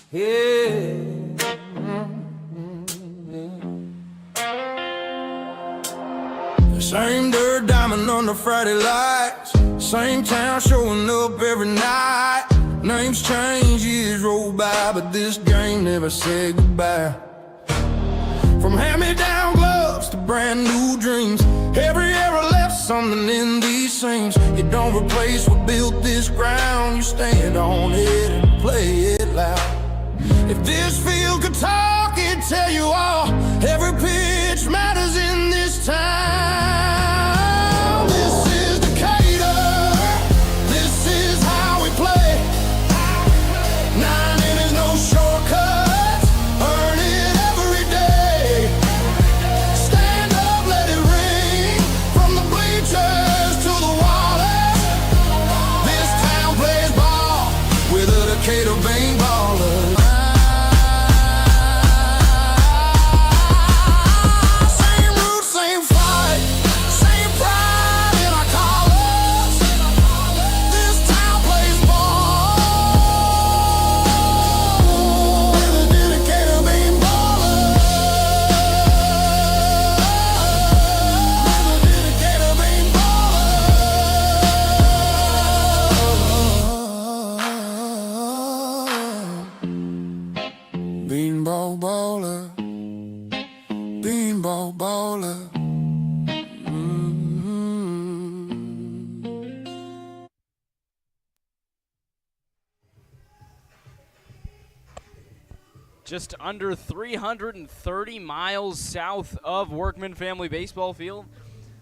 Yeah. Same dirt diamond on the Friday lights, same town showing up every night. Names change, years roll by, but this game never said goodbye. From hand-me-down gloves to brand new dreams, every era left something in these seams. You don't replace what built this ground, you stand on it and play it loud. If this field could talk, it'd tell you all. Every pitch matters in this town. This is Decatur, this is how we play. 9 innings, no shortcuts, earn it every day. Stand up, let it ring, from the bleachers to the wallers. This town plays ball with the Decatur Bean Ballers. Beanball baller, beanball baller. Just under 330 miles south of Workman Family Baseball Field,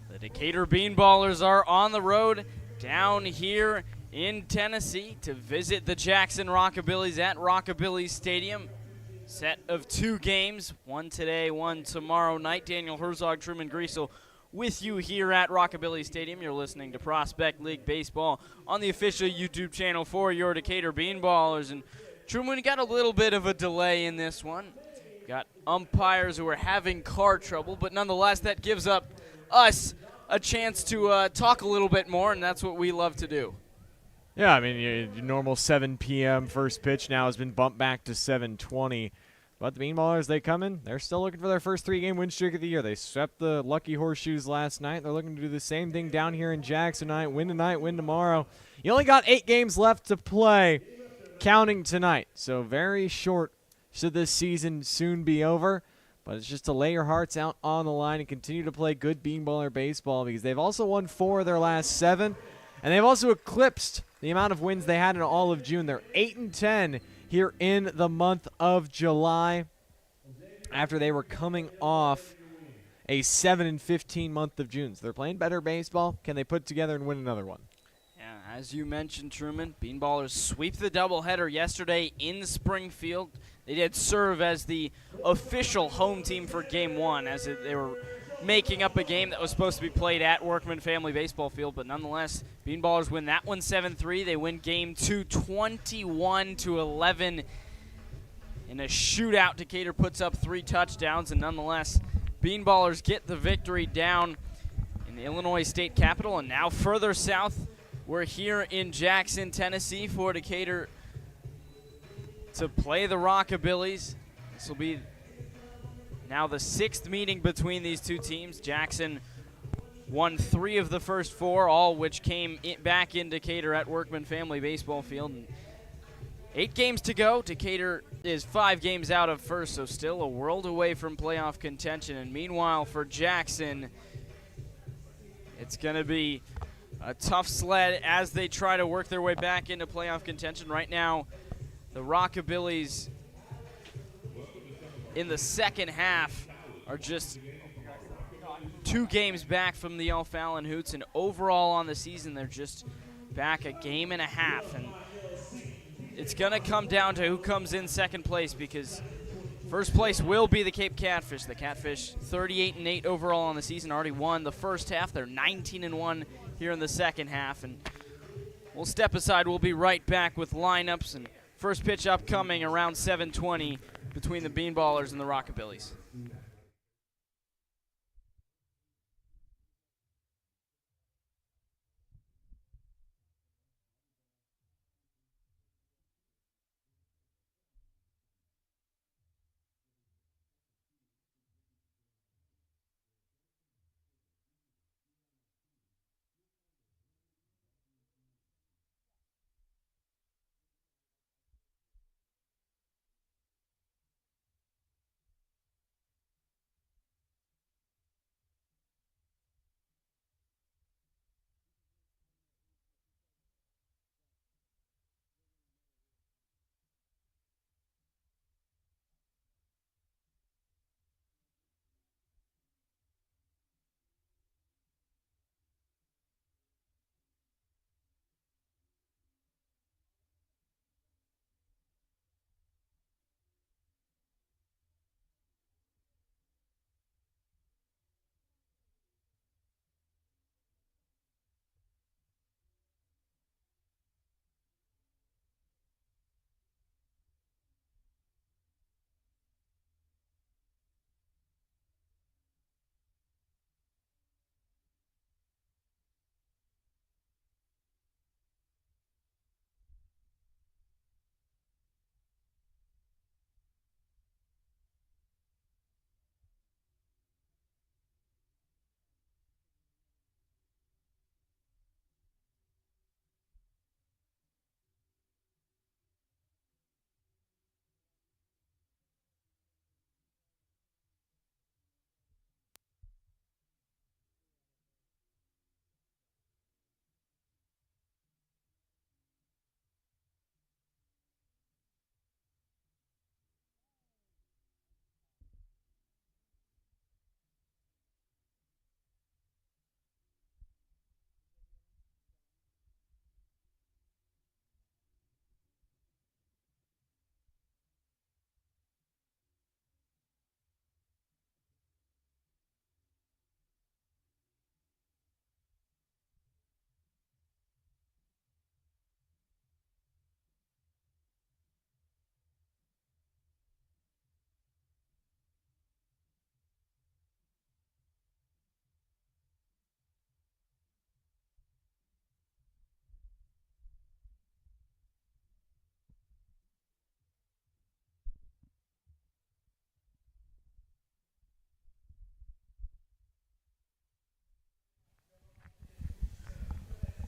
the Decatur Bean Ballers are on the road down here in Tennessee to visit the Jackson Rockabillys at Rockabillys Stadium. Set of 2 games, one today, one tomorrow night. Daniel Herzog, Truman, Griessel with you here at Rockabillys Stadium. You're listening to Prospect League Baseball on the official YouTube channel for your Decatur Bean Ballers. And Truman, got a little bit of a delay in this one. Got umpires who are having car trouble, but nonetheless, that gives up us a chance to talk a little bit more, and that's what we love to do. Yeah, I mean, your normal 7 p.m. first pitch now has been bumped back to 7:20. But the Bean Ballers, they come in. They're still looking for their first 3-game win streak of the year. They swept the Lucky Horseshoes last night. They're looking to do the same thing down here in Jackson tonight. Win tonight, win tomorrow. You only got 8 games left to play, counting tonight. So very short should this season soon be over. But it's just to lay your hearts out on the line and continue to play good Bean Baller baseball, because they've also won 4 of their last 7. And they've also eclipsed the amount of wins they had in all of June. They're 8-10 here in the month of July after they were coming off a 7-15 month of June. So they're playing better baseball. Can they put together and win another one? Yeah, as you mentioned, Truman, Bean Ballers sweep the doubleheader yesterday in Springfield. They did serve as the official home team for Game 1, as they were making up a game that was supposed to be played at Workman Family Baseball Field, but nonetheless, Bean Ballers win that one 7-3. They win Game 2 21-11 in a shootout. Decatur puts up 3 touchdowns, and nonetheless, Bean Ballers get the victory down in the Illinois state capitol. And now further south, we're here in Jackson, Tennessee for Decatur to play the Rockabillys. This will be now the 6th meeting between these two teams. Jackson won 3 of the first 4, all which came back in Decatur at Workman Family Baseball Field. And 8 games to go. Decatur is 5 games out of first, so still a world away from playoff contention. And meanwhile, for Jackson, it's going to be a tough sled as they try to work their way back into playoff contention. Right now, the Rockabillys in the second half are just 2 games back from the O'Fallon Hoots, and overall on the season they're just back a game and a half. And it's going to come down to who comes in second place, because first place will be the Cape Catfish. The Catfish 38-8 overall on the season, already won the first half. They're 19-1 here in the second half. And we'll step aside. We'll be right back with lineups and first pitch upcoming around 7:20 between the Bean Ballers and the Rockabillys.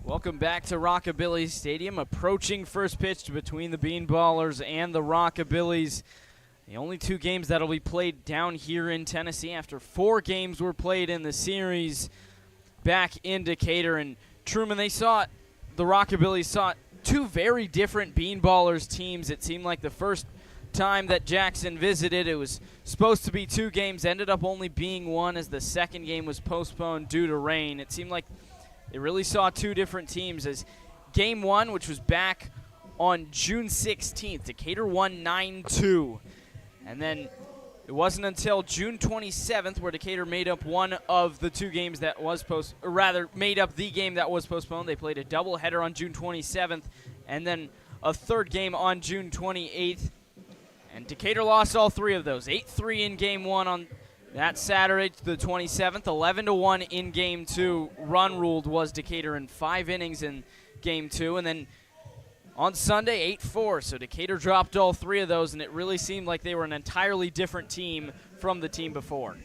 Welcome back to Rockabillys Stadium. Approaching first pitch between the Bean Ballers and the Rockabillys. The only 2 games that will be played down here in Tennessee after 4 games were played in the series back in Decatur. And Truman, the Rockabillys saw 2 very different Bean Ballers teams. It seemed like the first time that Jackson visited, it was supposed to be 2 games, ended up only being 1 as the second game was postponed due to rain. It seemed like they really saw 2 different teams as game 1, which was back on June 16th, Decatur won 9-2. And then it wasn't until June 27th where Decatur made up one of the 2 games that was made up the game that was postponed. They played a doubleheader on June 27th and then a 3rd game on June 28th. And Decatur lost all 3 of those. 8-3 in game 1 on that Saturday, the 27th. 11-1 in game 2. Run ruled was Decatur in 5 innings in game 2. And then on Sunday, 8-4, so Decatur dropped all 3 of those, and it really seemed like they were an entirely different team from the team before.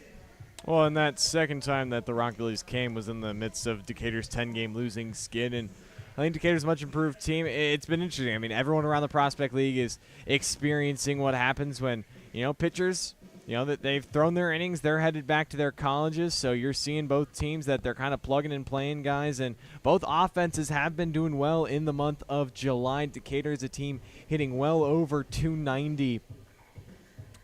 Well, and that second time that the Rockabillys came was in the midst of Decatur's 10-game losing skid, and I think Decatur's a much improved team. It's been interesting. I mean, everyone around the Prospect League is experiencing what happens when, pitchers, that they've thrown their innings, they're headed back to their colleges, so you're seeing both teams that they're kind of plugging and playing guys, and both offenses have been doing well in the month of July. Decatur is a team hitting well over 290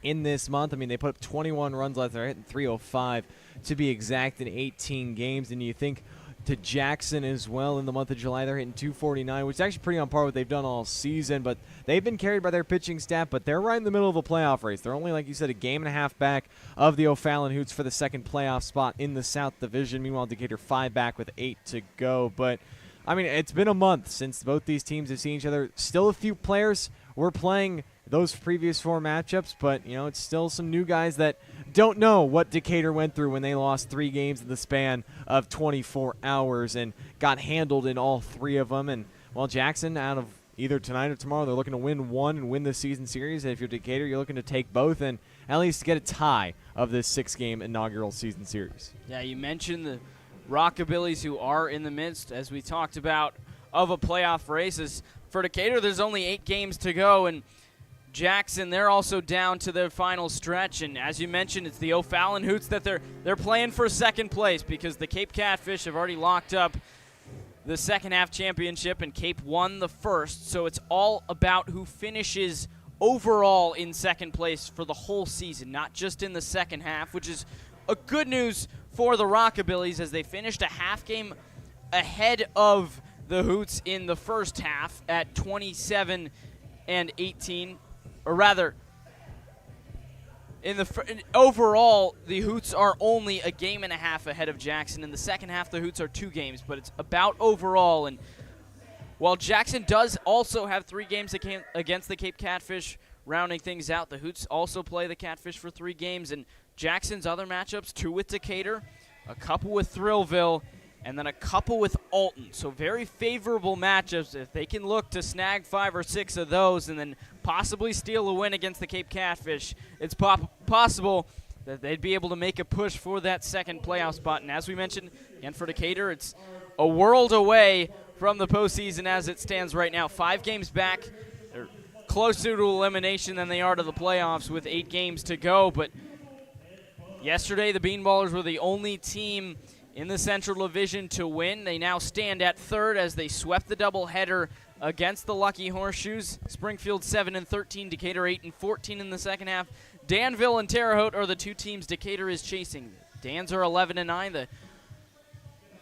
in this month. I mean, they put up 21 runs last night, hitting 305 to be exact in 18 games, and you think to Jackson as well in the month of July. They're hitting 249, which is actually pretty on par with what they've done all season, but they've been carried by their pitching staff, but they're right in the middle of a playoff race. They're only, like you said, a game and a half back of the O'Fallon Hoots for the second playoff spot in the South Division. Meanwhile, Decatur 5 back with 8 to go, but I mean, it's been a month since both these teams have seen each other. Still a few players were playing those previous 4 matchups, but, it's still some new guys that don't know what Decatur went through when they lost 3 games in the span of 24 hours and got handled in all 3 of them. And, well, Jackson, out of either tonight or tomorrow, they're looking to win 1 and win the season series. And if you're Decatur, you're looking to take both and at least get a tie of this 6-game inaugural season series. Yeah, you mentioned the Rockabillys who are in the midst, as we talked about, of a playoff race. For Decatur, there's only 8 games to go, and Jackson, they're also down to their final stretch, and as you mentioned, it's the O'Fallon Hoots that they're playing for second place because the Cape Catfish have already locked up the second half championship, and Cape won the first, so it's all about who finishes overall in second place for the whole season, not just in the second half, which is a good news for the Rockabillys as they finished a half game ahead of the Hoots in the first half at 27-18. Or rather, overall, the Hoots are only a game and a half ahead of Jackson. In the second half, the Hoots are 2 games, but it's about overall. And while Jackson does also have 3 games against the Cape Catfish, rounding things out, the Hoots also play the Catfish for 3 games. And Jackson's other matchups, 2 with Decatur, a couple with Thrillville, and then a couple with Alton. So very favorable matchups. If they can look to snag 5 or 6 of those and then possibly steal a win against the Cape Catfish, it's possible that they'd be able to make a push for that second playoff spot. And as we mentioned, again for Decatur, it's a world away from the postseason as it stands right now. 5 games back. They're closer to elimination than they are to the playoffs with 8 games to go. But yesterday, the Bean Ballers were the only team in the Central Division to win. They now stand at 3rd as they swept the doubleheader against the Lucky Horseshoes. Springfield 7-13, Decatur 8-14 in the second half. Danville and Terre Haute are the 2 teams Decatur is chasing. Dans are 11-9. The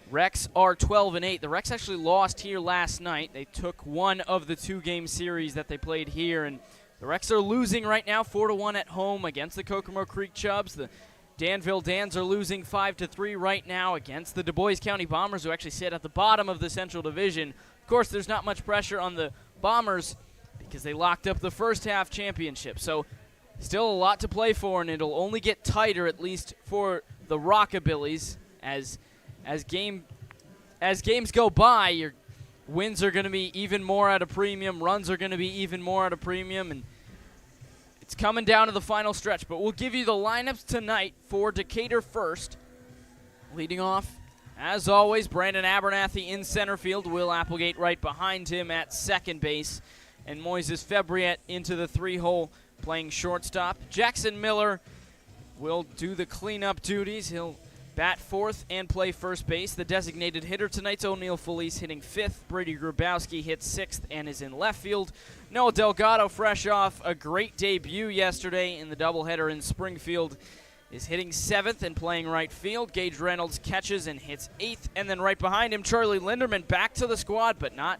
Rex are 12-8. The Rex actually lost here last night. They took one of the 2-game series that they played here, and the Rex are losing right now 4-1 at home against the Kokomo Creek Chubs. The Danville Dans are losing 5-3 right now against the Du Bois County Bombers, who actually sit at the bottom of the Central Division. Of course, there's not much pressure on the Bombers because they locked up the first half championship. So still a lot to play for, and it'll only get tighter, at least for the Rockabillys. As games go by, your wins are going to be even more at a premium, runs are going to be even more at a premium, and it's coming down to the final stretch. But we'll give you the lineups tonight for Decatur first. Leading off As always, Brandon Abernathy in center field, Will Applegate right behind him at second base, and Moises Febriet into the 3-hole playing shortstop. Jackson Miller will do the cleanup duties. He'll bat fourth and play first base. The designated hitter tonight's O'Neal Felice hitting fifth. Brady Grabowski hits sixth and is in left field. Noah Delgado, fresh off a great debut yesterday in the doubleheader in Springfield, is hitting seventh and playing right field. Gage Reynolds catches and hits eighth. And then right behind him, Charlie Linderman back to the squad, but not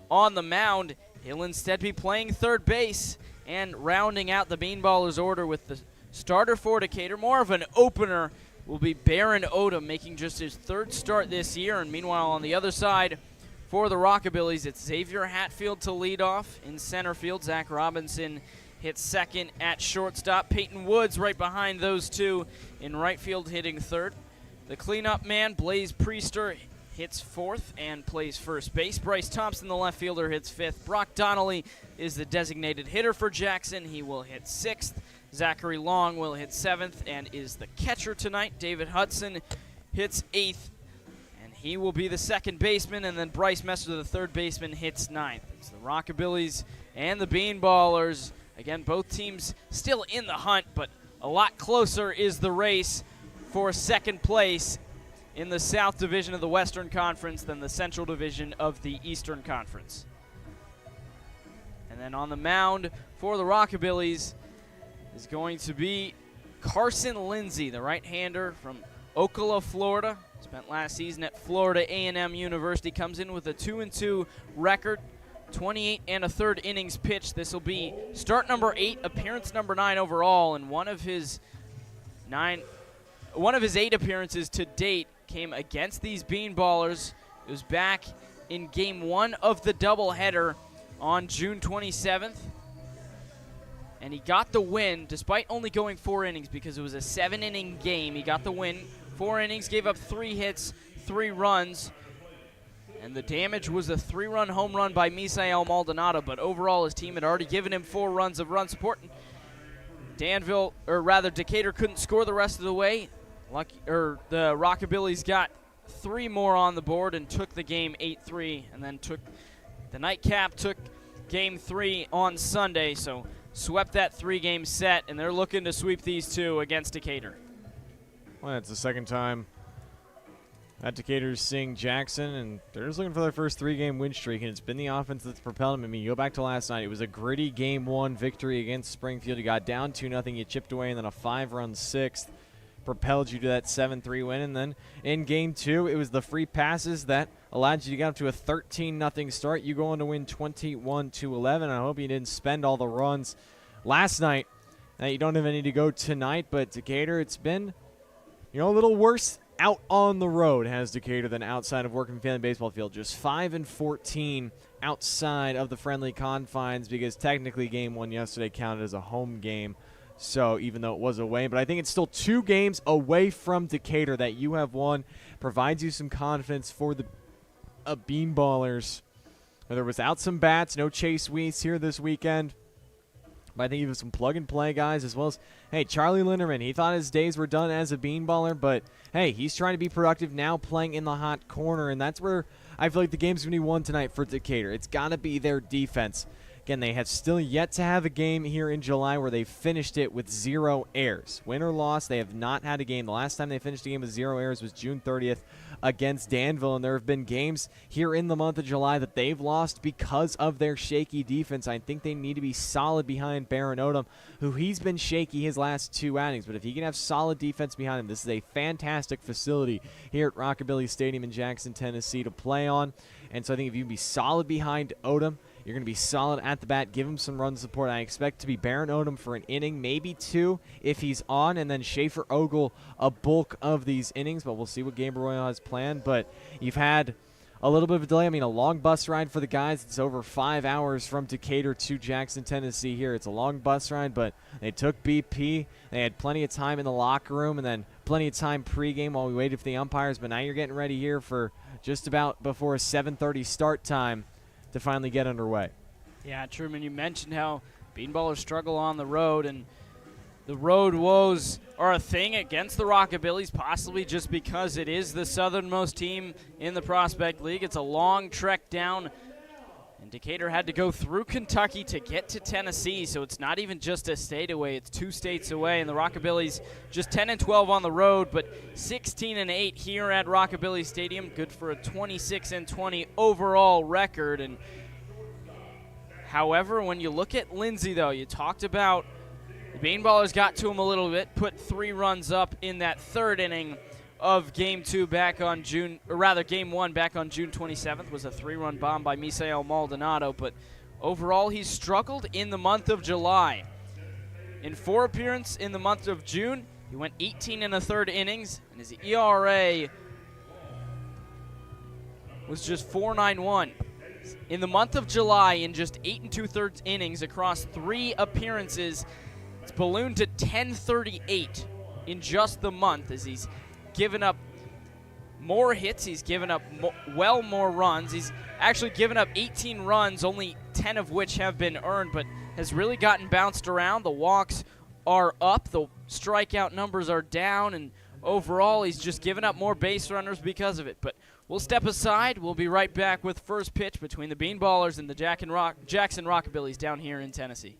on the mound. He'll instead be playing third base and rounding out the Bean Ballers order with the starter for Decatur. More of an opener will be Baron Odom, making just his third start this year. And meanwhile, on the other side for the Rockabillys, it's Xavier Hatfield to lead off in center field. Zach Robinson hits second at shortstop. Peyton Woods right behind those two in right field hitting third. The cleanup man, Blaze Priester, hits fourth and plays first base. Bryce Thompson, the left fielder, hits fifth. Brock Donnelly is the designated hitter for Jackson. He will hit sixth. Zachary Long will hit seventh and is the catcher tonight. David Hudson hits eighth, and he will be the second baseman. And then Bryce Messer, the third baseman, hits ninth. It's the Rockabillys and the Bean Ballers. Again, both teams still in the hunt, but a lot closer is the race for second place in the South Division of the Western Conference than the Central Division of the Eastern Conference. And then on the mound for the Rockabillys is going to be Carson Lindsay, the right-hander from Ocala, Florida. Spent last season at Florida A&M University. Comes in with a 2-2 record. 28 1/3 innings pitched. This will be start number 8, appearance number 9 overall, and one of his 8 appearances to date came against these Bean Ballers. It was back in game 1 of the doubleheader on June 27th, and he got the win despite only going 4 innings because it was a 7-inning game. He got the win. 4 innings, gave up 3 hits, 3 runs. And the damage was a 3-run home run by Misael Maldonado, but overall his team had already given him 4 runs of run support. Decatur couldn't score the rest of the way. The Rockabillys got 3 more on the board and took the game 8-3, and then took the nightcap, took game 3 on Sunday, so swept that 3-game set, and they're looking to sweep these 2 against Decatur. Well, it's the second time that Decatur's seeing Jackson, and they're just looking for their first 3-game win streak, and it's been the offense that's propelled them. I mean, you go back to last night, it was a gritty Game 1 victory against Springfield. You got down 2-0, you chipped away, and then a 5-run 6th propelled you to that 7-3 win. And then in Game 2, it was the free passes that allowed you to get up to a 13-0 start. You go on to win 21-11. I hope you didn't spend all the runs last night. Now, you don't have any to go tonight, but Decatur, it's been, a little worse out on the road has Decatur than outside of Working Family Baseball Field. Just 5-14 outside of the friendly confines, because technically Game 1 yesterday counted as a home game. So even though it was away, but I think it's still 2 games away from Decatur that you have won. Provides you some confidence for the Bean Ballers. Whether it was out some bats, no Chase Weiss here this weekend. But I think even some plug-and-play guys, as well as, hey, Charlie Linderman. He thought his days were done as a Bean Baller, but, hey, he's trying to be productive now playing in the hot corner, and that's where I feel like the game's going to be won tonight for Decatur. It's got to be their defense. Again, they have still yet to have a game here in July where they finished it with 0 errors. Win or loss, they have not had a game. The last time they finished a game with 0 errors was June 30th against Danville, and there have been games here in the month of July that they've lost because of their shaky defense. I think they need to be solid behind Baron Odom, who he's been shaky his last 2 outings, but if he can have solid defense behind him, this is a fantastic facility here at Rockabilly Stadium in Jackson, Tennessee to play on. And so I think if you can be solid behind Odom, you're going to be solid at the bat. Give him some run support. I expect to be Baron Odom for an inning, maybe 2 if he's on, and then Schaefer Ogle a bulk of these innings. But we'll see what Gabe Royal has planned. But you've had a little bit of a delay. I mean, a long bus ride for the guys. It's over 5 hours from Decatur to Jackson, Tennessee here. It's a long bus ride, but they took BP. They had plenty of time in the locker room and then plenty of time pregame while we waited for the umpires. But now you're getting ready here for just about before a 7:30 start time to finally get underway. Yeah, Truman, you mentioned how Bean Ballers struggle on the road, and The road woes are a thing against the Rockabillys, possibly just because it is the southernmost team in the Prospect League. It's a long trek down, and Decatur had to go through Kentucky to get to Tennessee, so it's not even just a state away, it's 2 states away, and the Rockabillys just 10-12 on the road, but 16-8 here at Rockabilly Stadium, good for a 26-20 overall record. And however, when you look at Lindsay, though, you talked about the Bean Ballers got to him a little bit, put 3 runs up in that 3rd inning of Game 1 back on June 27th. Was a 3-run bomb by Misael Maldonado, but overall he's struggled in the month of July. In 4 appearances in the month of June, he went 18 1/3 innings, and his ERA was just 4.91. In the month of July, in just 8 2/3 innings across 3 appearances, it's ballooned to 10.38 in just the month, as he's given up more hits. He's given up more runs. He's actually given up 18 runs, only 10 of which have been earned, but has really gotten bounced around. The walks are up, the strikeout numbers are down, and overall he's just given up more base runners because of it. But we'll step aside. We'll be right back with first pitch between the Bean Ballers and the Jackson Rockabillys down here in Tennessee.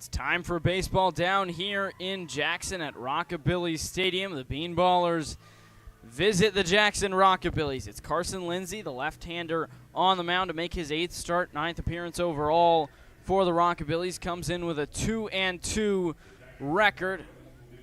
It's time for baseball down here in Jackson at Rockabillys Stadium. The Bean Ballers visit the Jackson Rockabillys. It's Carson Lindsay, the left-hander, on the mound to make his 8th start, 9th appearance overall for the Rockabillys. Comes in with a 2-2 record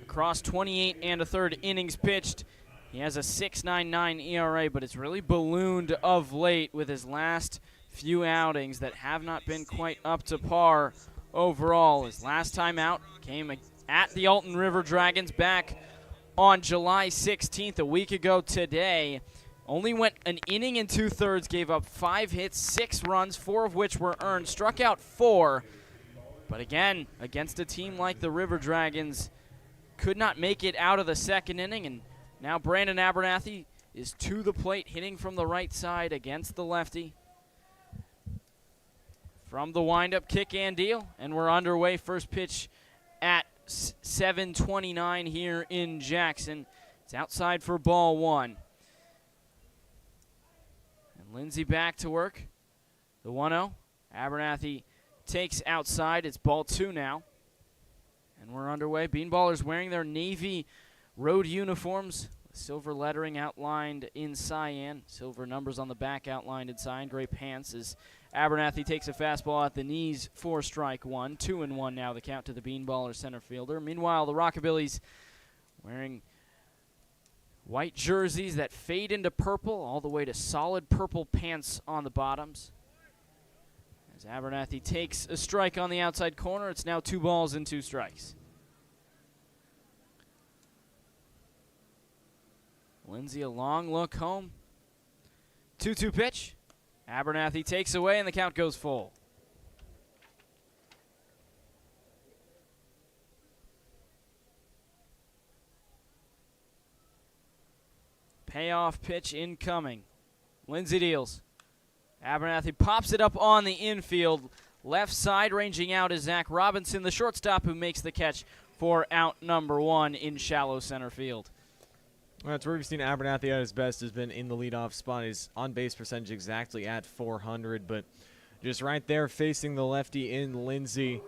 across 28 1/3 innings pitched. He has a 6.99 ERA, but it's really ballooned of late with his last few outings that have not been quite up to par overall. His last time out came at the Alton River Dragons back on July 16th, a week ago today. Only went an inning and 2/3, gave up 5 hits, 6 runs, 4 of which were earned, struck out 4. But again, against a team like the River Dragons, could not make it out of the second inning, and now Brandon Abernathy is to the plate, hitting from the right side against the lefty. From the windup, kick and deal, and we're underway. First pitch at 7:29 here in Jackson. It's outside for ball 1. And Lindsay back to work. The 1-0. Abernathy takes outside. It's ball 2 now. And we're underway. Bean Ballers wearing their navy road uniforms. Silver lettering outlined in cyan. Silver numbers on the back outlined in cyan. Gray pants as Abernathy takes a fastball at the knees for strike 1. 2-1 now the count to the Bean Ballers center fielder. Meanwhile, the Rockabillys wearing white jerseys that fade into purple all the way to solid purple pants on the bottoms. As Abernathy takes a strike on the outside corner, it's now 2 balls and 2 strikes. Lindsay, a long look home. 2-2 pitch. Abernathy takes away, and the count goes full. Payoff pitch incoming. Lindsay deals. Abernathy pops it up on the infield. Left side ranging out is Zach Robinson, the shortstop, who makes the catch for out number 1 in shallow center field. That's where we've seen Abernathy at his best, has been in the leadoff spot. His on-base percentage exactly at 400, but just right there facing the lefty in Lindsay.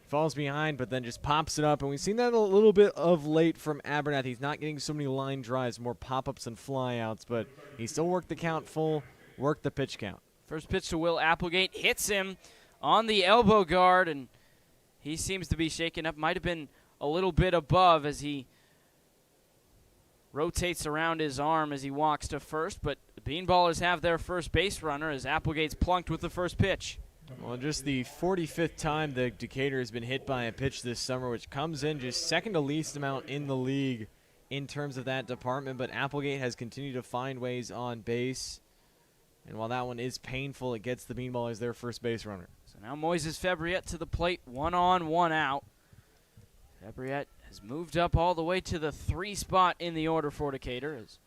Falls behind, but then just pops it up, and we've seen that a little bit of late from Abernathy. He's not getting so many line drives, more pop-ups and flyouts, but he still worked the count full, worked the pitch count. First pitch to Will Applegate, hits him on the elbow guard, and he seems to be shaken up. Might have been a little bit above as he rotates around his arm as he walks to first, but the Bean Ballers have their first base runner as Applegate's plunked with the first pitch. Well, just the 45th time the Decatur has been hit by a pitch this summer, which comes in just second to least amount in the league in terms of that department, but Applegate has continued to find ways on base, and while that one is painful, it gets the Bean Ballers their first base runner. So now Moises Febriet to the plate, 1 on, 1 out. Febriet has moved up all the way to the 3 spot in the order for Decatur as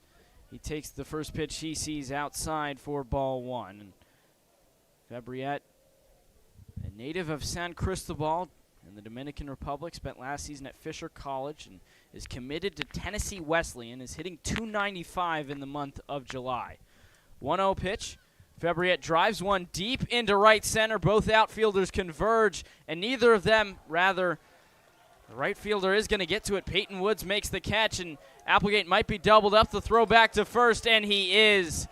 he takes the first pitch he sees outside for ball 1. And Febriet, a native of San Cristobal in the Dominican Republic, spent last season at Fisher College and is committed to Tennessee Wesleyan, is hitting .295 in the month of July. 1-0 pitch. Febriet drives one deep into right center. Both outfielders converge, and neither of them, rather, the right fielder is going to get to it. Peyton Woods makes the catch, and Applegate might be doubled up. The throw back to first, and he is.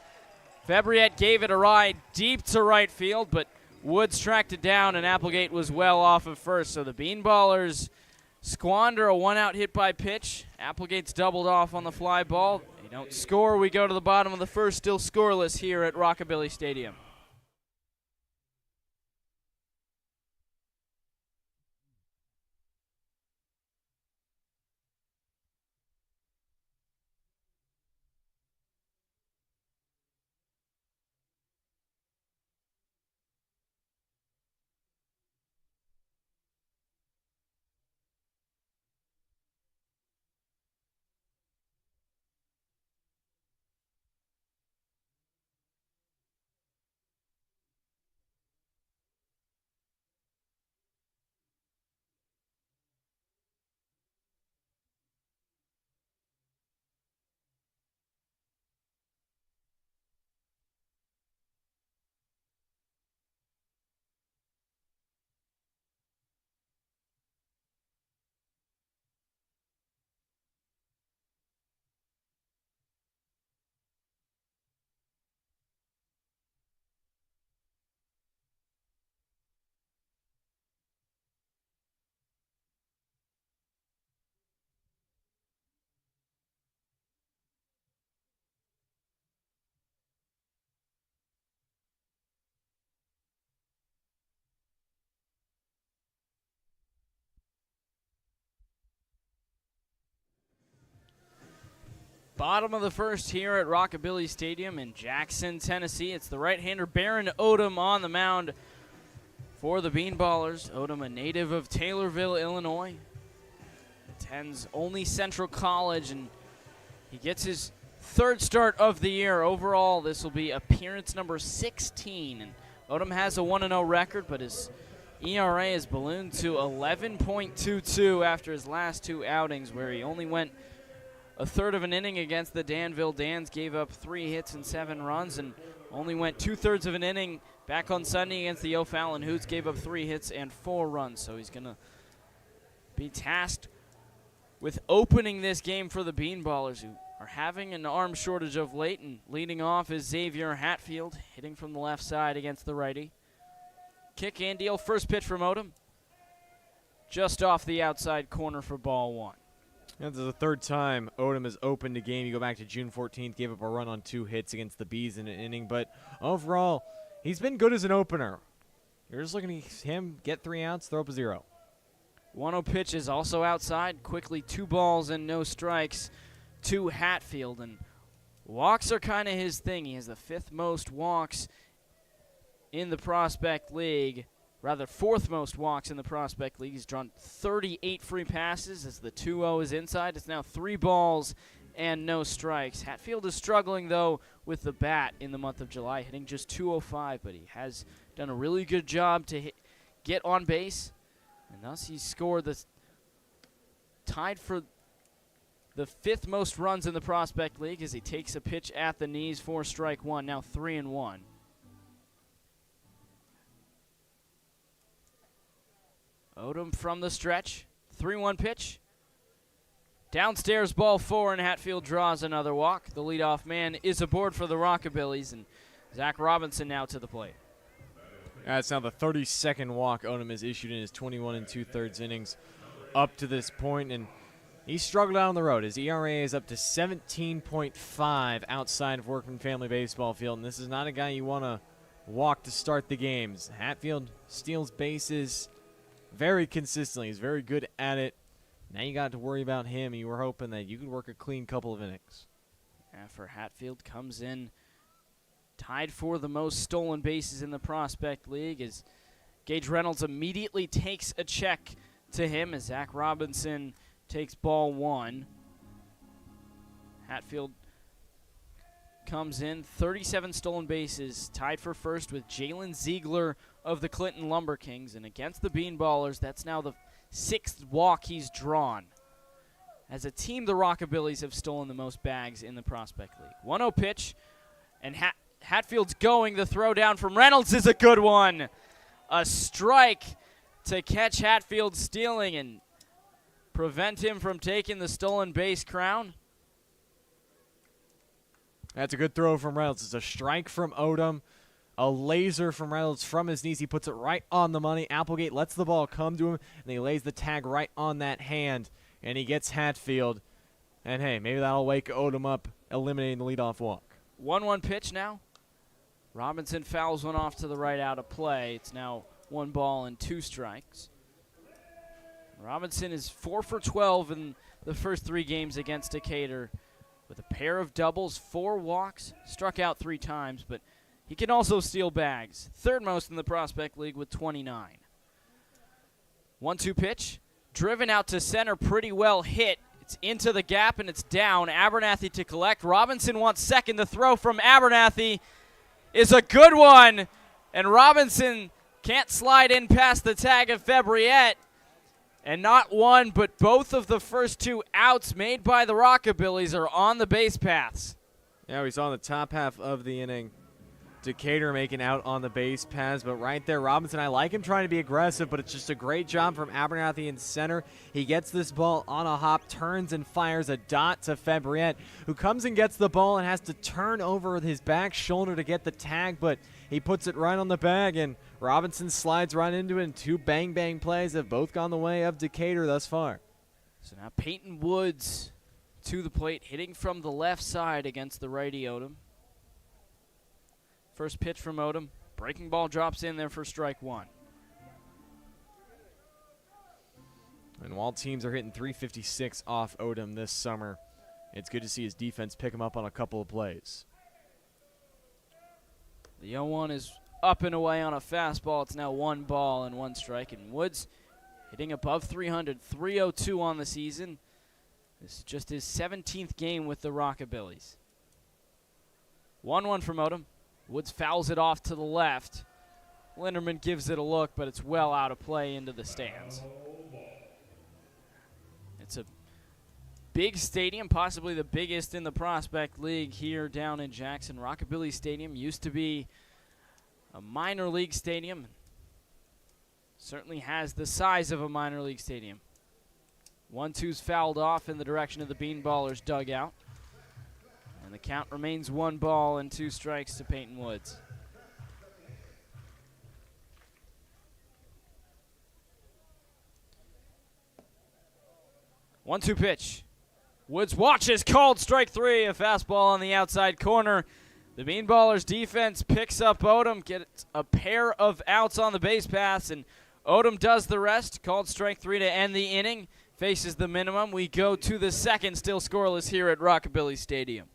Febriet gave it a ride deep to right field, but Woods tracked it down, and Applegate was well off of first. So the Bean Ballers squander a 1-out hit by pitch. Applegate's doubled off on the fly ball. They don't score. We go to the bottom of the first, still scoreless here at Rockabillys Stadium. Bottom of the first here at Rockabillys Stadium in Jackson, Tennessee. It's the right-hander Baron Odom on the mound for the Bean Ballers. Odom, a native of Taylorville, Illinois. Attends only Central College, and he gets his third start of the year. Overall, this will be appearance number 16. And Odom has a 1-0 record, but his ERA has ballooned to 11.22 after his last 2 outings, where he only went a third of an inning against the Danville Dans, gave up 3 hits and 7 runs, and only went 2/3 of an inning back on Sunday against the O'Fallon Hoots, gave up 3 hits and 4 runs. So he's going to be tasked with opening this game for the Bean Ballers, who are having an arm shortage of late, and leading off is Xavier Hatfield, hitting from the left side against the righty. Kick and deal, first pitch from Odom, just off the outside corner for ball 1. This is the third time Odom has opened a game. You go back to June 14th, gave up a run on 2 hits against the Bees in an inning. But overall, he's been good as an opener. You're just looking at him get 3 outs, throw up a 0. 1-0 pitch is also outside. Quickly 2 balls and no strikes to Hatfield. And walks are kind of his thing. He has the 5th most walks in the Prospect League. Rather, 4th most walks in the Prospect League. He's drawn 38 free passes as the 2-0 is inside. It's now 3 balls and no strikes. Hatfield is struggling, though, with the bat in the month of July, hitting just .205, but he has done a really good job to get on base, and thus he's scored tied for the 5th most runs in the Prospect League as he takes a pitch at the knees for strike 1, now 3-1. Odom from the stretch, 3-1 pitch. Downstairs, ball 4, and Hatfield draws another walk. The leadoff man is aboard for the Rockabillys, and Zach Robinson now to the plate. That's now the 32nd walk Odom has issued in his 21 2/3 innings up to this point, and he struggled out on the road. His ERA is up to 17.5 outside of Workman Family Baseball Field, and this is not a guy you want to walk to start the games. Hatfield steals bases very consistently. He's very good at it. Now you got to worry about him, and you were hoping that you could work a clean couple of innings. For Hatfield, comes in tied for the most stolen bases in the Prospect League as Gage Reynolds immediately takes a check to him as Zach Robinson takes ball 1. Hatfield comes in, 37 stolen bases, tied for first with Jalen Ziegler of the Clinton Lumber Kings. And against the Bean Ballers, that's now the 6th walk he's drawn. As a team, the Rockabillys have stolen the most bags in the Prospect League. 1-0 pitch, and Hatfield's going. The throw down from Reynolds is a good one. A strike to catch Hatfield stealing and prevent him from taking the stolen base crown. That's a good throw from Reynolds. It's a strike from Odom. A laser from Reynolds from his knees. He puts it right on the money. Applegate lets the ball come to him, and he lays the tag right on that hand, and he gets Hatfield. And, hey, maybe that'll wake Odom up, eliminating the leadoff walk. 1-1 pitch now. Robinson fouls one off to the right out of play. It's now 1 ball and 2 strikes. Robinson is 4 for 12 in the first 3 games against Decatur, with a pair of doubles, 4 walks, struck out 3 times, but he can also steal bags. 3rd most in the Prospect League with 29. 1-2 pitch, driven out to center, pretty well hit. It's into the gap and it's down. Abernathy to collect. Robinson wants second. The throw from Abernathy is a good one, and Robinson can't slide in past the tag of Febriette. And not one, but both of the first 2 outs made by the Rockabillys are on the base paths. Yeah, we saw in the top half of the inning Decatur making out on the base paths, but right there, Robinson, I like him trying to be aggressive, but it's just a great job from Abernathy in center. He gets this ball on a hop, turns and fires a dot to Febriette, who comes and gets the ball and has to turn over with his back shoulder to get the tag, but he puts it right on the bag, and Robinson slides right into it, and 2 bang-bang plays have both gone the way of Decatur thus far. So now Peyton Woods to the plate, hitting from the left side against the righty Odom. First pitch from Odom. Breaking ball drops in there for strike 1. And while teams are hitting .356 off Odom this summer, it's good to see his defense pick him up on a couple of plays. The 0-1 is up and away on a fastball. It's now 1 ball and 1 strike. And Woods hitting above 300, 302 on the season. This is just his 17th game with the Rockabillys. 1-1 from Odom. Woods fouls it off to the left. Linderman gives it a look, but it's well out of play into the stands. It's a big stadium, possibly the biggest in the Prospect League here down in Jackson. Rockabilly Stadium used to be a minor league stadium. Certainly has the size of a minor league stadium. 1-2's fouled off in the direction of the Bean Ballers dugout. And the count remains 1 ball and 2 strikes to Peyton Woods. One-two pitch. Woods watches, called strike 3, a fastball on the outside corner. The Bean Ballers defense picks up Odom, gets a pair of outs on the base paths, and Odom does the rest. Called strike 3 to end the inning. Faces the minimum. We go to the second, still scoreless here at Rockabilly Stadium.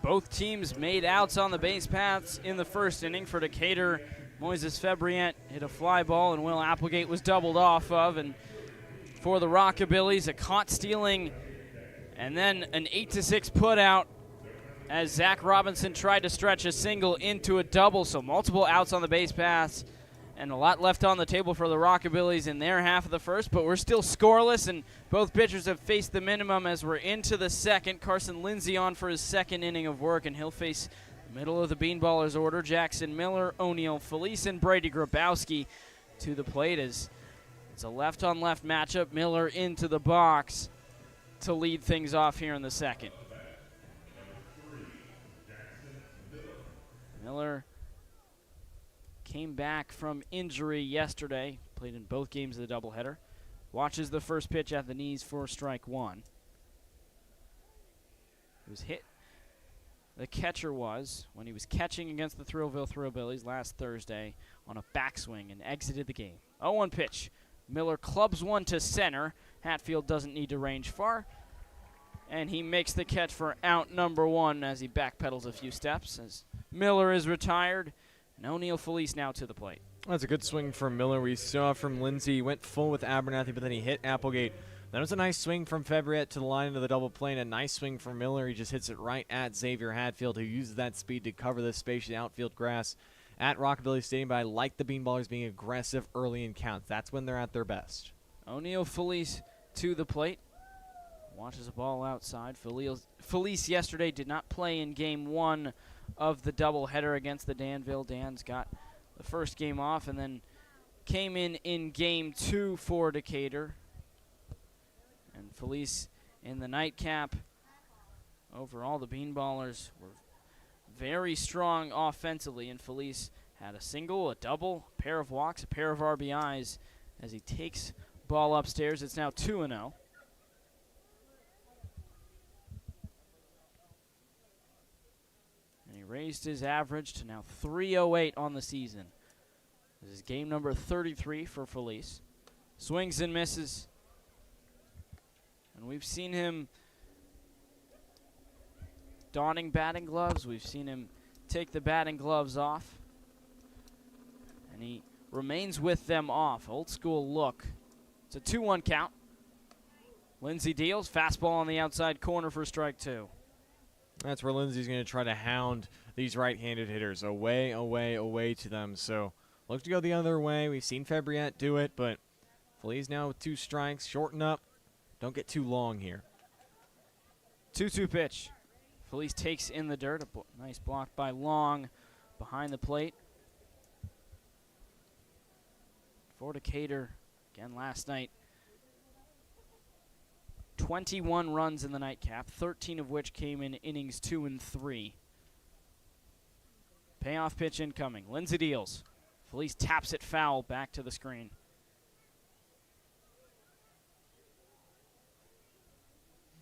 Both teams made outs on the base paths in the first inning. For Decatur, Moises Febriant hit a fly ball and Will Applegate was doubled off of. And for the Rockabillys, a caught stealing and then an 8-6 put out as Zach Robinson tried to stretch a single into a double. So multiple outs on the base paths and a lot left on the table for the Rockabillys in their half of the first, but we're still scoreless, and both pitchers have faced the minimum as we're into the second. Carson Lindsay on for his second inning of work, and he'll face the middle of the Bean Ballers order. Jackson Miller, O'Neal Felice, and Brady Grabowski to the plate as it's a left-on-left matchup. Miller into the box to lead things off here in the second. Miller came back from injury yesterday, played in both games of the doubleheader. Watches the first pitch at the knees for strike 1. It was hit. The catcher was when he was catching against the Thrillville Thrillbillies last Thursday on a backswing and exited the game. 0-1 pitch. Miller clubs one to center. Hatfield doesn't need to range far. And he makes the catch for out number 1 as he backpedals a few steps as Miller is retired. And O'Neal Felice now to the plate. That's a good swing from Miller. We saw from Lindsay. He went full with Abernathy, but then he hit Applegate. That was a nice swing from Febriat to the line of the double play, and a nice swing from Miller. He just hits it right at Xavier Hatfield, who uses that speed to cover the spacious outfield grass at Rockabilly Stadium. But I like the Bean Ballers being aggressive early in counts. That's when they're at their best. O'Neal Felice to the plate. Watches a ball outside. Felice yesterday did not play in game 1 of the doubleheader against the Danville. Dan's got the first game off and then came in game 2 for Decatur. And Felice in the nightcap. Overall, the Bean Ballers were very strong offensively, and Felice had a single, a double, a pair of walks, a pair of RBIs as he takes ball upstairs. It's now 2-0. raised his average to now 308 on the season. This is game number 33 for Felice. Swings and misses. And we've seen him donning batting gloves. We've seen him take the batting gloves off. And he remains with them off. Old school look. It's a 2-1 count. Lindsey deals. Fastball on the outside corner for strike 2. That's where Lindsey's going to try to hound these right-handed hitters away, away, away to them. So look to go the other way. We've seen Fabriette do it, but Felice now with 2 strikes. Shorten up. Don't get too long here. 2-2 pitch. Felice takes in the dirt. A nice block by Long behind the plate. For Decatur, again last night, 21 runs in the nightcap, 13 of which came in innings 2 and 3. Payoff pitch incoming. Lindsey deals. Felice taps it foul back to the screen.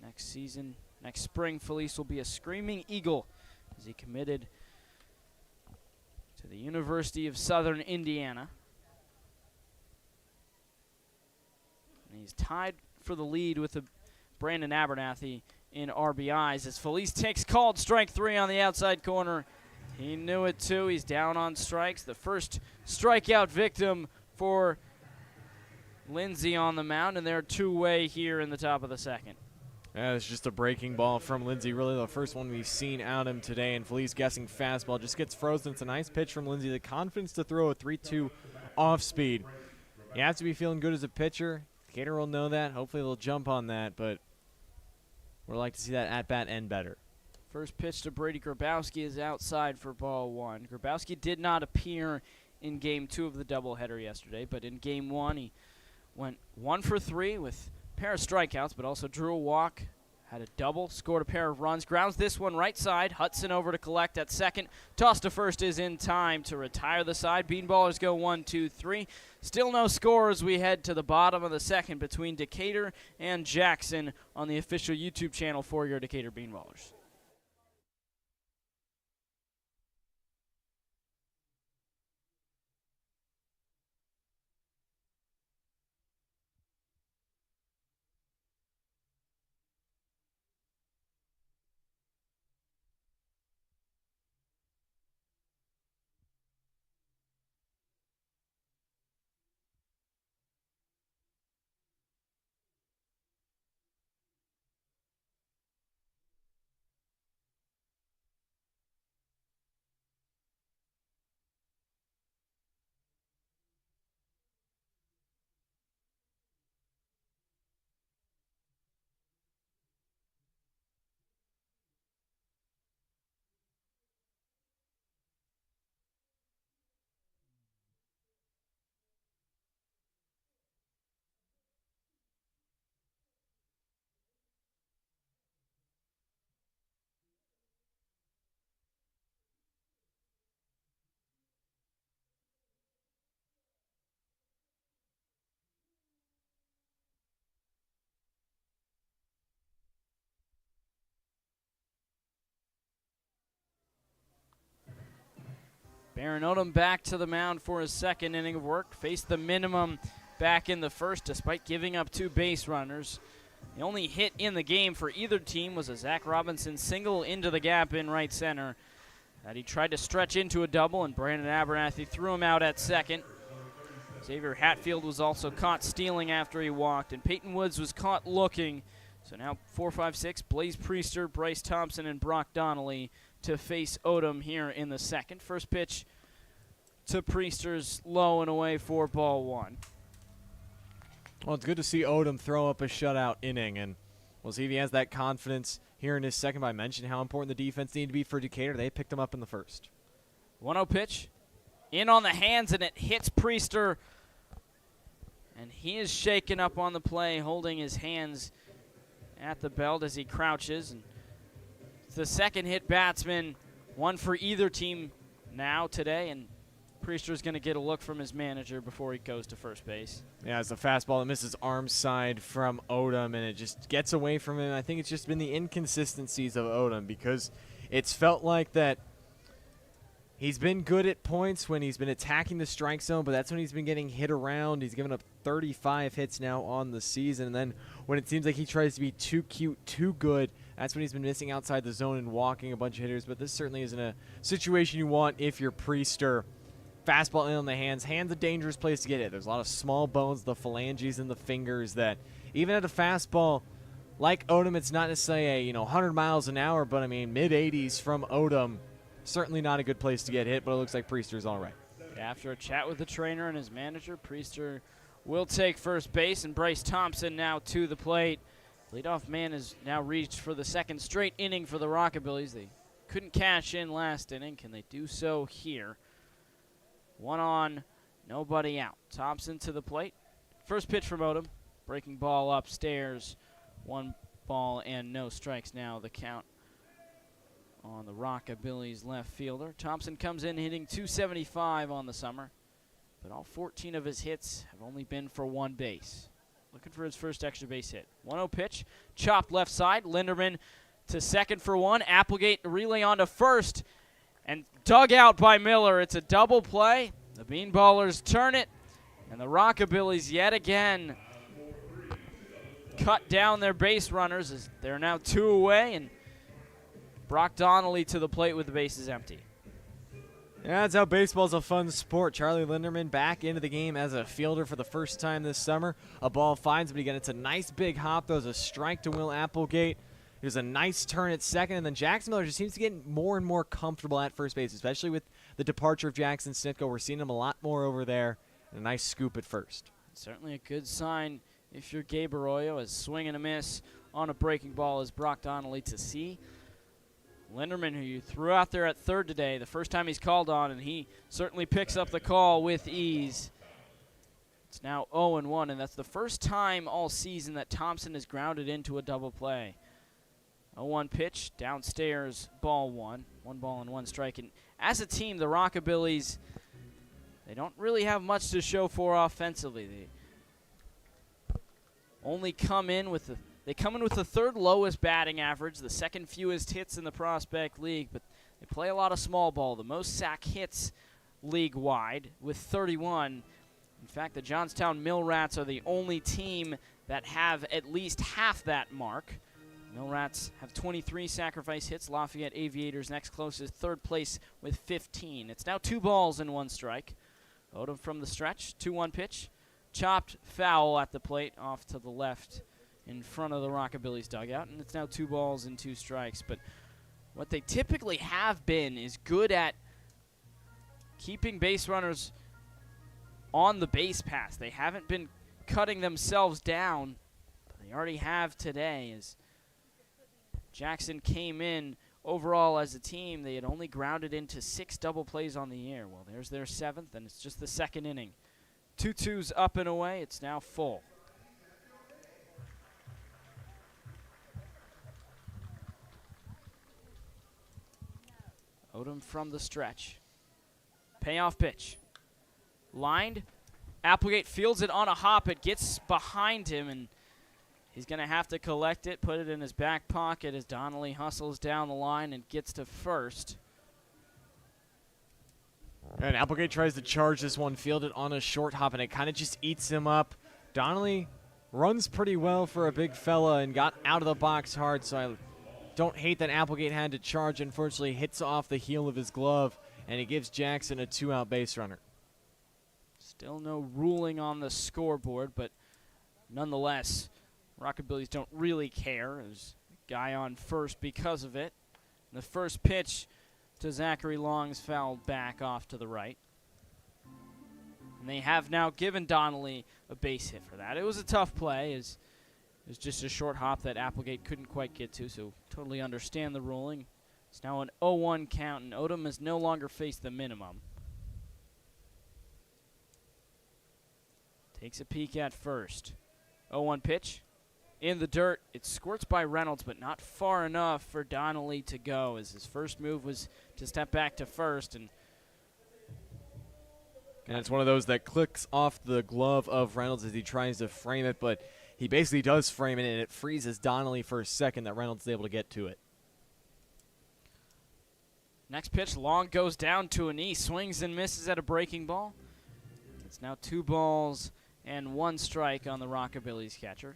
Next season, next spring, Felice will be a screaming Eagle as he committed to the University of Southern Indiana. And he's tied for the lead with Brandon Abernathy in RBIs as Felice takes called strike 3 on the outside corner. He knew it too. He's down on strikes. The first strikeout victim for Lindsey on the mound, and they're 2-way here in the top of the second. Yeah, it's just a breaking ball from Lindsey, really the first one we've seen out of him today, and Felice guessing fastball just gets frozen. It's a nice pitch from Lindsey. The confidence to throw a 3-2 off speed. You have to be feeling good as a pitcher. Decatur will know that. Hopefully they'll jump on that, but we'd like to see that at-bat end better. First pitch to Brady Grabowski is outside for ball 1. Grabowski did not appear in game 2 of the doubleheader yesterday, but in game 1 he went 1 for 3 with a pair of strikeouts, but also drew a walk, had a double, scored a pair of runs, grounds this one right side. Hudson over to collect at second. Toss to first is in time to retire the side. Bean Ballers go 1, 2, 3. Still no score as we head to the bottom of the second between Decatur and Jackson on the official YouTube channel for your Decatur Bean Ballers. Baron Odom back to the mound for his second inning of work. Faced the minimum back in the first despite giving up 2 base runners. The only hit in the game for either team was a Zach Robinson single into the gap in right center that he tried to stretch into a double, and Brandon Abernathy threw him out at second. Xavier Hatfield was also caught stealing after he walked, and Peyton Woods was caught looking. So now 4, 5, 6, Blaze Priester, Bryce Thompson, and Brock Donnelly to face Odom here in the second. First pitch to Priester's low and away for ball 1. Well, it's good to see Odom throw up a shutout inning, and we'll see if he has that confidence here in his second. But I mentioned how important the defense needed to be for Decatur. They picked him up in the first. 1-0 pitch. In on the hands, and it hits Priester. And he is shaken up on the play, holding his hands at the belt as he crouches. And it's the second hit batsman, one for either team now today, and Priester's going to get a look from his manager before he goes to first base. Yeah, it's a fastball that misses arm side from Odom, and it just gets away from him. I think it's just been the inconsistencies of Odom, because it's felt like that He's been good at points when he's been attacking the strike zone, but that's when he's been getting hit around. He's given up 35 hits now on the season. And then when it seems like he tries to be too cute, too good, that's when he's been missing outside the zone and walking a bunch of hitters. But this certainly isn't a situation you want if you're Priester. Fastball in on the hands. Hands a dangerous place to get it. There's a lot of small bones, the phalanges and the fingers that even at a fastball like Odom, it's not necessarily a 100 miles an hour, but I mean mid-80s from Odom. Certainly not a good place to get hit, but it looks like Priester's all right. After a chat with the trainer and his manager, Priester will take first base, and Bryce Thompson now to the plate. Leadoff man has now reached for the second straight inning for the Rockabillys. They couldn't cash in last inning. Can they do so here? 1 on, nobody out. Thompson to the plate. First pitch from Odom. Breaking ball upstairs. 1 ball and no strikes now. The count on the Rockabillys left fielder. Thompson comes in hitting .275 on the summer, but all 14 of his hits have only been for 1 base. Looking for his first extra base hit. 1-0 pitch, chopped left side. Linderman to second for 1. Applegate relay on to first, and dug out by Miller. It's a double play. The Bean Ballers turn it, and the Rockabillys yet again cut down their base runners as they're now 2 away, and Brock Donnelly to the plate with the bases empty. Yeah, that's how baseball's a fun sport. Charlie Linderman back into the game as a fielder for the first time this summer. A ball finds him again. It's a nice big hop. Throws a strike to Will Applegate. There's a nice turn at second, and then Jackson Miller just seems to get more and more comfortable at first base, especially with the departure of Jackson Snitko. We're seeing him a lot more over there, and a nice scoop at first. Certainly a good sign if you're Gabe Arroyo, as swing and a miss on a breaking ball is Brock Donnelly to see. Linderman, who you threw out there at third today, the first time he's called on, and he certainly picks up the call with ease. It's now 0-1, and that's the first time all season that Thompson has grounded into a double play. 0-1 pitch, downstairs, ball 1. 1 ball and 1 strike. And as a team, the Rockabillys, they don't really have much to show for offensively. They only come in with the third lowest batting average, the second fewest hits in the Prospect League, but they play a lot of small ball, the most sack hits league-wide with 31. In fact, the Johnstown Mill Rats are the only team that have at least half that mark. Mill Rats have 23 sacrifice hits. Lafayette Aviators next closest, third place with 15. It's now 2 balls and 1 strike. Odom from the stretch, 2-1 pitch. Chopped foul at the plate off to the left in front of the Rockabillys dugout, and it's now 2 balls and 2 strikes. But what they typically have been is good at keeping base runners on the base pass. They haven't been cutting themselves down, but they already have today. As Jackson came in overall as a team, they had only grounded into 6 double plays on the year. Well, there's their 7th, and it's just the second inning. 2-2s up and away. It's now full. Odom from the stretch. Payoff pitch. Lined. Applegate fields it on a hop. It gets behind him, and he's going to have to collect it, put it in his back pocket as Donnelly hustles down the line and gets to first. And Applegate tries to charge this one, field it on a short hop, and it kind of just eats him up. Donnelly runs pretty well for a big fella and got out of the box hard, so I don't hate that Applegate had to charge. Unfortunately, hits off the heel of his glove, and it gives Jackson a 2-out base runner. Still no ruling on the scoreboard, but nonetheless, Rockabillys don't really care. There's a guy on first because of it. And the first pitch to Zachary Long's fouled back off to the right. And they have now given Donnelly a base hit for that. It was a tough play. It was just a short hop that Applegate couldn't quite get to, so totally understand the ruling. It's now an 0-1 count, and Odom has no longer faced the minimum. Takes a peek at first. 0-1 pitch. In the dirt. It squirts by Reynolds, but not far enough for Donnelly to go, as his first move was to step back to first. And it's one of those that clicks off the glove of Reynolds as he tries to frame it, but he basically does frame it, and it freezes Donnelly for a second that Reynolds is able to get to it. Next pitch, long, goes down to a knee, swings and misses at a breaking ball. It's now 2 balls and 1 strike on the Rockabillys catcher.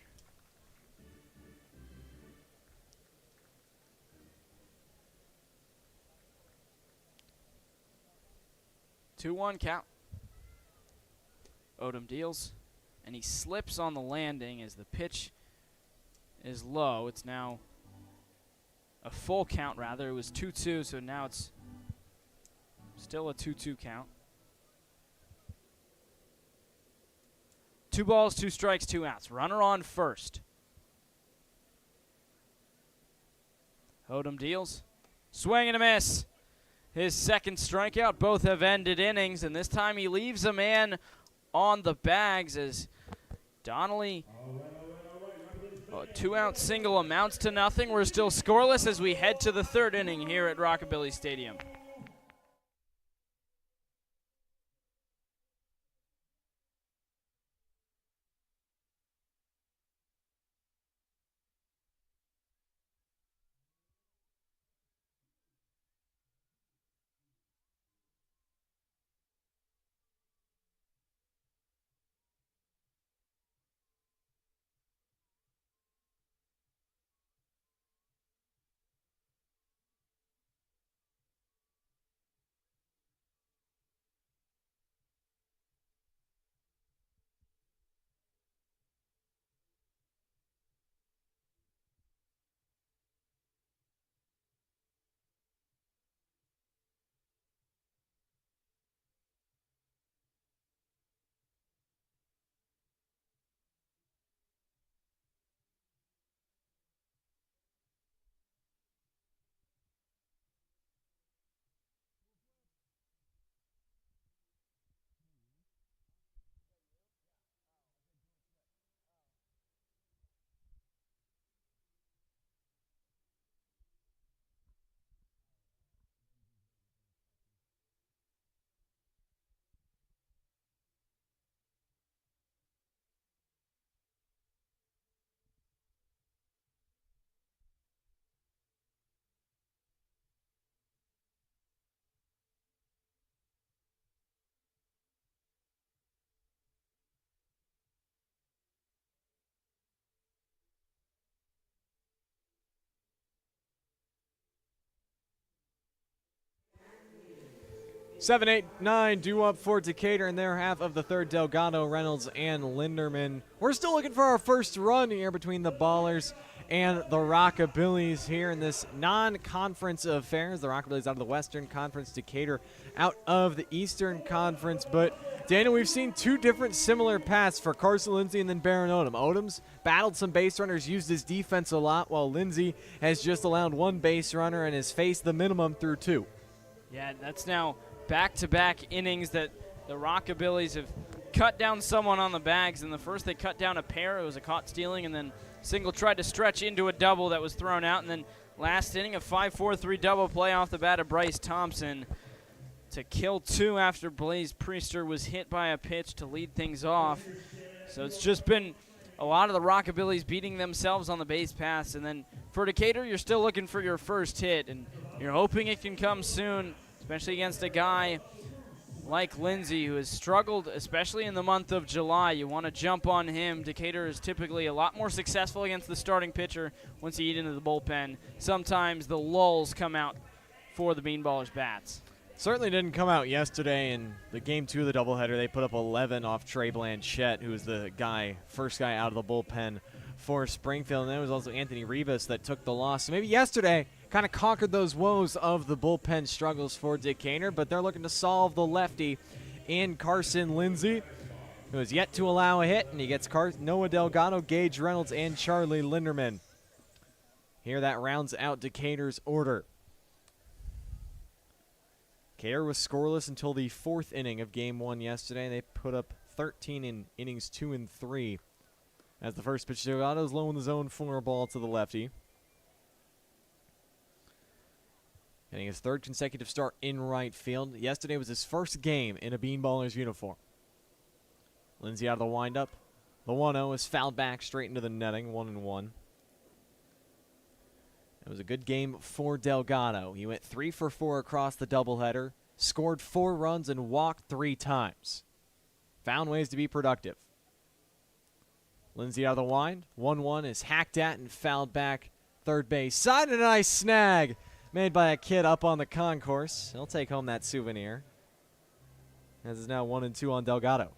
Two-one count. Odom deals, and he slips on the landing as the pitch is low. It's now a full count, rather. It was 2-2, so now it's still a 2-2 count. 2 balls, 2 strikes, 2 outs. Runner on first. Odom deals. Swing and a miss. His second strikeout. Both have ended innings, and this time he leaves a man on the bags as Donnelly. A 2-out single amounts to nothing. We're still scoreless as we head to the 3rd inning here at Rockabilly Stadium. Seven, 8, 9 due up for Decatur in their half of the 3rd. Delgado, Reynolds, and Linderman. We're still looking for our first run here between the Ballers and the Rockabillys here in this non-conference affairs. The Rockabillys out of the Western Conference, Decatur out of the Eastern Conference. But, Daniel, we've seen 2 different similar paths for Carson Lindsay and then Baron Odom. Odom's battled some base runners, used his defense a lot, while Lindsay has just allowed 1 base runner and has faced the minimum through 2. Yeah, that's now back-to-back innings that the Rockabillys have cut down someone on the bags. In the first, they cut down a pair. It was a caught stealing, and then single tried to stretch into a double that was thrown out. And then last inning, a 5-4-3 double play off the bat of Bryce Thompson to kill 2 after Blaze Priester was hit by a pitch to lead things off. So it's just been a lot of the Rockabillys beating themselves on the base paths. And then for Decatur, you're still looking for your first hit, and you're hoping it can come soon, especially against a guy like Lindsay, who has struggled, especially in the month of July. You want to jump on him. Decatur is typically a lot more successful against the starting pitcher once you eat into the bullpen. Sometimes the lulls come out for the Bean Ballers bats. Certainly didn't come out yesterday in the game 2 of the doubleheader. They put up 11 off Trey Blanchette, who was the first guy out of the bullpen for Springfield. And then it was also Anthony Rivas that took the loss. So maybe yesterday kind of conquered those woes of the bullpen struggles for Decatur, but they're looking to solve the lefty in Carson Lindsay, who has yet to allow a hit, and he gets Noah Delgado, Gage Reynolds, and Charlie Linderman. Here that rounds out Decatur's order. Decatur was scoreless until the 4th inning of Game 1 yesterday. They put up 13 in innings 2 and 3. As the first pitch, Delgado is low in the zone, 4 ball to the lefty. Getting his 3rd consecutive start in right field. Yesterday was his first game in a Bean Ballers uniform. Lindsay out of the windup. The 1-0 is fouled back straight into the netting, 1-1. It was a good game for Delgado. He went 3 for 4 across the doubleheader, scored 4 runs, and walked 3 times. Found ways to be productive. Lindsay out of the wind. 1-1 is hacked at and fouled back third base side. And a nice snag made by a kid up on the concourse. He'll take home that souvenir. As it's now 1-2 on Delgado.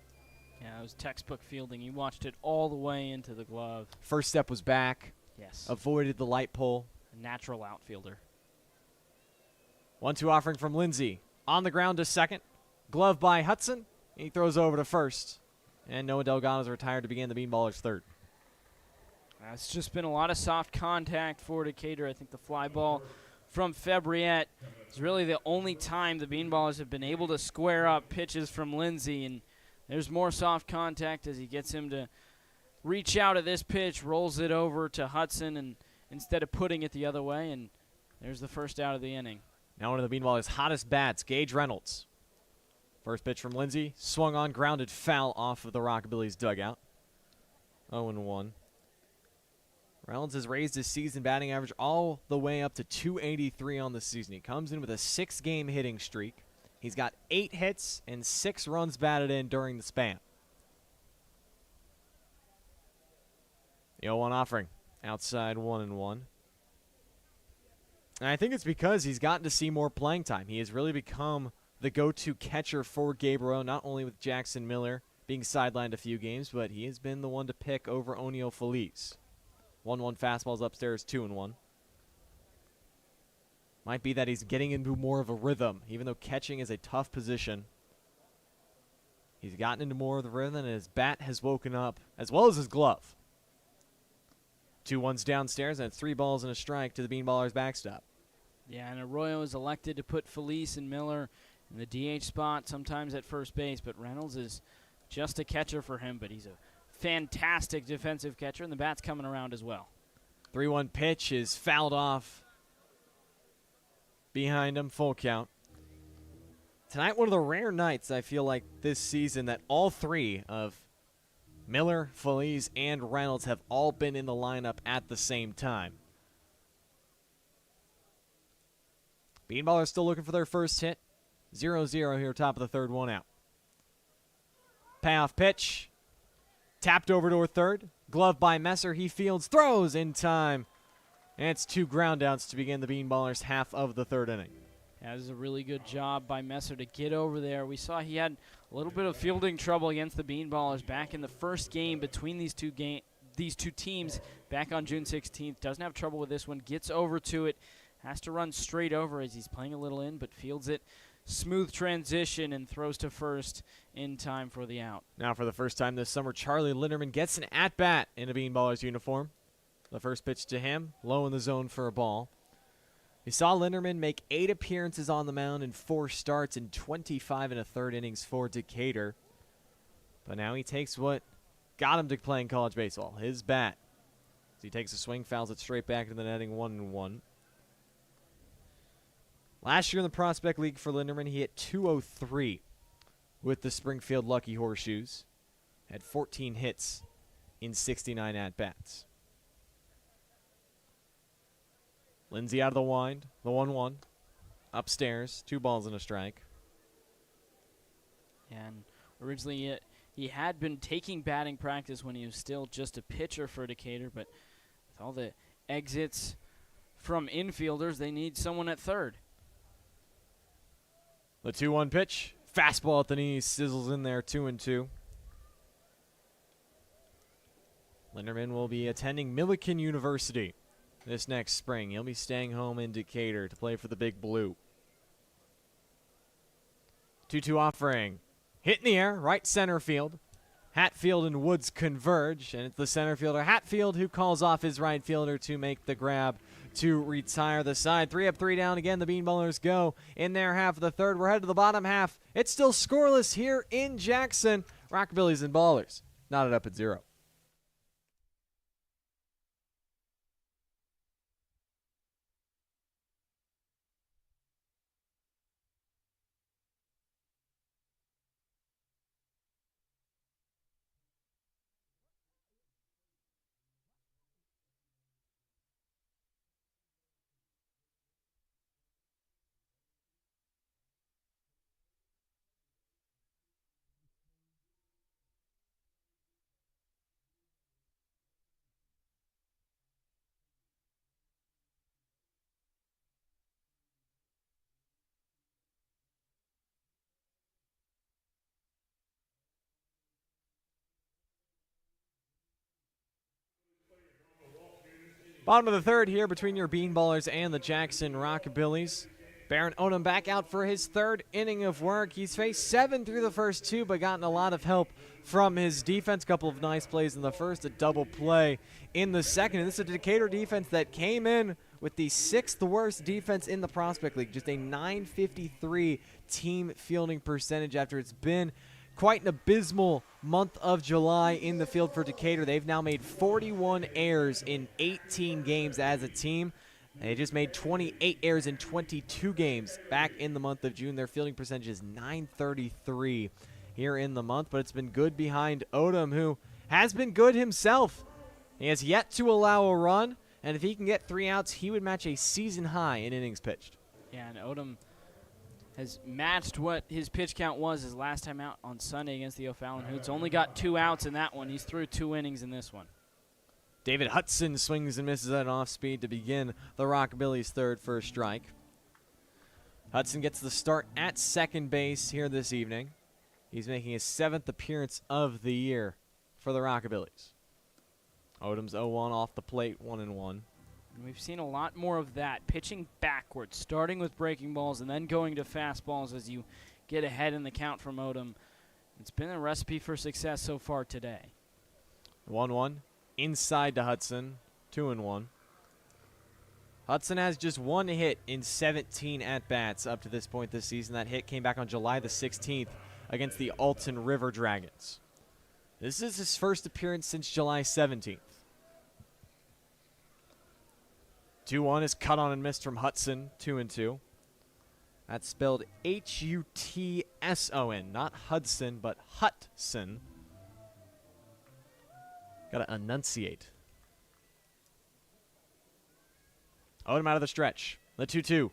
Yeah, it was textbook fielding. He watched it all the way into the glove. First step was back. Yes. Avoided the light pole. A natural outfielder. 1-2 offering from Lindsay. On the ground to second. Glove by Hudson. He throws over to first. And Noah Delgado's retired to begin the Bean Ballers' third. It's just been a lot of soft contact for Decatur. I think the fly ball from Fabriette is really the only time the Bean Ballers have been able to square up pitches from Lindsay. And there's more soft contact as he gets him to reach out at this pitch, rolls it over to Hudson, and instead of putting it the other way, and there's the first out of the inning. Now one of the Bean Ballers' hottest bats, Gage Reynolds. First pitch from Lindsay, swung on, grounded foul off of the Rockabillys dugout. 0-1. Reynolds has raised his season batting average all the way up to 283 on the season. He comes in with a 6-game hitting streak. He's got 8 hits and 6 runs batted in during the span. The 0-1 offering, outside 1-1. And I think it's because he's gotten to see more playing time. He has really become the go-to catcher for Gabriel, not only with Jackson Miller being sidelined a few games, but he has been the one to pick over O'Neal Feliz. 1-1 fastballs upstairs, 2-1. Might be that he's getting into more of a rhythm, even though catching is a tough position. He's gotten into more of the rhythm, and his bat has woken up, as well as his glove. 2-1's downstairs, and it's 3 balls and a strike to the Bean Ballers' backstop. Yeah, and Arroyo is elected to put Feliz and Miller in the DH spot, sometimes at first base, but Reynolds is just a catcher for him, but he's a fantastic defensive catcher, and the bat's coming around as well. 3-1 pitch is fouled off behind him, full count. Tonight, one of the rare nights, I feel like, this season that all 3 of Miller, Feliz, and Reynolds have all been in the lineup at the same time. Bean Ballers still looking for their first hit. 0-0 here, top of the third, 1 out. Payoff pitch. Tapped over toward third. Glove by Messer. He fields, throws in time. And it's 2 ground outs to begin the Bean Ballers' half of the third inning. Yeah, this is a really good job by Messer to get over there. We saw he had a little bit of fielding trouble against the Bean Ballers back in the first game between these two teams back on June 16th. Doesn't have trouble with this one. Gets over to it. Has to run straight over as he's playing a little in, but fields it. Smooth transition and throws to first in time for the out. Now for the first time this summer, Charlie Linderman gets an at-bat in a Bean Ballers uniform. The first pitch to him, low in the zone for a ball. We saw Linderman make 8 appearances on the mound in 4 starts in 25 1/3 innings for Decatur. But now he takes what got him to playing college baseball, his bat. As he takes a swing, fouls it straight back into the netting, 1-1. Last year in the Prospect League for Linderman, he hit .203 with the Springfield Lucky Horseshoes. Had 14 hits in 69 at-bats. Lindsay out of the wind, the 1-1. Upstairs, 2 balls and a strike. And originally he had been taking batting practice when he was still just a pitcher for Decatur, but with all the exits from infielders, they need someone at third. The 2-1 pitch. Fastball at the knees, sizzles in there, 2-2. Linderman will be attending Millikan University this next spring. He'll be staying home in Decatur to play for the Big Blue. 2-2 offering. Hit in the air, right center field. Hatfield and Woods converge, and it's the center fielder Hatfield who calls off his right fielder to make the grab to retire the side. 3 up, 3 down. Again, the Bean Ballers go in their half of the third. We're headed to the bottom half. It's still scoreless here in Jackson. Rockabillys and Ballers knotted up at 0. Bottom of the third here between your Bean Ballers and the Jackson Rockabillys. Baron Odom back out for his third inning of work. He's faced 7 through the first 2, but gotten a lot of help from his defense. Couple of nice plays in the first, a double play in the second. And this is a Decatur defense that came in with the 6th worst defense in the Prospect League. Just a .953 team fielding percentage after it's been quite an abysmal month of July in the field for Decatur. They've now made 41 errors in 18 games as a team. They just made 28 errors in 22 games back in the month of June. Their fielding percentage is .933 here in the month, but it's been good behind Odom, who has been good himself. He has yet to allow a run, and if he can get 3 outs, he would match a season high in innings pitched. Yeah, and Odom has matched what his pitch count was his last time out on Sunday against the O'Fallon Hoots. Only got 2 outs in that one. He's through 2 innings in this one. David Hudson swings and misses at an off-speed to begin the Rockabillys' third for a strike. Hudson gets the start at second base here this evening. He's making his 7th appearance of the year for the Rockabillys. Odom's 0-1 off the plate, 1-1. We've seen a lot more of that, pitching backwards, starting with breaking balls and then going to fastballs as you get ahead in the count from Odom. It's been a recipe for success so far today. 1-1. Inside to Hudson, 2-1. Hudson has just 1 hit in 17 at-bats up to this point this season. That hit came back on July the 16th against the Alton River Dragons. This is his first appearance since July 17th. 2-1 is cut on and missed from Hudson, 2-2. That's spelled H-U-T-S-O-N, not Hudson, but Hutson. Gotta enunciate. Odom out of the stretch. The 2-2.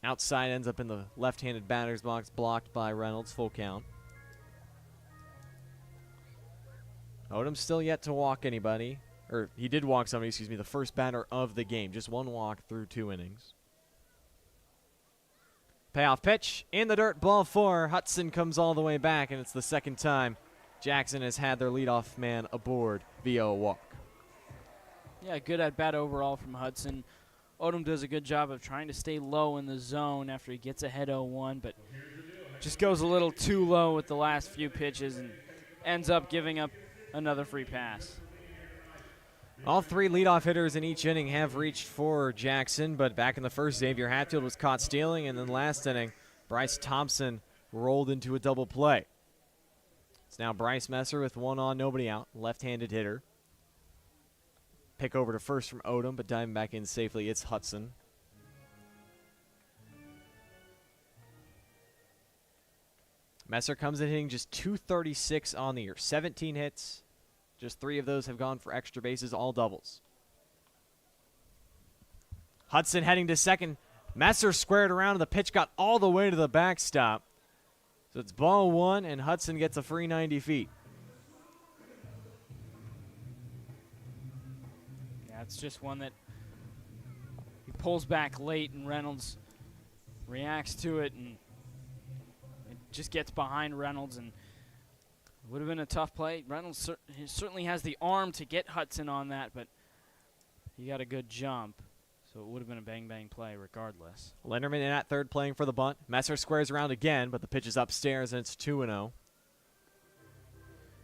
Outside ends up in the left-handed batter's box, blocked by Reynolds, full count. Odom still yet to walk anybody. Or he did walk somebody, excuse me, the first batter of the game. Just 1 walk through 2 innings. Payoff pitch in the dirt, ball 4. Hudson comes all the way back, and it's the second time Jackson has had their leadoff man aboard via a walk. Yeah, good at-bat overall from Hudson. Odom does a good job of trying to stay low in the zone after he gets ahead 0-1, but just goes a little too low with the last few pitches and ends up giving up another free pass. All 3 leadoff hitters in each inning have reached for Jackson, but back in the first, Xavier Hatfield was caught stealing, and then last inning, Bryce Thompson rolled into a double play. It's now Bryce Messer with 1 on, nobody out, left-handed hitter. Pick over to first from Odom, but diving back in safely, it's Hudson. Messer comes in hitting just .236 on the year, 17 hits. Just 3 of those have gone for extra bases, all doubles. Hudson heading to second. Messer squared around, and the pitch got all the way to the backstop. So it's ball 1, and Hudson gets a free 90 feet. Yeah, it's just one that he pulls back late, and Reynolds reacts to it, and it just gets behind Reynolds, and it would have been a tough play. Reynolds he certainly has the arm to get Hudson on that, but he got a good jump. So it would have been a bang-bang play regardless. Linderman in at third playing for the bunt. Messer squares around again, but the pitch is upstairs, and it's 2-0.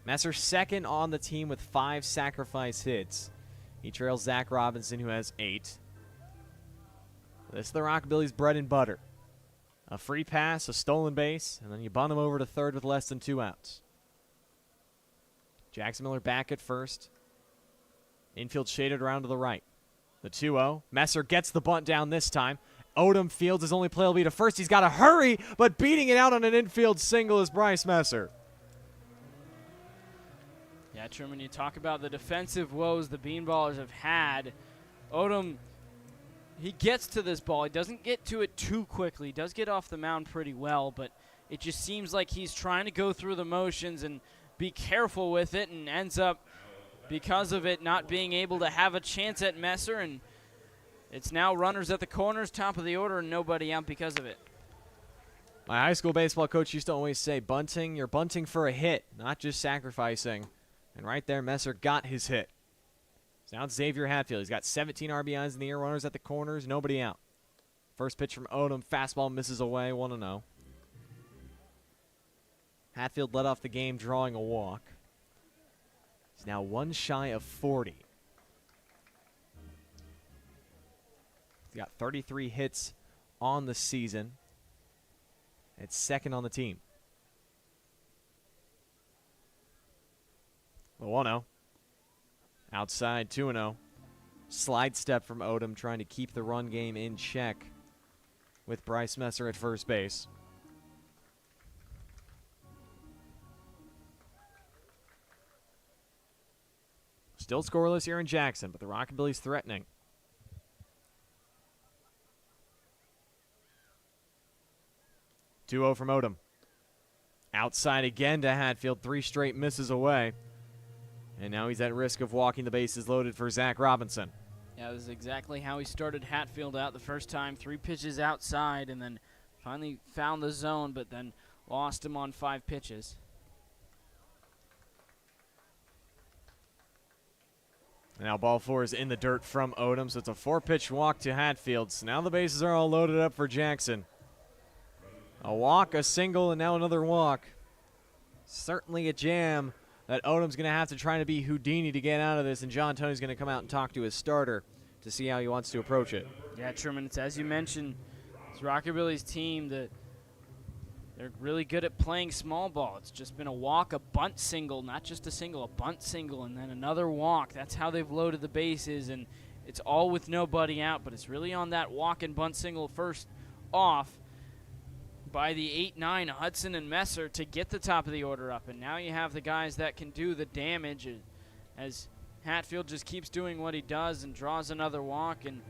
Messer second on the team with 5 sacrifice hits. He trails Zach Robinson, who has 8. This is the Rockabillys' bread and butter. A free pass, a stolen base, and then you bunt him over to third with less than 2 outs. Jackson Miller back at first. Infield shaded around to the right. The 2-0. Messer gets the bunt down this time. Odom fields his only play will be to first. He's got to hurry, but beating it out on an infield single is Bryce Messer. Yeah, Truman, you talk about the defensive woes the Bean Ballers have had. Odom, he gets to this ball. He doesn't get to it too quickly. He does get off the mound pretty well, but it just seems like he's trying to go through the motions and be careful with it, and ends up, because of it, not being able to have a chance at Messer, and it's now runners at the corners, top of the order, and nobody out because of it. My high school baseball coach used to always say, bunting, you're bunting for a hit, not just sacrificing. And right there, Messer got his hit. So now it's Xavier Hatfield. He's got 17 RBIs in the year, runners at the corners, nobody out. First pitch from Odom, fastball misses away, 1-0. Hatfield led off the game drawing a walk. He's now one shy of 40. He's got 33 hits on the season. It's second on the team. The 1-0. Outside, 2-0. Slide step from Odom, trying to keep the run game in check with Bryce Messer at first base. Still scoreless here in Jackson, but the Rockabillys threatening. 2-0 from Odom. Outside again to Hatfield, 3 straight misses away. And now he's at risk of walking the bases loaded for Zach Robinson. Yeah, this is exactly how he started Hatfield out the first time. 3 pitches outside and then finally found the zone, but then lost him on 5 pitches. Now ball 4 is in the dirt from Odom, so it's a 4-pitch walk to Hatfield. So now the bases are all loaded up for Jackson. A walk, a single, and now another walk. Certainly a jam that Odom's going to have to try to be Houdini to get out of this, and John Tony's going to come out and talk to his starter to see how he wants to approach it. Yeah, Truman, it's as you mentioned, it's Rockabilly's team that they're really good at playing small ball. It's just been a walk, a bunt single, not just a single, a bunt single, and then another walk. That's how they've loaded the bases, and it's all with nobody out, but it's really on that walk and bunt single first off by the 8-9 Hudson and Messer to get the top of the order up. And now you have the guys that can do the damage as Hatfield just keeps doing what he does and draws another walk. And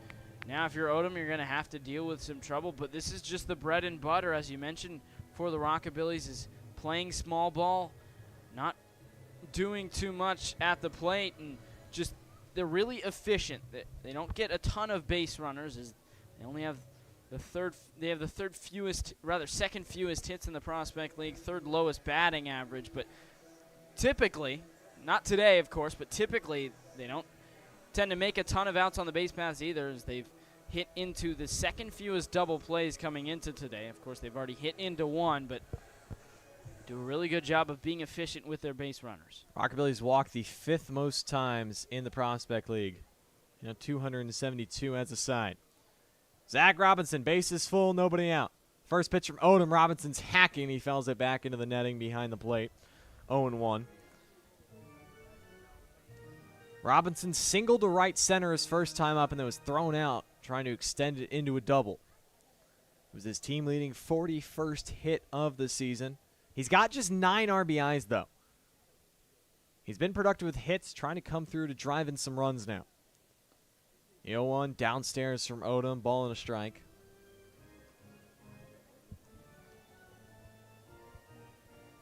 now if you're Odom, you're going to have to deal with some trouble. But this is just the bread and butter, as you mentioned, for the Rockabillys, is playing small ball, not doing too much at the plate, and just they're really efficient. They don't get a ton of base runners, as they only have second fewest hits in the Prospect League, third lowest batting average. But typically, not today, of course, but typically they don't tend to make a ton of outs on the base paths either, as they've hit into the second fewest double plays coming into today. Of course, they've already hit into 1, but do a really good job of being efficient with their base runners. Rockabillys walked the 5th most times in the Prospect League. 272 as a side. Zach Robinson, bases full, nobody out. First pitch from Odom. Robinson's hacking. He fouls it back into the netting behind the plate. 0-1. Robinson singled to right center his first time up, and then was thrown out, trying to extend it into a double. It was his team-leading 41st hit of the season. He's got just 9 RBIs, though. He's been productive with hits, trying to come through to drive in some runs now. 0-1 downstairs from Odom, ball and a strike.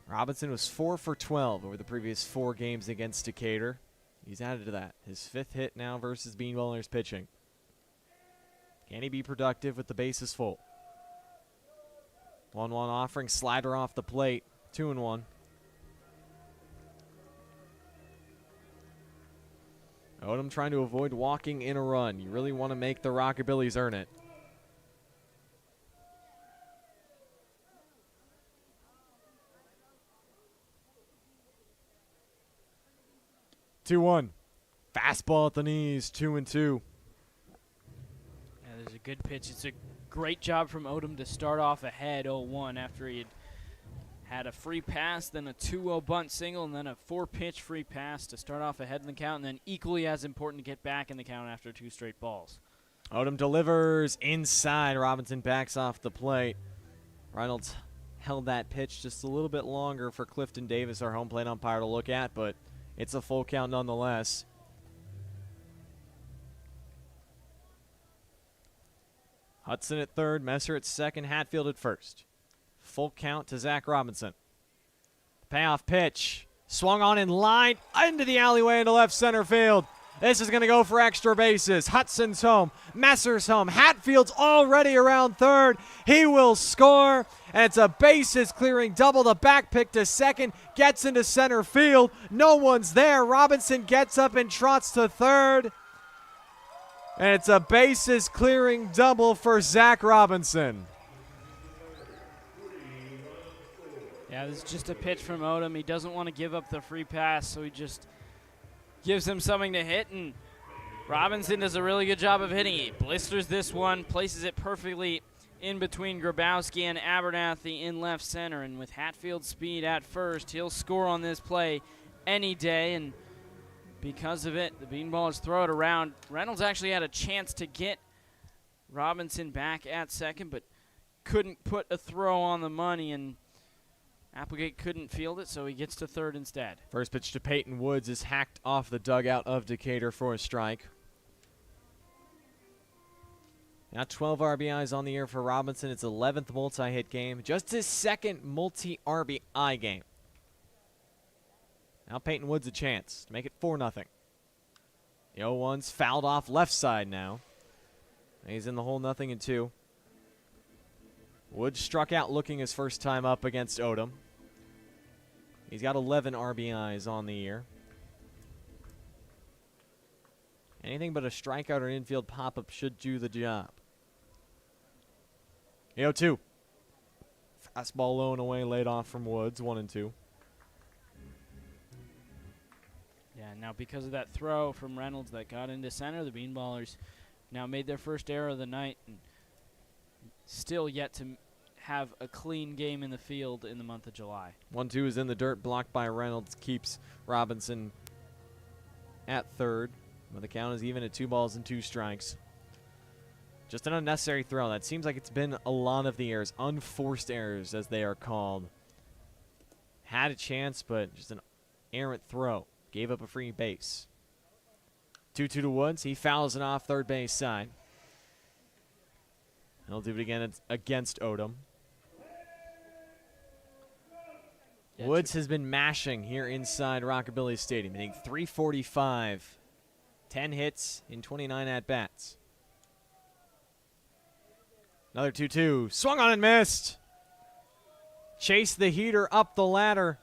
Robinson was 4 for 12 over the previous 4 games against Decatur. He's added to that. His 5th hit now versus Bean Ballers pitching. Can he be productive with the bases full? 1-1 offering, slider off the plate, 2-1. Odom trying to avoid walking in a run. You really want to make the Rockabillys earn it. Two-one. Fastball at the knees, 2-2. Yeah, there's a good pitch. It's a great job from Odom to start off ahead 0-1 after he had a free pass, then a 2-0 bunt single, and then a 4-pitch free pass to start off ahead in the count, and then equally as important to get back in the count after 2 straight balls. Odom delivers inside. Robinson backs off the plate. Reynolds held that pitch just a little bit longer for Clifton Davis, our home plate umpire, to look at, but it's a full count nonetheless. Hudson at third, Messer at second, Hatfield at first. Full count to Zach Robinson. Payoff pitch. Swung on in line into the alleyway into left center field. This is going to go for extra bases. Hudson's home. Messer's home. Hatfield's already around third. He will score. And it's a bases clearing double. The back pick to second. Gets into center field. No one's there. Robinson gets up and trots to third. And it's a bases clearing double for Zach Robinson. Yeah, this is just a pitch from Odom. He doesn't want to give up the free pass, so he just gives him something to hit, and Robinson does a really good job of hitting it. Blisters this one, places it perfectly in between Grabowski and Abernathy in left center, and with Hatfield's speed at first, he'll score on this play any day, and because of it, the Bean Ballers throw it around. Reynolds actually had a chance to get Robinson back at second, but couldn't put a throw on the money, and Applegate couldn't field it, so he gets to third instead. First pitch to Peyton Woods is hacked off the dugout of Decatur for a strike. Now 12 RBIs on the year for Robinson. It's 11th multi-hit game. Just his second multi-RBI game. Now Peyton Woods a chance to make it 4-0. The 0-1's fouled off left side now. He's in the hole 0-2. Woods struck out looking his first time up against Odom. He's got 11 RBIs on the year. Anything but a strikeout or infield pop-up should do the job. 0-2. Fastball low and away, laid off from Woods, 1-2. Yeah, now because of that throw from Reynolds that got into center, the Bean Ballers now made their first error of the night and still yet to have a clean game in the field in the month of July. 1-2 is in the dirt, blocked by Reynolds, keeps Robinson at third. But the count is even at 2 strikes. Just an unnecessary throw. That seems like it's been a lot of the errors, unforced errors as they are called. Had a chance, but just an errant throw. Gave up a free base. 2-2 to Woods. He fouls it off third base side. He'll do it again against Odom. Woods has been mashing here inside Rockabillys Stadium, hitting .345. 10 hits in 29 at-bats. Another 2-2. Swung on and missed. Chased the heater up the ladder.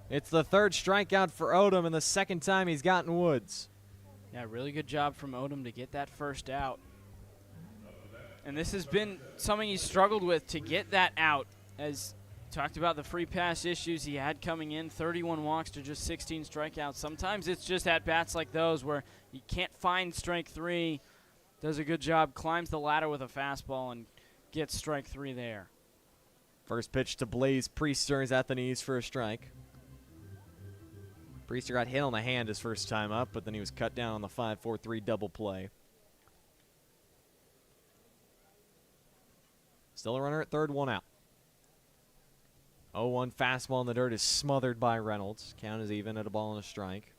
It's the third strikeout for Odom and the second time he's gotten Woods. Yeah, really good job from Odom to get that first out. And this has been something he's struggled with, to get that out. As talked about the free pass issues he had coming in, 31 walks to just 16 strikeouts. Sometimes it's just at-bats like those where you can't find strike three. Does a good job, climbs the ladder with a fastball and gets strike three there. First pitch to Blaze Priester is at the knees for a strike. Priester got hit on the hand his first time up, but then he was cut down on the 5-4-3 double play. Still a runner at third, 1 out. 0-1 fastball in the dirt is smothered by Reynolds. Count is even at a ball and a strike.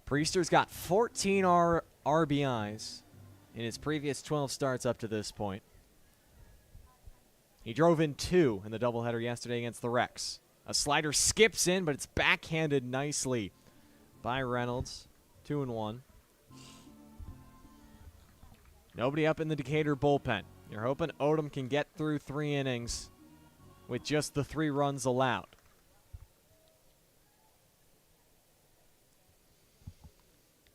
Priester's got 14 RBIs in his previous 12 starts up to this point. He drove in 2 in the doubleheader yesterday against the Rex. A slider skips in, but it's backhanded nicely by Reynolds. 2-1. Nobody up in the Decatur bullpen. You're hoping Odom can get through 3 innings with just the 3 runs allowed.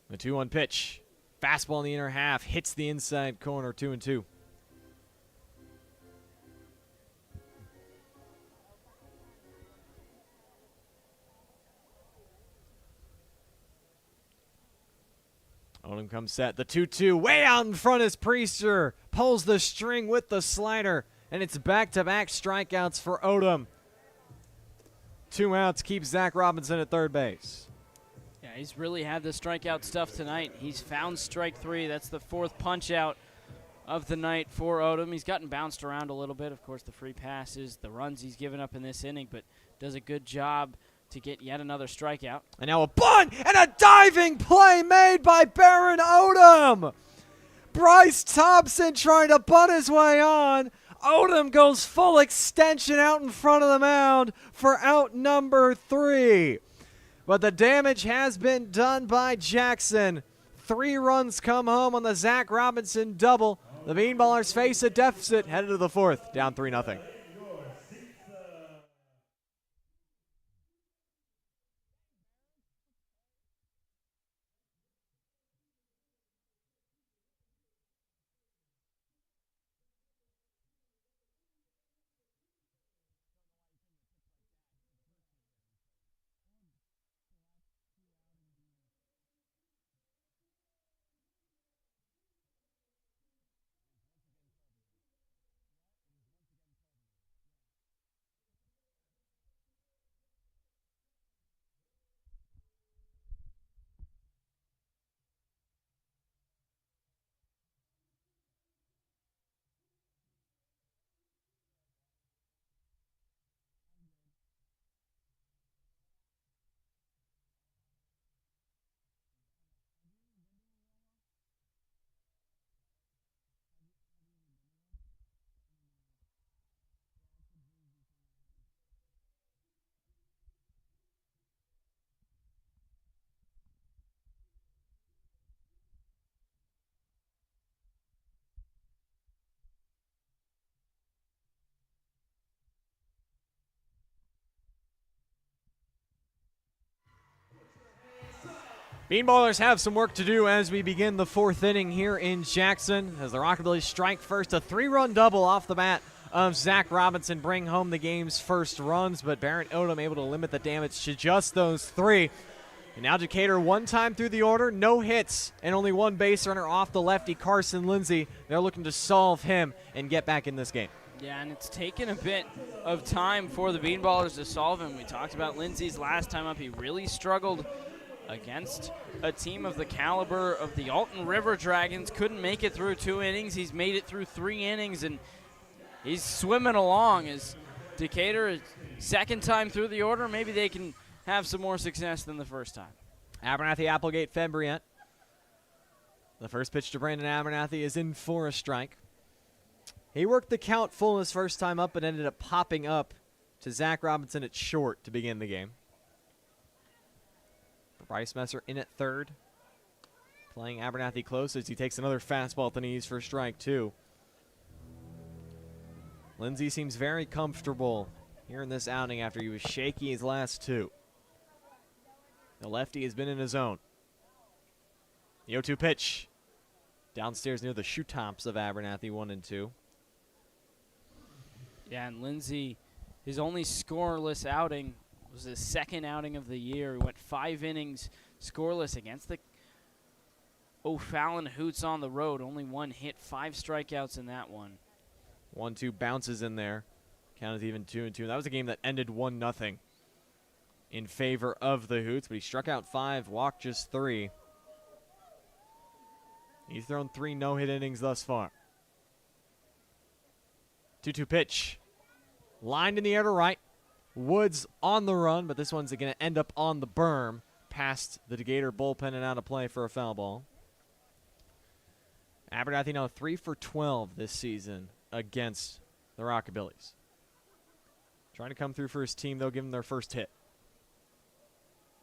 The 2-1 pitch. Fastball in the inner half. Hits the inside corner. 2-2. Odom comes set. The 2-2 way out in front is Priester. Pulls the string with the slider. And it's back-to-back strikeouts for Odom. 2 outs keeps Zach Robinson at third base. Yeah, he's really had the strikeout stuff tonight. He's found strike 3. That's the 4th punch-out of the night for Odom. He's gotten bounced around a little bit. Of course, the free passes, the runs he's given up in this inning, but does a good job to get yet another strikeout. And now a bunt and a diving play made by Baron Odom. Bryce Thompson trying to bunt his way on. Odom goes full extension out in front of the mound for out number 3. but the damage has been done by Jackson. 3 runs come home on the Zach Robinson double. The Bean Ballers face a deficit headed to the 4th, down 3-0. Bean Ballers have some work to do as we begin the 4th inning here in Jackson. As the Rockabillys strike first, a 3-run double off the bat of Zach Robinson bring home the game's first runs, but Barrett Odom able to limit the damage to just those 3. And now Decatur 1 time through the order, no hits, and only 1 base runner off the lefty Carson Lindsay. They're looking to solve him and get back in this game. Yeah, and it's taken a bit of time for the Bean Ballers to solve him. We talked about Lindsay's last time up. He really struggled against a team of the caliber of the Alton River Dragons. Couldn't make it through 2 innings. He's made it through 3 innings, and he's swimming along as Decatur, 2nd time through the order. Maybe they can have some more success than the first time. Abernathy, Applegate, Fenbriant. The first pitch to Brandon Abernathy is in for a strike. He worked the count full his first time up but ended up popping up to Zach Robinson at short to begin the game. Bryce Messer in at 3rd. Playing Abernathy close as he takes another fastball at the knees for strike 2. Lindsay seems very comfortable here in this outing after he was shaky his last 2. The lefty has been in his zone. The 0-2 pitch. Downstairs near the shoe tops of Abernathy, 1 and 2. Yeah, and Lindsay, his only scoreless outing was his 2nd outing of the year. He went 5 innings scoreless against the O'Fallon Hoots on the road. Only 1 hit, 5 strikeouts in that one. 1-2 bounces in there. Counted even 2-2. That was a game that ended 1-0 in favor of the Hoots, but he struck out 5, walked just 3. He's thrown 3 no-hit innings thus far. 2-2 pitch. Lined in the air to right. Woods on the run, but this one's going to end up on the berm past the Decatur bullpen and out of play for a foul ball. Abernathy now 3 for 12 this season against the Rockabillys. Trying to come through for his team, though, give him their first hit.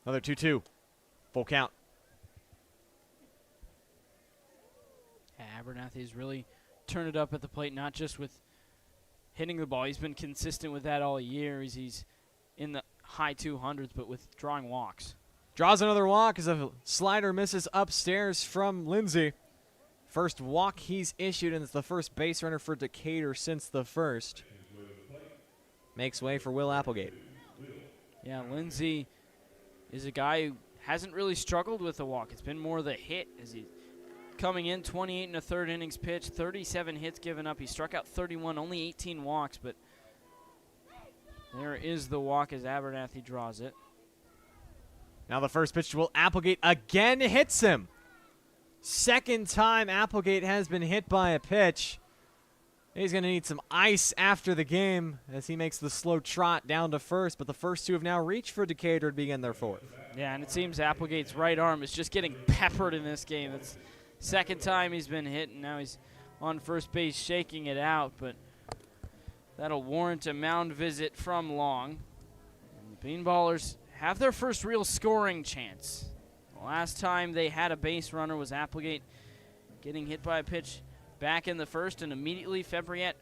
Another 2-2. Full count. Abernathy's really turned it up at the plate, not just with hitting the ball. He's been consistent with that all year. He's in the high 200s, but with drawing walks. Draws another walk as a slider misses upstairs from Lindsay. First walk he's issued, and it's the first base runner for Decatur since the first. Makes way for Will Applegate. Yeah, Lindsay is a guy who hasn't really struggled with the walk. It's been more the hit as he coming in 28 and a third innings pitched, 37 hits given up. He struck out 31, only 18 walks, but there is the walk as Abernathy draws it. Now the first pitch to Will Applegate again hits him. 2nd time Applegate has been hit by a pitch. He's going to need some ice after the game as he makes the slow trot down to first, but the first 2 have now reached for Decatur to begin their 4th. Yeah, and it seems Applegate's right arm is just getting peppered in this game. It's 2nd time he's been hit, and now he's on first base shaking it out, but that'll warrant a mound visit from Long. And the Bean Ballers have their first real scoring chance. The last time they had a base runner was Applegate getting hit by a pitch back in the first, and immediately Fevriette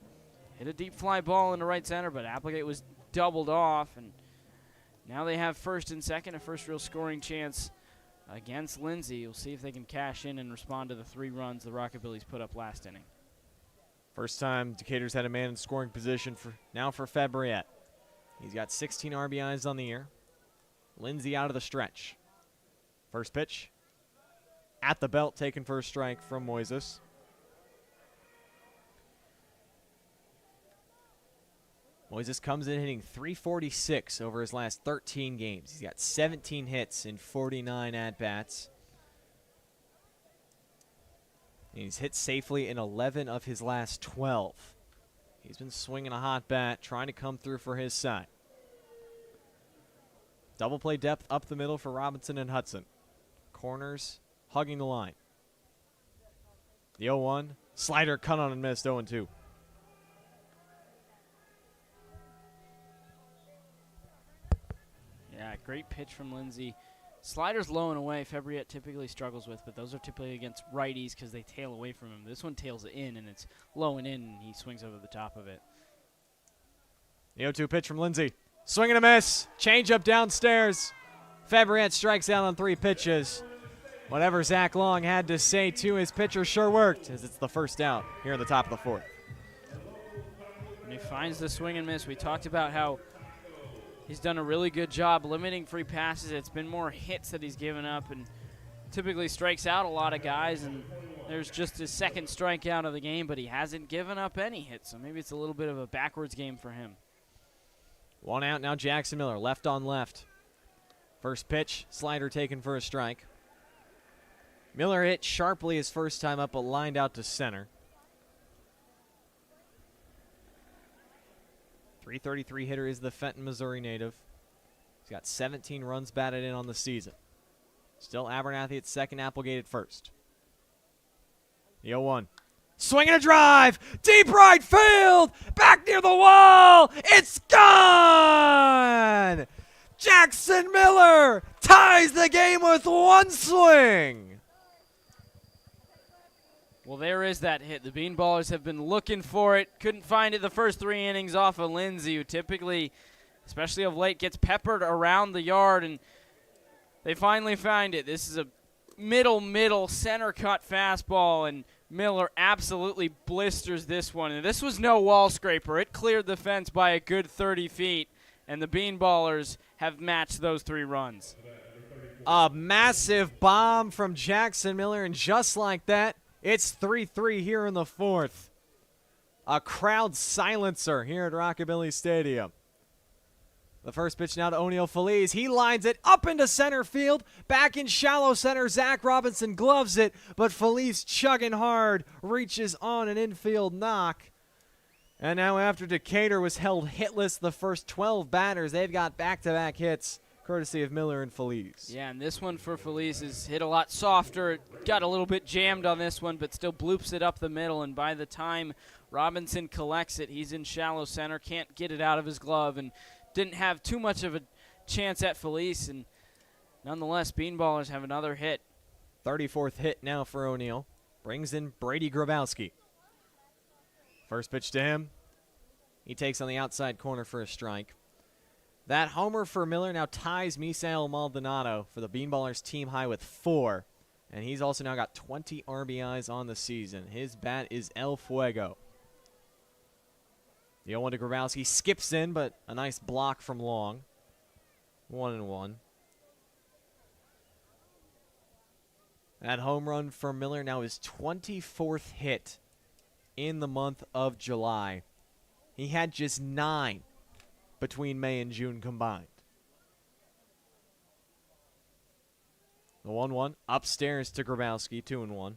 hit a deep fly ball into right center, but Applegate was doubled off, and now they have first and second, a first real scoring chance against Lindsay. We'll see if they can cash in and respond to the 3 runs the Rockabillys put up last inning. First time Decatur's had a man in scoring position for Fevriette. He's got 16 RBIs on the year. Lindsay out of the stretch. First pitch at the belt, taken for a strike from Moises. Moises comes in hitting .346 over his last 13 games. He's got 17 hits in 49 at-bats. And he's hit safely in 11 of his last 12. He's been swinging a hot bat, trying to come through for his side. Double play depth up the middle for Robinson and Hudson. Corners hugging the line. The 0-1. Slider cut on and missed, 0-2. Yeah, great pitch from Lindsay. Sliders low and away, Fevriette typically struggles with, but those are typically against righties because they tail away from him. This one tails it in, and it's low and in, and he swings over the top of it. The 0-2 pitch from Lindsay. Swing and a miss. Change up downstairs. Fevriette strikes out on 3 pitches. Whatever Zach Long had to say to his pitcher sure worked, as it's the first out here in the top of the 4th. And he finds the swing and miss. We talked about how he's done a really good job limiting free passes. It's been more hits that he's given up, and typically strikes out a lot of guys, and there's just his second strikeout of the game, but he hasn't given up any hits, so maybe it's a little bit of a backwards game for him. 1 out now, Jackson Miller, left on left. First pitch, slider taken for a strike. Miller hit sharply his first time up, but lined out to center. .333 hitter is the Fenton, Missouri native. He's got 17 runs batted in on the season. Still Abernathy at second, Applegate at first. The 0-1. Swing and a drive! Deep right field! Back near the wall! It's gone! Jackson Miller ties the game with 1 swing! Well, there is that hit. The Bean Ballers have been looking for it. Couldn't find it the first 3 innings off of Lindsay, who typically, especially of late, gets peppered around the yard, and they finally find it. This is a middle center cut fastball, and Miller absolutely blisters this one. And this was no wall scraper. It cleared the fence by a good 30 feet, and the Bean Ballers have matched those 3 runs. A massive bomb from Jackson Miller, and just like that, it's 3-3 here in the 4th. A crowd silencer here at Rockabilly Stadium. The first pitch now to O'Neal Feliz. He lines it up into center field. Back in shallow center, Zach Robinson gloves it, but Feliz chugging hard, reaches on an infield knock. And now after Decatur was held hitless the first 12 batters, they've got back-to-back hits, courtesy of Miller and Feliz. Yeah, and this one for Feliz is hit a lot softer. It got a little bit jammed on this one, but still bloops it up the middle, and by the time Robinson collects it, he's in shallow center, can't get it out of his glove, and didn't have too much of a chance at Feliz, and nonetheless, Bean Ballers have another hit. 34th hit now for O'Neal. Brings in Brady Grabowski. First pitch to him. He takes on the outside corner for a strike. That homer for Miller now ties Misael Maldonado for the Bean Ballers team high with 4. And he's also now got 20 RBIs on the season. His bat is El Fuego. The 0-1 to Grabowski skips in, but a nice block from Long. 1-1. That home run for Miller now his 24th hit in the month of July. He had just 9 between May and June combined. The 1-1 upstairs to Grabowski, 2-1.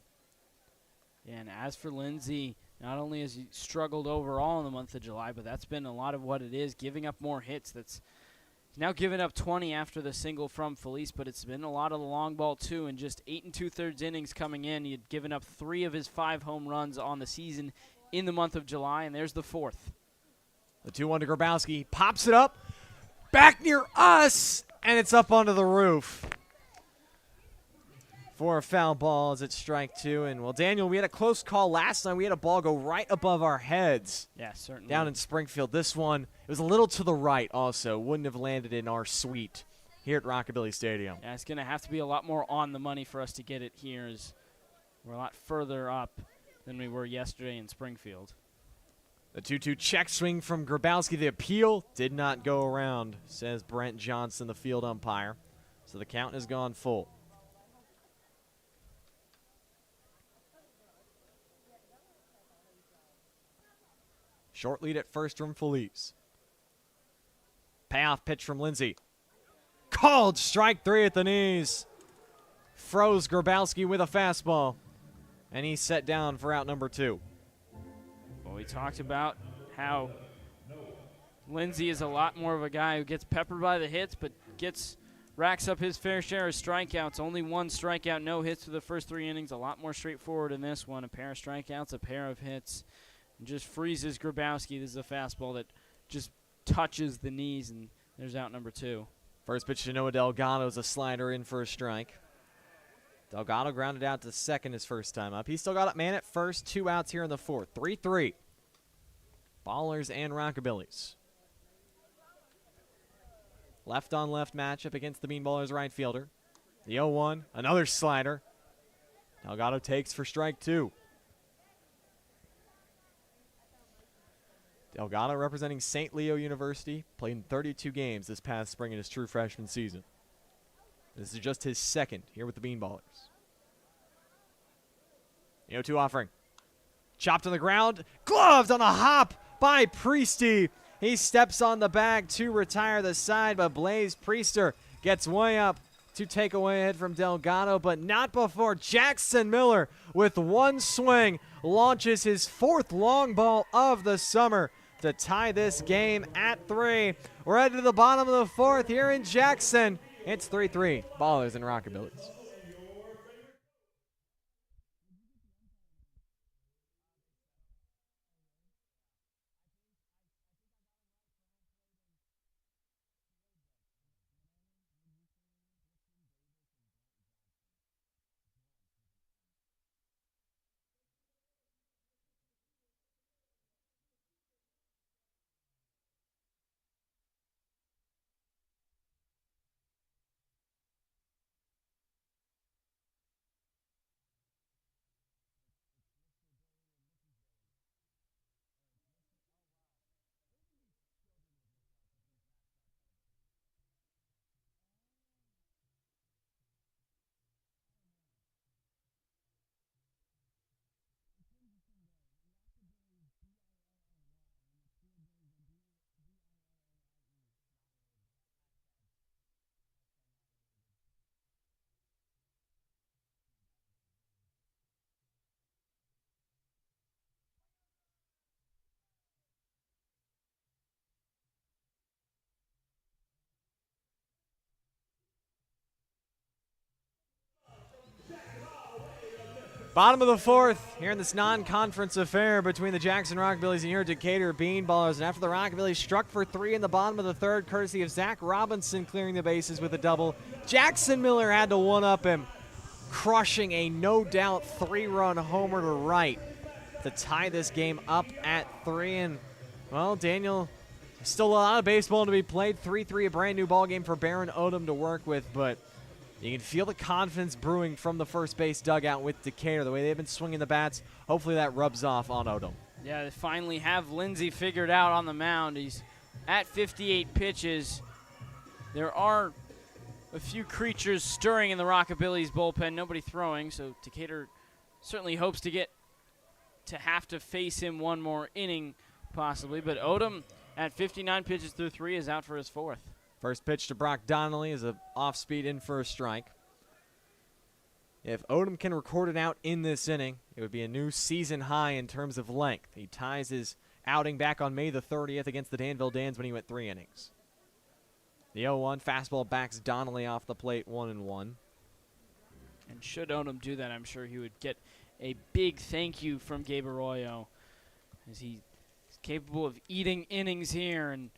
Yeah, and as for Lindsay, not only has he struggled overall in the month of July, but that's been a lot of what it is, giving up more hits. He's now given up 20 after the single from Feliz, but it's been a lot of the long ball too. In just 8 2/3 innings coming in, he had given up 3 of his 5 home runs on the season in the month of July, and there's the 4th. The 2-1 to Grabowski pops it up. Back near us. And it's up onto the roof for a foul ball as it's strike two. And, well, Daniel, we had a close call last time. We had a ball go right above our heads. Yeah, certainly. Down in Springfield. This one, it was a little to the right also. Wouldn't have landed in our suite here at Rockabilly Stadium. Yeah, it's going to have to be a lot more on the money for us to get it here, as we're a lot further up than we were yesterday in Springfield. The 2-2 check swing from Grabowski. The appeal did not go around, says Brent Johnson, the field umpire. So the count has gone full. Short lead at first from Felice. Payoff pitch from Lindsay. Called strike three at the knees. Froze Grabowski with a fastball. And he's set down for out number two. Well, we talked about how Lindsay is a lot more of a guy who gets peppered by the hits, but racks up his fair share of strikeouts. Only one strikeout, no hits through the first 3 innings. A lot more straightforward in this one. A pair of strikeouts, a pair of hits. And just freezes Grabowski. This is a fastball that just touches the knees, and there's out number two. First pitch to Noah Delgado is a slider in for a strike. Delgado grounded out to second his first time up. He still got it man at first. 2 outs here in the fourth. 3-3. Ballers and Rockabillys. Left on left matchup against the Bean Ballers right fielder. The 0-1, another slider. Delgado takes for strike two. Delgado representing St. Leo University, played in 32 games this past spring in his true freshman season. This is just his second here with the Bean Ballers. The 0-2 offering. Chopped on the ground. Gloved on the hop by Priesty. He steps on the bag to retire the side, but Blaze Priester gets way up to take away a hit from Delgado, but not before Jackson Miller, with one swing, launches his 4th long ball of the summer to tie this game at 3. We're headed to the bottom of the 4th here in Jackson. It's 3-3, Ballers and Rockabillys. Bottom of the 4th here in this non-conference affair between the Jackson Rockabillys and your Decatur Bean Ballers. And after the Rockabillys struck for 3 in the bottom of the 3rd, courtesy of Zach Robinson clearing the bases with a double, Jackson Miller had to one-up him, crushing a no-doubt 3-run homer to right to tie this game up at 3. And, well, Daniel, still a lot of baseball to be played. 3-3, a brand-new ball game for Baron Odom to work with, but you can feel the confidence brewing from the first base dugout with Decatur, the way they've been swinging the bats. Hopefully that rubs off on Odom. Yeah, they finally have Lindsay figured out on the mound. He's at 58 pitches. There are a few creatures stirring in the Rockabillys bullpen, nobody throwing, so Decatur certainly hopes to have to face him one more inning possibly, but Odom at 59 pitches through 3 is out for his 4th. First pitch to Brock Donnelly is an off-speed in for a strike. If Odom can record it out in this inning, it would be a new season high in terms of length. He ties his outing back on May the 30th against the Danville Dans when he went 3 innings. The 0-1 fastball backs Donnelly off the plate, 1-1. And should Odom do that, I'm sure he would get a big thank you from Gabe Arroyo, as he's capable of eating innings here. And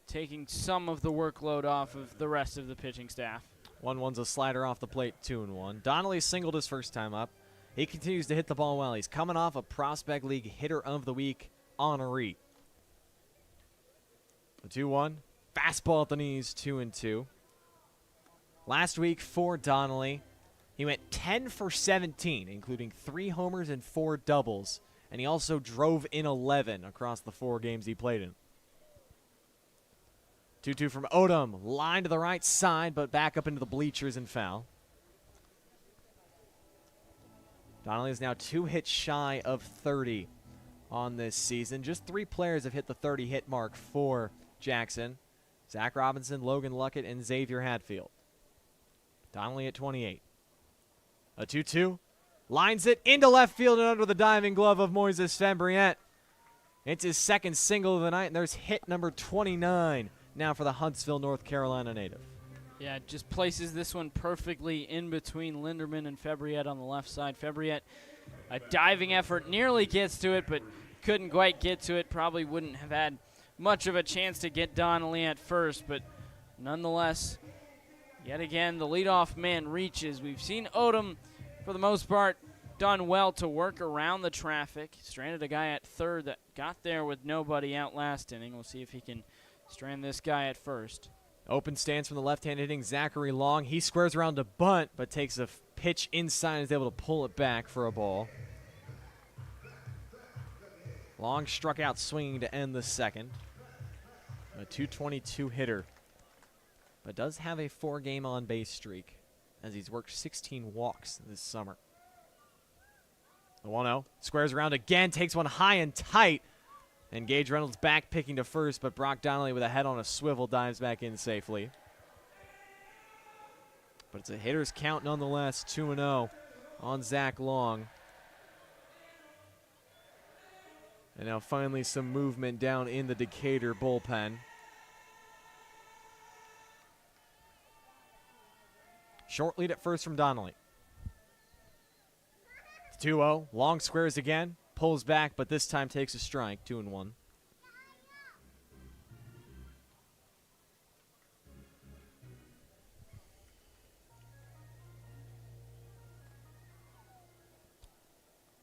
taking some of the workload off of the rest of the pitching staff. 1-1's a slider off the plate, 2-1. Donnelly singled his first time up. He continues to hit the ball well. He's coming off a Prospect League Hitter of the Week honoree. The 2-1. Fastball at the knees, 2-2. Last week for Donnelly, he went 10 for 17, including 3 homers and 4 doubles. And he also drove in 11 across the 4 games he played in. 2-2 from Odom. Line to the right side, but back up into the bleachers and foul. Donnelly is now 2 hits shy of 30 on this season. Just 3 players have hit the 30-hit mark for Jackson. Zach Robinson, Logan Luckett, and Xavier Hatfield. Donnelly at 28. A 2-2. Lines it into left field and under the diving glove of Moises Fambriette. It's his second single of the night, and there's hit number 29 now for the Huntsville, North Carolina native. Yeah, just places this one perfectly in between Linderman and Fambriette on the left side. Fambriette, a diving effort, nearly gets to it, but couldn't quite get to it. Probably wouldn't have had much of a chance to get Donnelly at first, but nonetheless, yet again, the leadoff man reaches. We've seen Odom, for the most part, done well to work around the traffic. Stranded a guy at third that got there with nobody out last inning. We'll see if he can strand this guy at first. Open stance from the left-hand hitting Zachary Long. He squares around to bunt, but takes a pitch inside and is able to pull it back for a ball. Long struck out swinging to end the second. A 222 hitter, but does have a 4-game on-base streak as he's worked 16 walks this summer. The 1-0 squares around again, takes one high and tight. And Gage Reynolds back picking to first, but Brock Donnelly with a head on a swivel dives back in safely. But it's a hitter's count nonetheless, 2-0 on Zach Long. And now finally some movement down in the Decatur bullpen. Short lead at first from Donnelly. 2-0, Long squares again. Pulls back, but this time takes a strike, 2-1.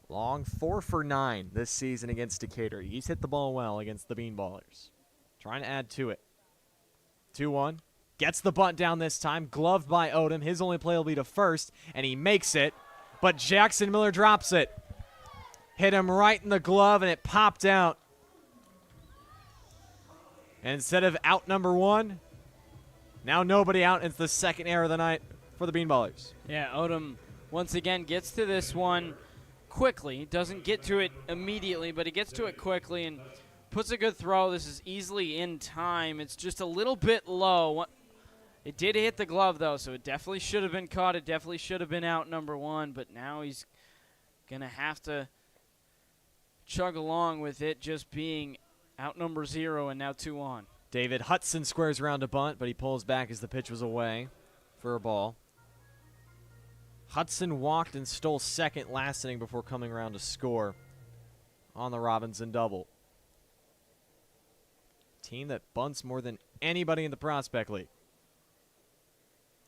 Long 4 for 9 this season against Decatur. He's hit the ball well against the Bean Ballers. Trying to add to it. 2-1. Gets the bunt down this time. Gloved by Odom. His only play will be to first, and he makes it. But Jackson Miller drops it. Hit him right in the glove, and it popped out. And instead of out number 1, now nobody out. It's the second error of the night for the Bean Ballers. Yeah, Odom once again gets to this one quickly. Doesn't get to it immediately, but he gets to it quickly and puts a good throw. This is easily in time. It's just a little bit low. It did hit the glove, though, so it definitely should have been caught. It definitely should have been out number 1, but now he's going to have to chug along with it just being out number 0 and now 2 on. David Hudson squares around a bunt, but he pulls back as the pitch was away for a ball. Hudson walked and stole second last inning before coming around to score on the Robinson double. Team that bunts more than anybody in the Prospect League.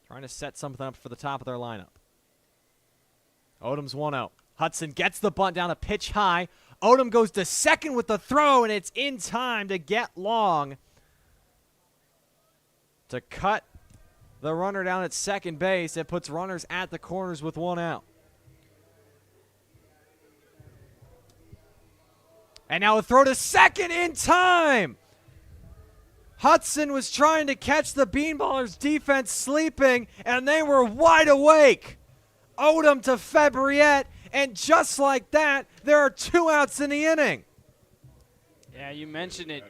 Trying to set something up for the top of their lineup. Odom's 1-0. Hudson gets the bunt down a pitch high. Odom goes to second with the throw, and it's in time to get Long to cut the runner down at second base. It puts runners at the corners with 1 out. And now a throw to second in time. Hudson was trying to catch the Bean Ballers defense sleeping, and they were wide awake. Odom to Fambriette, and just like that, there are 2 outs in the inning. Yeah, you mentioned it.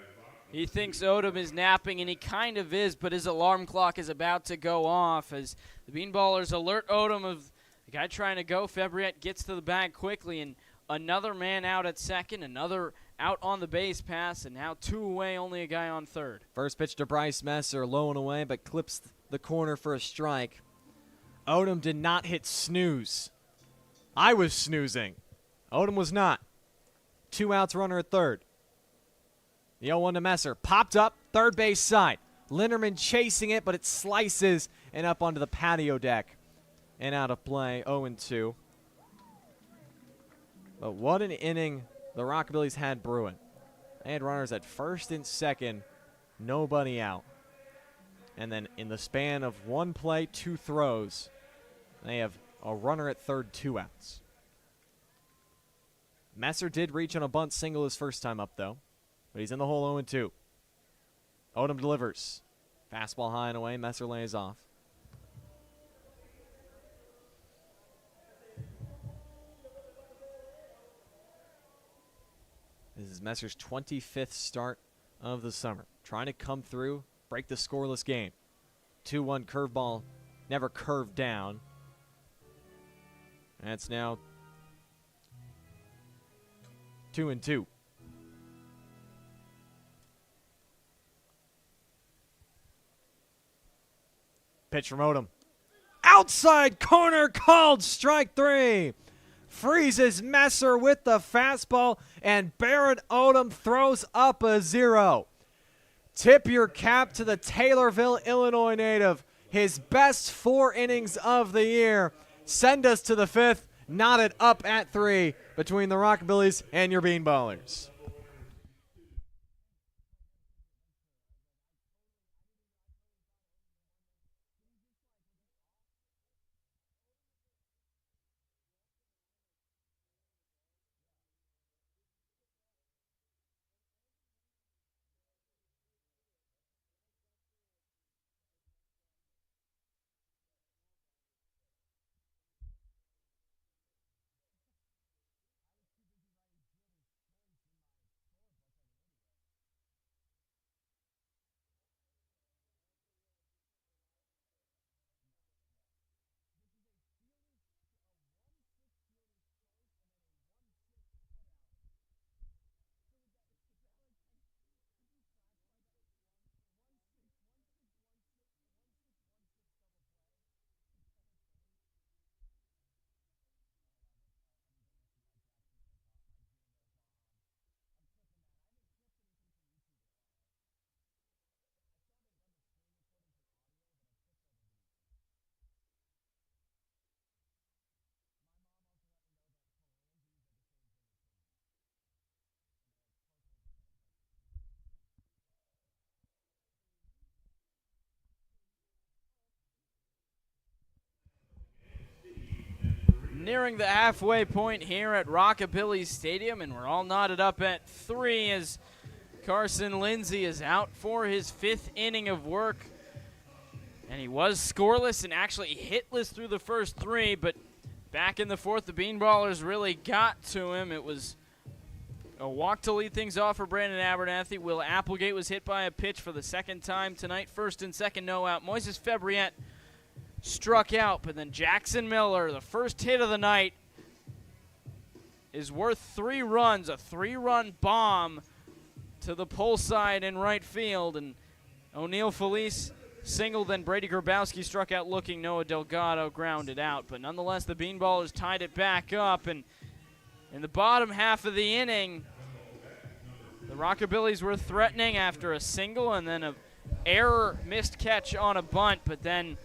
He thinks Odom is napping, and he kind of is, but his alarm clock is about to go off as the Bean Ballers alert Odom of the guy trying to go. Fambriette gets to the bag quickly, and another man out at second, another out on the base pass, and now 2 away, only a guy on third. First pitch to Bryce Messer, low and away, but clips the corner for a strike. Odom did not hit snooze. I was snoozing. Odom was not. 2 outs, runner at third. The 0-1 to Messer. Popped up, Third base side. Linderman chasing it, but it slices and up onto the patio deck and out of play. 0-2. But what an inning the Rockabillys had brewing. They had runners at first and second, nobody out. And then in the span of one play, 2 throws, they have a runner at third, 2 outs. Messer did reach on a bunt single his first time up, though. But he's in the hole 0-2. Odom delivers. Fastball high and away. Messer lays off. This is Messer's 25th start of the summer. Trying to come through, break the scoreless game. 2-1 curveball, never curved down. That's now 2-2. Pitch from Odom. Outside corner called strike 3. Freezes Messer with the fastball, and Barrett Odom throws up a 0. Tip your cap to the Taylorville, Illinois native. His best 4 innings of the year. Send us to the 5th. Knotted up at 3 between the Rockabillys and your Bean Ballers. Nearing the halfway point here at Rockabillys Stadium, and we're all knotted up at 3 as Carson Lindsay is out for his 5th inning of work. And he was scoreless and actually hitless through the first 3, but back in the 4th, the Bean Ballers really got to him. It was a walk to lead things off for Brandon Abernathy. Will Applegate was hit by a pitch for the 2nd time tonight. 1st and 2nd, no out. Moises Febriette struck out, but then Jackson Miller, the first hit of the night, is worth 3 runs, a 3-run bomb to the pull side in right field, and O'Neal Felice singled, then Brady Grabowski struck out looking, Noah Delgado grounded out, but nonetheless the Bean Ballers tied it back up, and in the bottom half of the inning, the Rockabillys were threatening after a single and then an error missed catch on a bunt, but then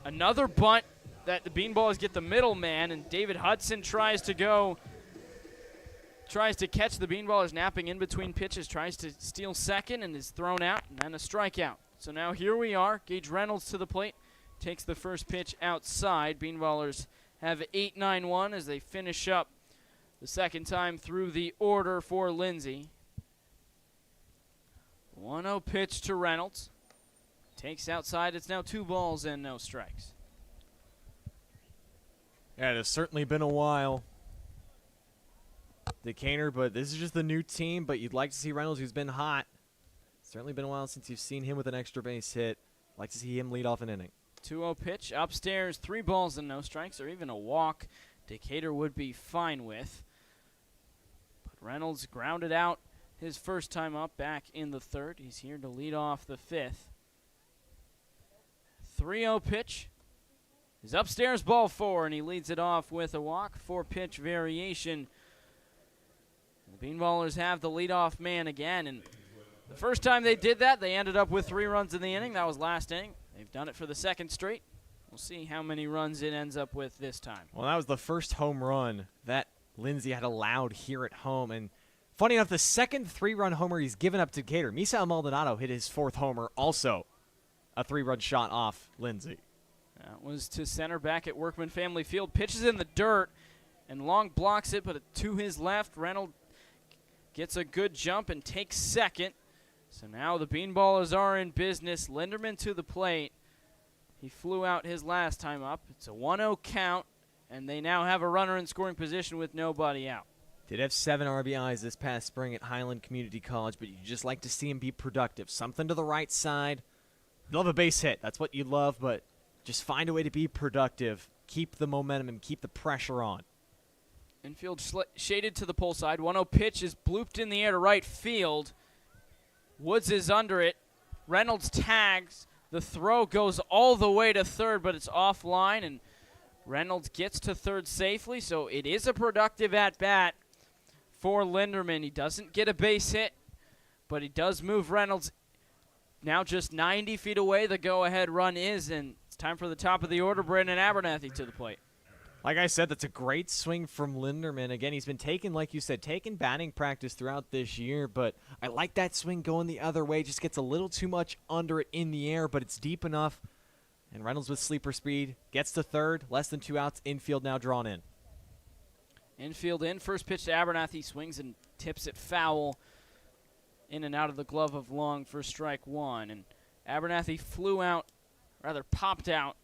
another bunt that the Bean Ballers get the middleman, and David Hudson tries to catch the Bean Ballers napping in between pitches, tries to steal second and is thrown out, and then a strikeout. So now here we are. Gage Reynolds to the plate, takes the first pitch outside. Bean Ballers have 8-9-1 as they finish up the 2nd time through the order for Lindsay. 1-0 pitch to Reynolds. Takes outside. It's now 2 balls and no strikes. Yeah, it has certainly been a while, Decatur, but this is just the new team, but you'd like to see Reynolds, who's been hot. Certainly been a while since you've seen him with an extra base hit. Like to see him lead off an inning. 2-0 pitch. Upstairs, 3 balls and no strikes, or even a walk Decatur would be fine with. But Reynolds grounded out his first time up back in the 3rd. He's here to lead off the 5th. 3-0 pitch is upstairs, ball 4, and he leads it off with a walk. 4-pitch variation. The Bean Ballers have the leadoff man again, and The first time they did that, they ended up with 3 runs in the inning. That was last inning. They've done it for the second straight. We'll see how many runs it ends up with this time. Well, that was the first home run that Lindsay had allowed here at home. And funny enough, the second 3-run homer he's given up to Decatur. Misael Maldonado hit his 4th homer, also a 3-run shot off Lindsay. That was to center back at Workman Family Field. Pitches in the dirt, and Long blocks it, but to his left, Reynolds gets a good jump and takes second. So now the Bean Ballers are in business. Linderman to the plate. He flew out his last time up. It's a 1-0 count, and they now have a runner in scoring position with nobody out. Did have 7 RBIs this past spring at Highland Community College, but you just like to see him be productive. Something to the right side. You love a base hit. That's what you love, but just find a way to be productive. Keep the momentum and keep the pressure on. Infield shaded to the pole side. 1-0 pitch is blooped in the air to right field. Woods is under it. Reynolds tags. The throw goes all the way to third, but it's offline, and Reynolds gets to third safely, so it is a productive at-bat for Linderman. He doesn't get a base hit, but he does move Reynolds now just 90 feet away. The go-ahead run is, and it's time for the top of the order, Brandon Abernathy to the plate. Like I said, that's a great swing from Linderman. Again, he's been taking, like you said, taking batting practice throughout this year, but I like that swing going the other way. Just gets a little too much under it in the air, but it's deep enough. And Reynolds with sleeper speed gets to third, less than 2 outs, infield now drawn in. Infield in, first pitch to Abernathy, swings and tips it foul in and out of the glove of Long for strike 1. And Abernathy popped out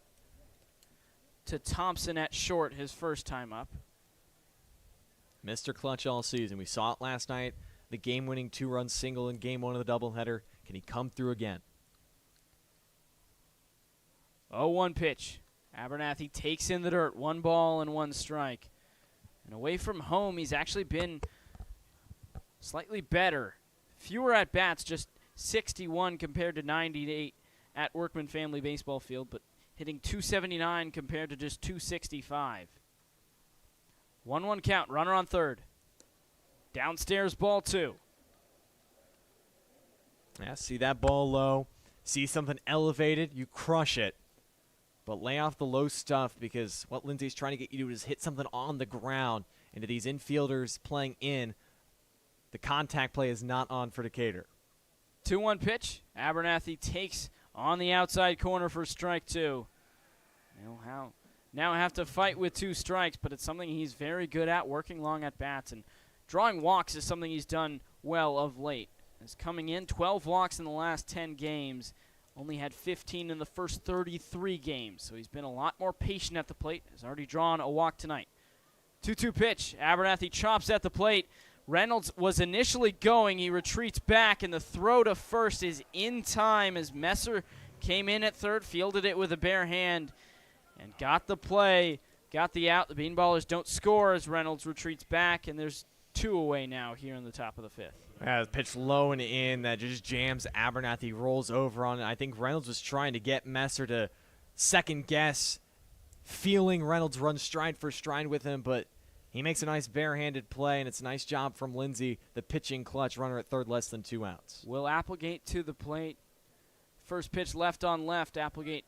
to Thompson at short his first time up. Mr. Clutch all season. We saw it last night, the game-winning 2-run single in Game 1 of the doubleheader. Can he come through again? 0-1 pitch. Abernathy takes in the dirt. 1 ball and 1 strike. And away from home, he's actually been slightly better. Fewer at-bats, just 61 compared to 98 at Workman Family Baseball Field, but hitting 279 compared to just 265. 1-1 count, runner on third. Downstairs, ball 2. Yeah, see that ball low, see something elevated, you crush it. But lay off the low stuff, because what Lindsay's trying to get you to do is hit something on the ground. And to these infielders playing in, the contact play is not on for Decatur. 2-1 pitch. Abernathy takes on the outside corner for strike 2. Now have to fight with 2 strikes, but it's something he's very good at, working long at bats. And drawing walks is something he's done well of late. He's coming in 12 walks in the last 10 games. Only had 15 in the first 33 games, so he's been a lot more patient at the plate. Has already drawn a walk tonight. 2-2 pitch. Abernathy chops at the plate. Reynolds was initially going. He retreats back, and the throw to first is in time as Messer came in at third, fielded it with a bare hand, and got the play, got the out. The Bean Ballers don't score as Reynolds retreats back, and there's 2 away now here in the top of the 5th. Yeah, pitch low and in that just jams Abernathy, rolls over on it. I think Reynolds was trying to get Messer to second guess, feeling Reynolds run stride for stride with him, but he makes a nice barehanded play, and it's a nice job from Lindsay, the pitching clutch runner at third, less than 2 outs. Will Applegate to the plate. First pitch left on left. Applegate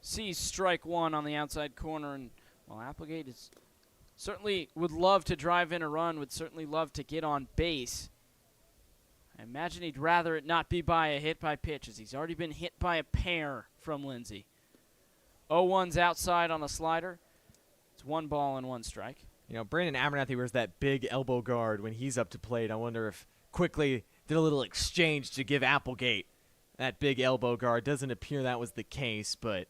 sees strike 1 on the outside corner, and while Applegate is certainly would love to drive in a run, would certainly love to get on base, I imagine he'd rather it not be by a hit by pitch, as he's already been hit by a pair from Lindsay. 0-1's outside on a slider. It's 1 ball and 1 strike. You know, Brandon Abernathy wears that big elbow guard when he's up to plate. I wonder if quickly did a little exchange to give Applegate that big elbow guard. Doesn't appear that was the case, but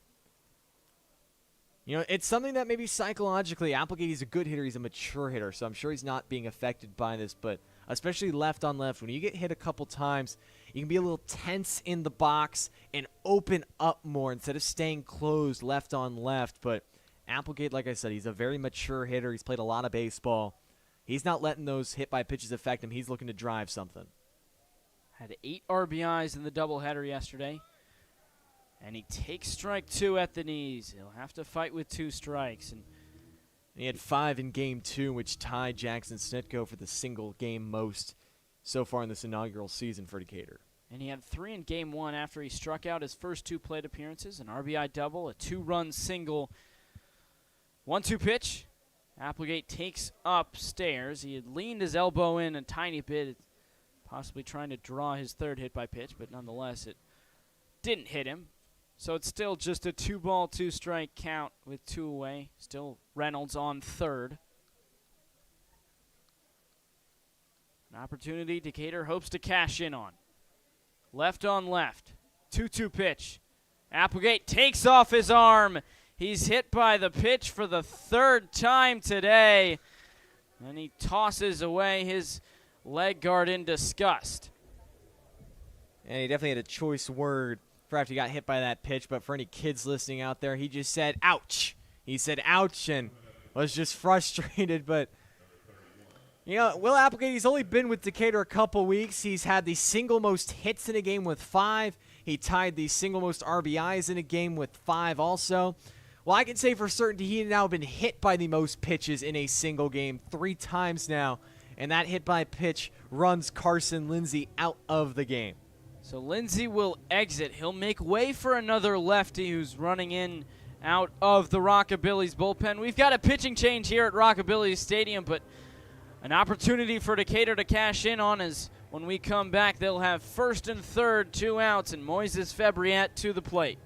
you know, it's something that maybe psychologically, Applegate, he's a good hitter, he's a mature hitter, so I'm sure he's not being affected by this, but especially left on left, when you get hit a couple times, you can be a little tense in the box and open up more instead of staying closed left on left. But Applegate, like I said, he's a very mature hitter. He's played a lot of baseball. He's not letting those hit by pitches affect him. He's looking to drive something. Had 8 RBIs in the doubleheader yesterday. And he takes strike 2 at the knees. He'll have to fight with 2 strikes. And he had 5 in Game 2, which tied Jackson Snitko for the single game most so far in this inaugural season for Decatur. And he had 3 in game 1 after he struck out his first 2 plate appearances, an RBI double, a 2-run single. 1-2 pitch. Applegate takes upstairs. He had leaned his elbow in a tiny bit, possibly trying to draw his 3rd hit by pitch, but nonetheless it didn't hit him. So it's still just a 2-ball, 2-strike count with 2 away. Still Reynolds on 3rd. An opportunity Decatur hopes to cash in on. Left on left. 2-2 pitch. Applegate takes off his arm. He's hit by the pitch for the 3rd time today. And he tosses away his leg guard in disgust. And he definitely had a choice word for after he got hit by that pitch, but for any kids listening out there, he just said, ouch. He said, ouch, and was just frustrated, but you know, Will Applegate, he's only been with Decatur a couple weeks. He's had the single most hits in a game with 5. He tied the single most RBIs in a game with 5 also. Well, I can say for certainty he has now been hit by the most pitches in a single game 3 times now, and that hit by pitch runs Carson Lindsay out of the game. So Lindsay will exit. He'll make way for another lefty who's running in out of the Rockabillys bullpen. We've got a pitching change here at Rockabillys Stadium, but an opportunity for Decatur to cash in on is when we come back, they'll have 1st and 3rd, 2 outs, and Moises Febriat to the plate.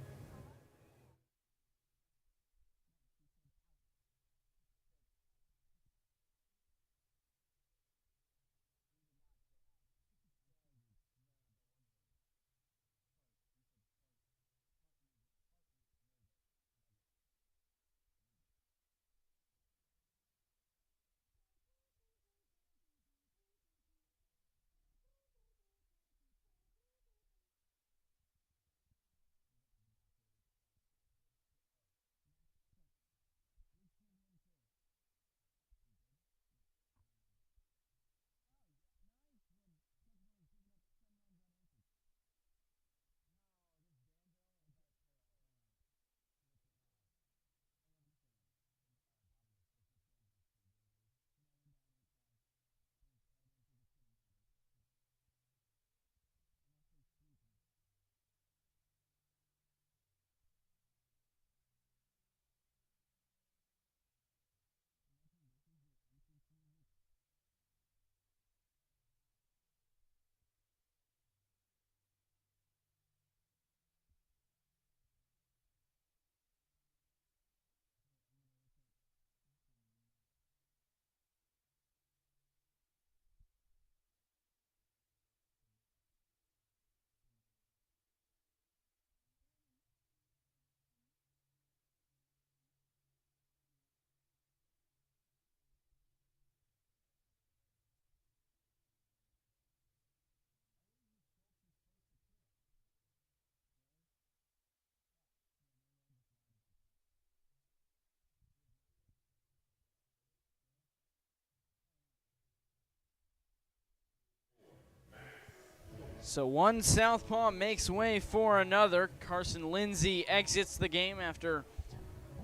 So one southpaw makes way for another. Carson Lindsay exits the game after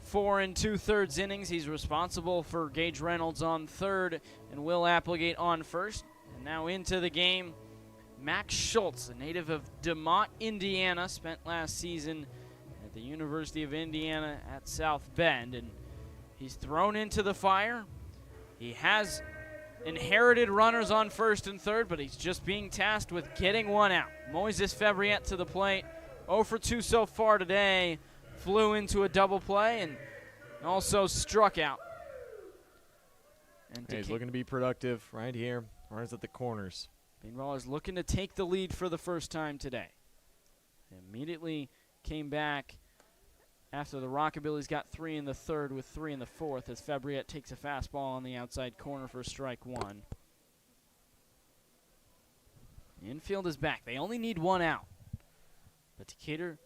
4 2/3 innings. He's responsible for Gage Reynolds on 3rd and Will Applegate on 1st. And now into the game, Max Schultz, a native of DeMott, Indiana, spent last season at the University of Indiana at South Bend. And he's thrown into the fire. He has inherited runners on 1st and 3rd, but he's just being tasked with getting 1 out. Moises Febriat to the plate. 0 for 2 so far today. Flew into a double play and also struck out. And he's looking to be productive right here. Runners at the corners. Bean Ballers looking to take the lead for the first time today. They immediately came back after the Rockabillys got 3 in the 3rd with 3 in the 4th as Febriat takes a fastball on the outside corner for strike 1. The infield is back. They only need 1 out. But Decatur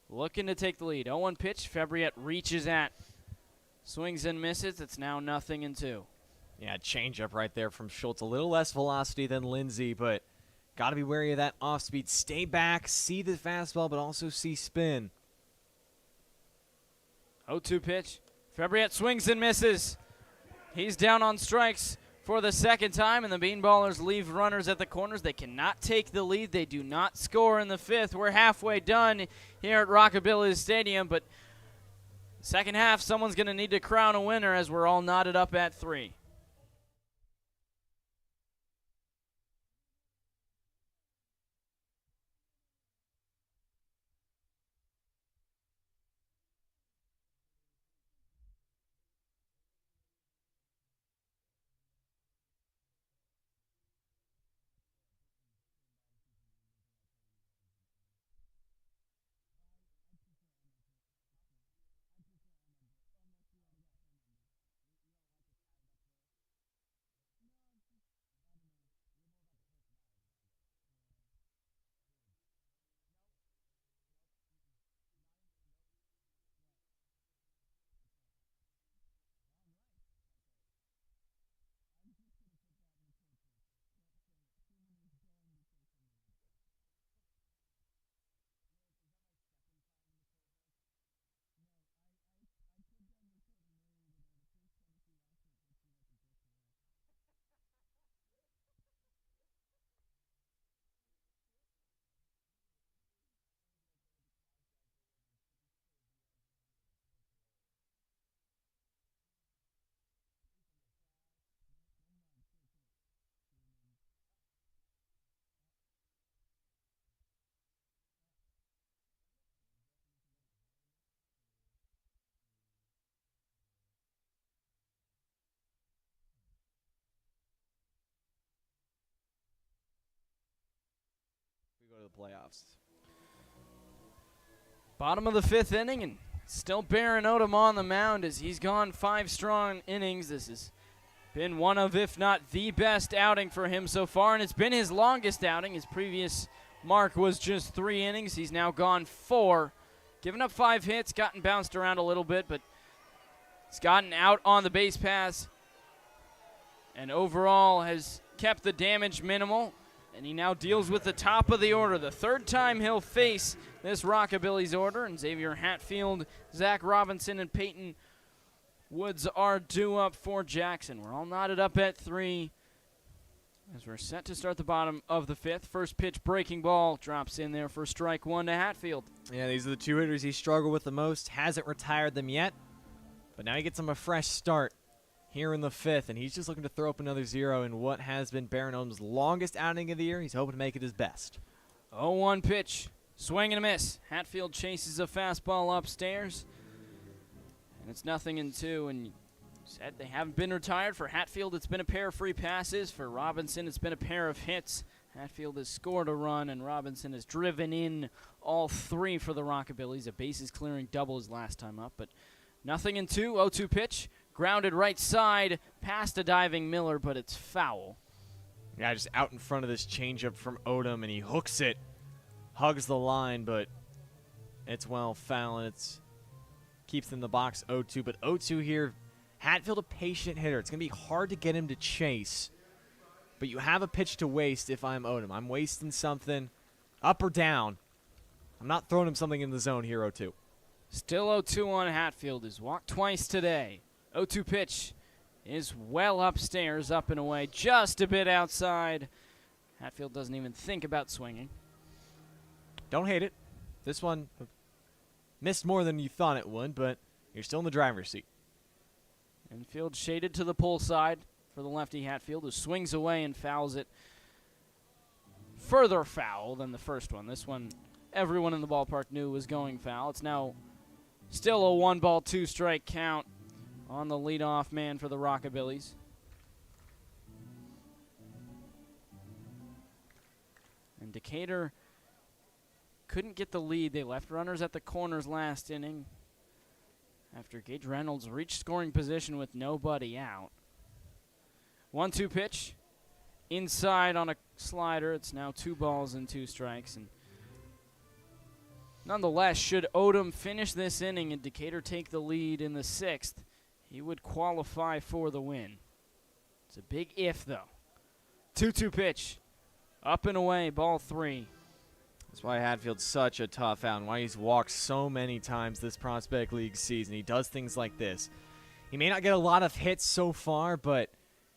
looking to take the lead. 0-1 pitch. Febriat reaches at. Swings and misses. It's now 0-2. Yeah, changeup right there from Schultz. A little less velocity than Lindsay, but got to be wary of that off speed. Stay back, see the fastball, but also see spin. 0-2 pitch. Febriat swings and misses. He's down on strikes for the second time, and the Bean Ballers leave runners at the corners. They cannot take the lead. They do not score in the fifth. We're halfway done here at Rockabillys Stadium, but second half, someone's going to need to crown a winner as we're all knotted up at 3. We go to the playoffs. Bottom of the fifth inning, and still Baron Odom on the mound as he's gone 5 strong innings. This has been one of, if not the best outing for him so far, and it's been his longest outing. His previous mark was just 3 innings. He's now gone 4, given up 5 hits, gotten bounced around a little bit, but he's gotten out on the base paths and overall has kept the damage minimal. And he now deals with the top of the order. The third time he'll face this Rockabillys order. And Xavier Hatfield, Zach Robinson, and Peyton Woods are due up for Jackson. We're all knotted up at 3 as we're set to start the bottom of the fifth. First pitch breaking ball drops in there for strike 1 to Hatfield. Yeah, these are the 2 hitters he struggled with the most. Hasn't retired them yet, but now he gets him a fresh start here in the fifth, and he's just looking to throw up another 0 in what has been Baron Odom's longest outing of the year. He's hoping to make it his best. 0-1 pitch, swing and a miss. Hatfield chases a fastball upstairs, and it's 0-2. And you said they haven't been retired. For Hatfield, it's been a pair of free passes. For Robinson, it's been a pair of hits. Hatfield has scored a run, and Robinson has driven in all 3 for the Rockabillys. A bases clearing double his last time up, but 0-2. 0-2 pitch. Grounded right side, past a diving Miller, but it's foul. Yeah, just out in front of this changeup from Odom, and he hooks it, hugs the line, but it's well foul, and it's keeps in the box 0-2. But 0-2 here, Hatfield a patient hitter. It's going to be hard to get him to chase, but you have a pitch to waste if I'm Odom. I'm wasting something up or down. I'm not throwing him something in the zone here, 0-2. Still 0-2 on Hatfield. He's walked twice today. 0-2 pitch is well upstairs, up and away, just a bit outside. Hatfield doesn't even think about swinging. Don't hate it. This one missed more than you thought it would, but you're still in the driver's seat. Infield shaded to the pull side for the lefty Hatfield, who swings away and fouls it. Further foul than the first one. This one, everyone in the ballpark knew was going foul. It's now still a 1-ball, 2-strike count on the leadoff man for the Rockabillys. And Decatur couldn't get the lead. They left runners at the corners last inning after Gage Reynolds reached scoring position with nobody out. 1-2 pitch. Inside on a slider. It's now 2 balls and 2 strikes. And nonetheless, should Odom finish this inning and Decatur take the lead in the 6th, he would qualify for the win. It's a big if, though. 2-2 pitch. Up and away, ball 3. That's why Hatfield's such a tough out and why he's walked so many times this Prospect League season. He does things like this. He may not get a lot of hits so far, but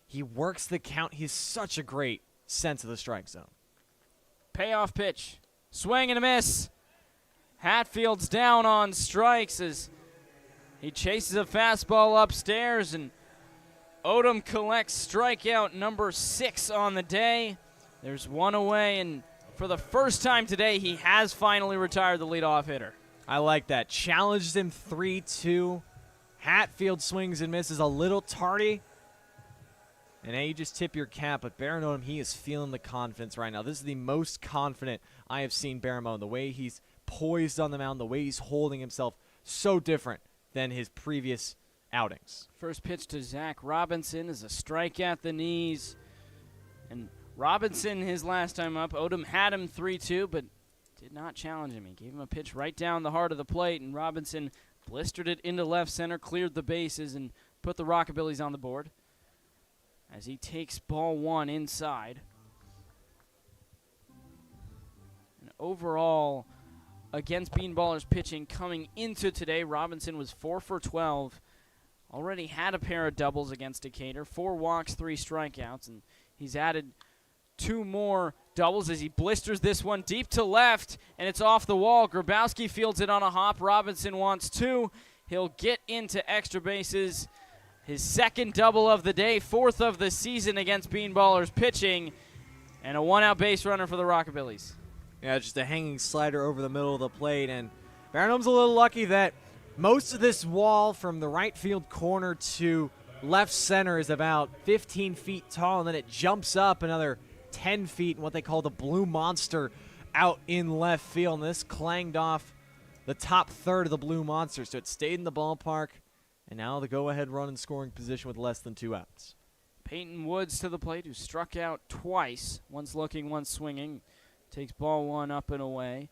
He works the count. He's such a great sense of the strike zone. Payoff pitch. Swing and a miss. Hatfield's down on strikes as he chases a fastball upstairs, and Odom collects strikeout number 6 on the day. There's one away, and for the first time today, he has finally retired the leadoff hitter. I like that. Challenged him 3-2. Hatfield swings and misses a little tardy. And now you just tip your cap, but Baron Odom, he is feeling the confidence right now. This is the most confident I have seen Baron Odom. The way he's poised on the mound, the way he's holding himself, so different than his previous outings. First pitch to Zach Robinson is a strike at the knees. And Robinson, his last time up, Odom had him 3-2, but did not challenge him. He gave him a pitch right down the heart of the plate, and Robinson blistered it into left center, cleared the bases, and put the Rockabillys on the board as he takes ball 1 inside. And overall, against Bean Ballers pitching coming into today, Robinson was 4 for 12. Already had a pair of doubles against Decatur, 4 walks, 3 strikeouts, and he's added 2 more doubles as he blisters this one deep to left, and it's off the wall. Grabowski fields it on a hop. Robinson wants 2. He'll get into extra bases. His second double of the day, 4th of the season against Bean Ballers pitching, and a 1-out base runner for the Rockabillys. Yeah, just a hanging slider over the middle of the plate, and Baron Odom's a little lucky that most of this wall from the right field corner to left center is about 15 feet tall, and then it jumps up another 10 feet in what they call the Blue Monster out in left field. And this clanged off the top third of the Blue Monster, so it stayed in the ballpark. And now the go-ahead run in scoring position with less than 2 outs. Peyton Woods to the plate, who struck out twice. Once looking, once swinging. Takes ball 1 up and away.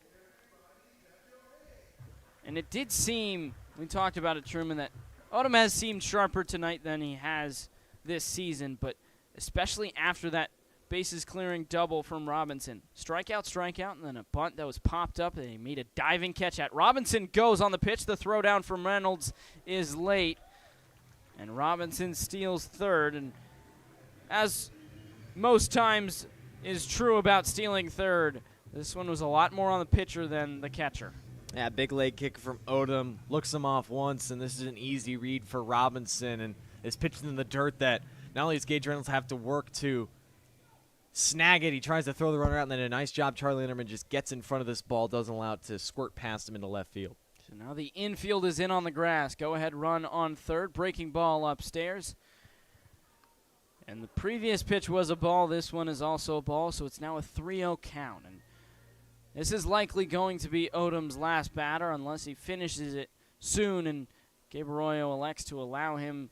And it did seem, we talked about it, Truman, that Odom has seemed sharper tonight than he has this season, but especially after that bases clearing double from Robinson. Strikeout, and then a bunt that was popped up, and he made a diving catch at. Robinson goes on the pitch. The throw down from Reynolds is late, and Robinson steals third. And as most times is true about stealing third, this one was a lot more on the pitcher than the catcher. Yeah, big leg kick from Odom. Looks him off once, and this is an easy read for Robinson, and is pitching in the dirt that not only does Gage Reynolds have to work to snag it, he tries to throw the runner out, and then a nice job Charlie Linderman just gets in front of this ball, doesn't allow it to squirt past him into left field. So now the infield is in on the grass. Go ahead run on third. Breaking ball upstairs. And the previous pitch was a ball. This one is also a ball, so it's now a 3-0 count. And this is likely going to be Odom's last batter unless he finishes it soon, and Gabe Arroyo elects to allow him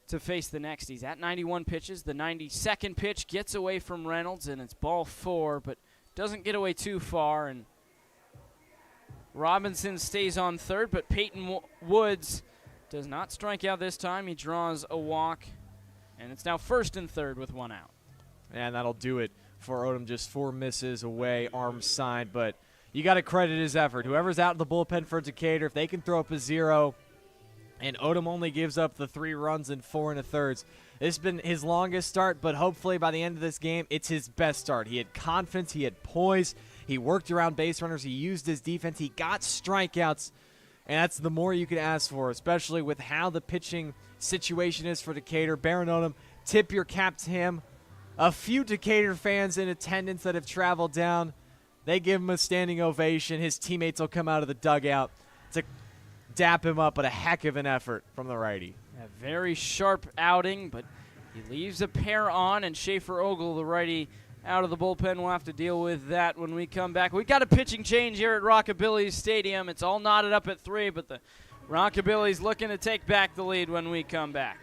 to face the next. He's at 91 pitches. The 92nd pitch gets away from Reynolds, and it's ball 4, but doesn't get away too far. And Robinson stays on third, but Peyton Woods does not strike out this time. He draws a walk, and it's now first and third with 1 out. And that'll do it for Odom. Just 4 misses away, arm side, but you got to credit his effort. Whoever's out in the bullpen for Decatur, if they can throw up a 0, and Odom only gives up the 3 runs in 4 1/3. This has been his longest start, but hopefully by the end of this game, it's his best start. He had confidence, he had poise, he worked around base runners, he used his defense, he got strikeouts, and that's the more you could ask for, especially with how the pitching situation is for Decatur. Baron Odom, tip your cap to him. A few Decatur fans in attendance that have traveled down, they give him a standing ovation. His teammates will come out of the dugout to dap him up, but a heck of an effort from the righty. A very sharp outing, but he leaves a pair on, and Schaefer Ogle, the righty, out of the bullpen. We'll have to deal with that when we come back. We got a pitching change here at Rockabillys Stadium. It's all knotted up at 3, but the Rockabillys looking to take back the lead when we come back.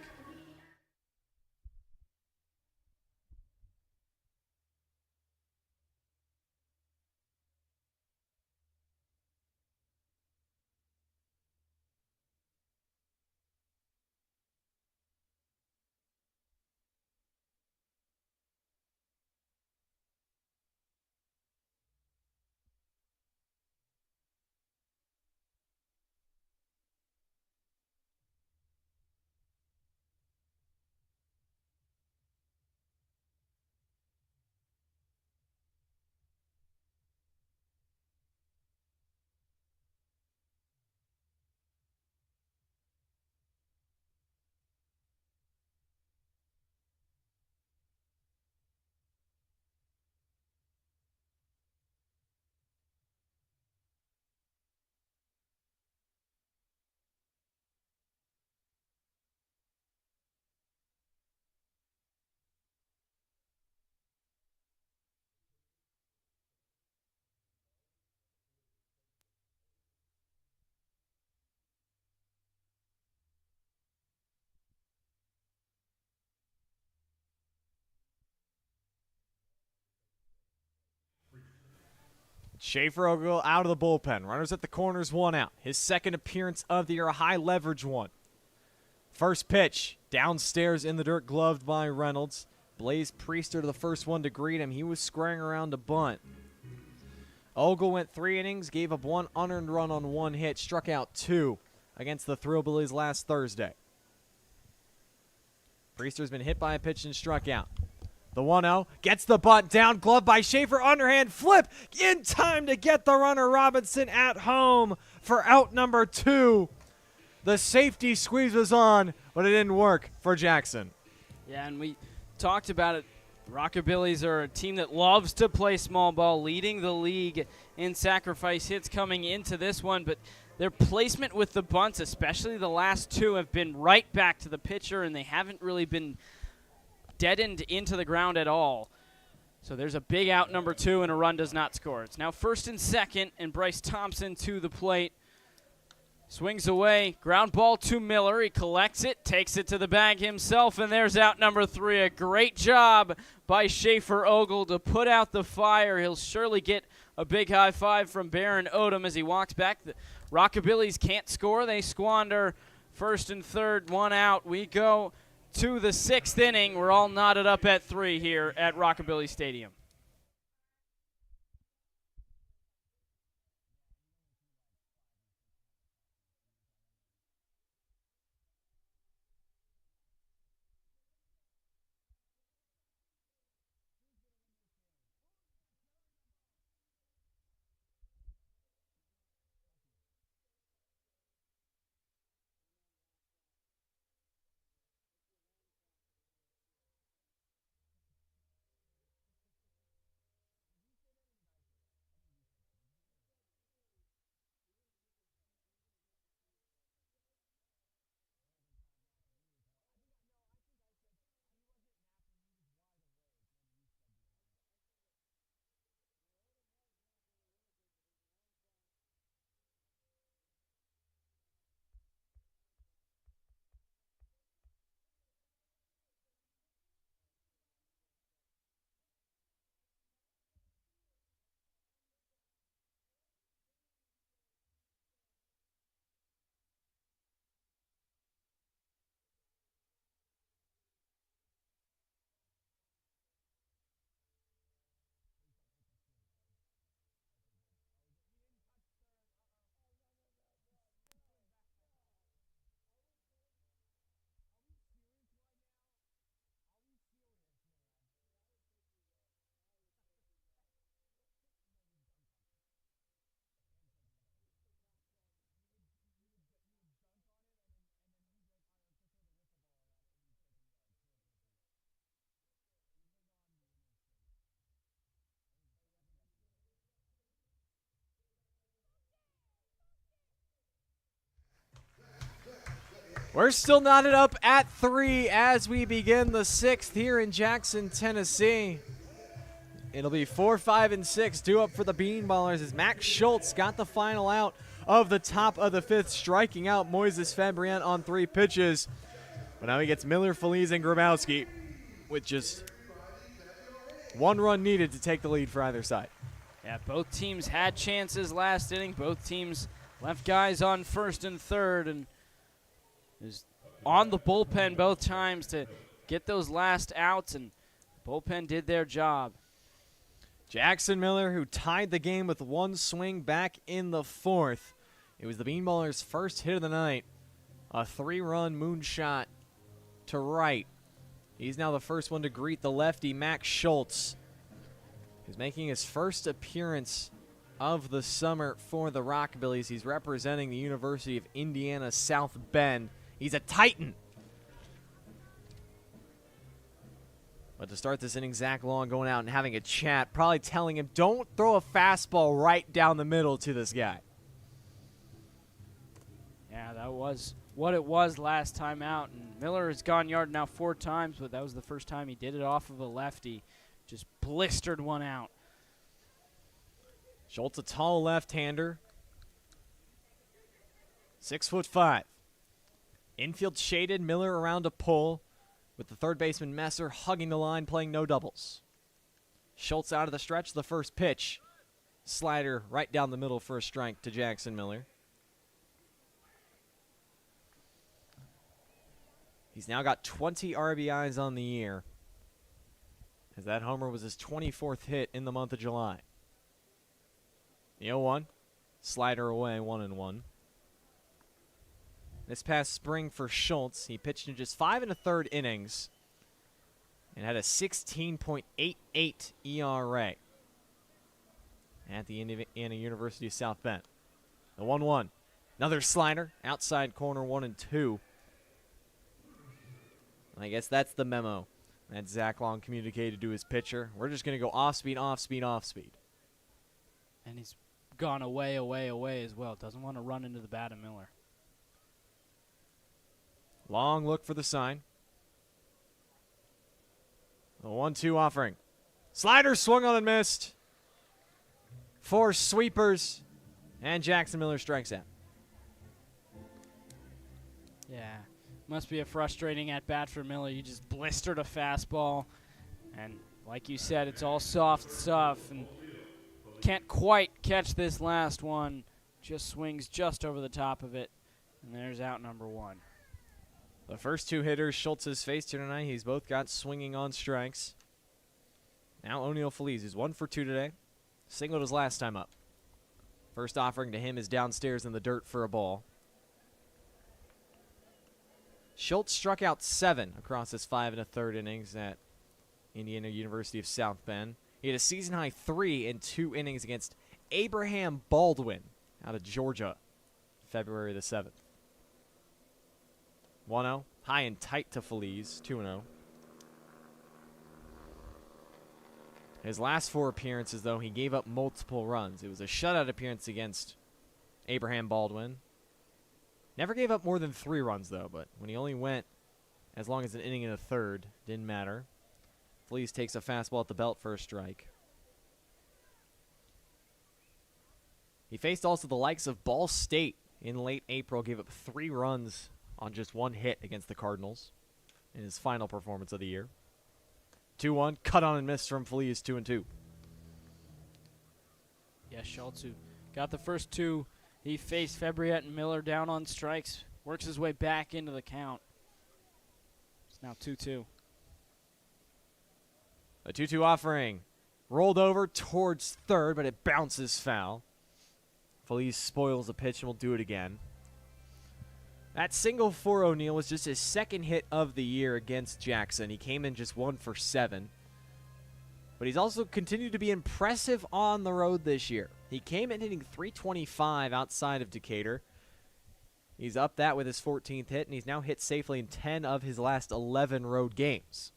Schaefer Ogle out of the bullpen. Runners at the corners, 1 out. His second appearance of the year, a high leverage one. First pitch, downstairs in the dirt, gloved by Reynolds. Blaze Priester to the first one to greet him. He was squaring around to bunt. Ogle went 3 innings, gave up 1 unearned run on 1 hit, struck out 2 against the Thrillbillies last Thursday. Priester's been hit by a pitch and struck out. The 1-0 gets the bunt down, glove by Schaefer, underhand flip in time to get the runner Robinson at home for out number 2. The safety squeeze was on, but it didn't work for Jackson. Yeah, and we talked about it. Rockabillys are a team that loves to play small ball, leading the league in sacrifice hits coming into this one, but their placement with the bunts, especially the last 2, have been right back to the pitcher, and they haven't really been deadened into the ground at all. So there's a big out number 2, and a run does not score. It's now first and second, and Bryce Thompson to the plate. Swings away, ground ball to Miller. He collects it, takes it to the bag himself, and there's out number 3. A great job by Schaefer Ogle to put out the fire. He'll surely get a big high five from Baron Odom as he walks back. The Rockabillys can't score. They squander first and third, 1 out. We go to the 6th inning. We're all knotted up at 3 here at Rockabilly Stadium. We're still knotted up at 3 as we begin the 6th here in Jackson, Tennessee. It'll be 4, 5, and 6 due up for the Bean Ballers as Max Schultz got the final out of the top of the 5th, striking out Moises Fabrient on 3 pitches. But now he gets Miller, Feliz, and Grabowski with just 1 run needed to take the lead for either side. Yeah, both teams had chances last inning. Both teams left guys on first and third, and is on the bullpen both times to get those last outs, and the bullpen did their job. Jackson Miller, who tied the game with 1 swing back in the 4th. It was the Bean Ballers' first hit of the night, a 3-run moonshot to right. He's now the first one to greet the lefty, Max Schultz, who's making his first appearance of the summer for the Rockabillys. He's representing the University of Indiana South Bend. He's a Titan. But to start this inning, Zach Long going out and having a chat, probably telling him, don't throw a fastball right down the middle to this guy. Yeah, that was what it was last time out. And Miller has gone yard now 4 times, but that was the first time he did it off of a lefty. Just blistered 1 out. Schultz, a tall left-hander. 6'5". Infield shaded, Miller around to pull, with the third baseman Messer hugging the line, playing no doubles. Schultz out of the stretch, the first pitch. slider right down the middle for a strike to Jackson Miller. He's now got 20 RBIs on the year, as that homer was his 24th hit in the month of July. The 0-1, slider away, 1-1. This past spring for Schultz, he pitched in just 5 1/3 innings and had a 16.88 ERA at the Indiana University of South Bend. The 1-1, another slider, outside corner, 1-2. I guess that's the memo that Zach Long communicated to his pitcher. We're just going to go off speed, off speed, off speed. And he's gone away, away, away as well. Doesn't want to run into the bat of Miller. Long look for the sign. The 1-2 offering. Slider swung on and missed. 4 sweepers, and Jackson Miller strikes out. Yeah, must be a frustrating at-bat for Miller. You just blistered a fastball, and like you said, it's all soft stuff, and can't quite catch this last one. Just swings just over the top of it, and there's out number 1. The first 2 hitters Schultz has faced here tonight, he's both got swinging on strikes. Now O'Neal Feliz is 1 for 2 today. Singled his last time up. First offering to him is downstairs in the dirt for a ball. Schultz struck out 7 across his 5 1/3 innings at Indiana University of South Bend. He had a season-high 3 in 2 innings against Abraham Baldwin out of Georgia, February the 7th. 1-0, high and tight to Feliz, 2-0. His last 4 appearances, though, he gave up multiple runs. It was a shutout appearance against Abraham Baldwin. Never gave up more than 3 runs, though, but when he only went as long as an inning and a third, didn't matter. Feliz takes a fastball at the belt for a strike. He faced also the likes of Ball State in late April, gave up 3 runs on just 1 hit against the Cardinals in his final performance of the year. 2-1, cut on and miss from Feliz, 2-2. Yeah, Schultz, who got the first 2. He faced Fabriette and Miller down on strikes. Works his way back into the count. It's now 2-2. A 2-2 offering. Rolled over towards third, but it bounces foul. Feliz spoils the pitch and will do it again. That single for O'Neal was just his 2nd hit of the year against Jackson. He came in just 1 for 7. But he's also continued to be impressive on the road this year. He came in hitting .325 outside of Decatur. He's up that with his 14th hit, and he's now hit safely in 10 of his last 11 road games.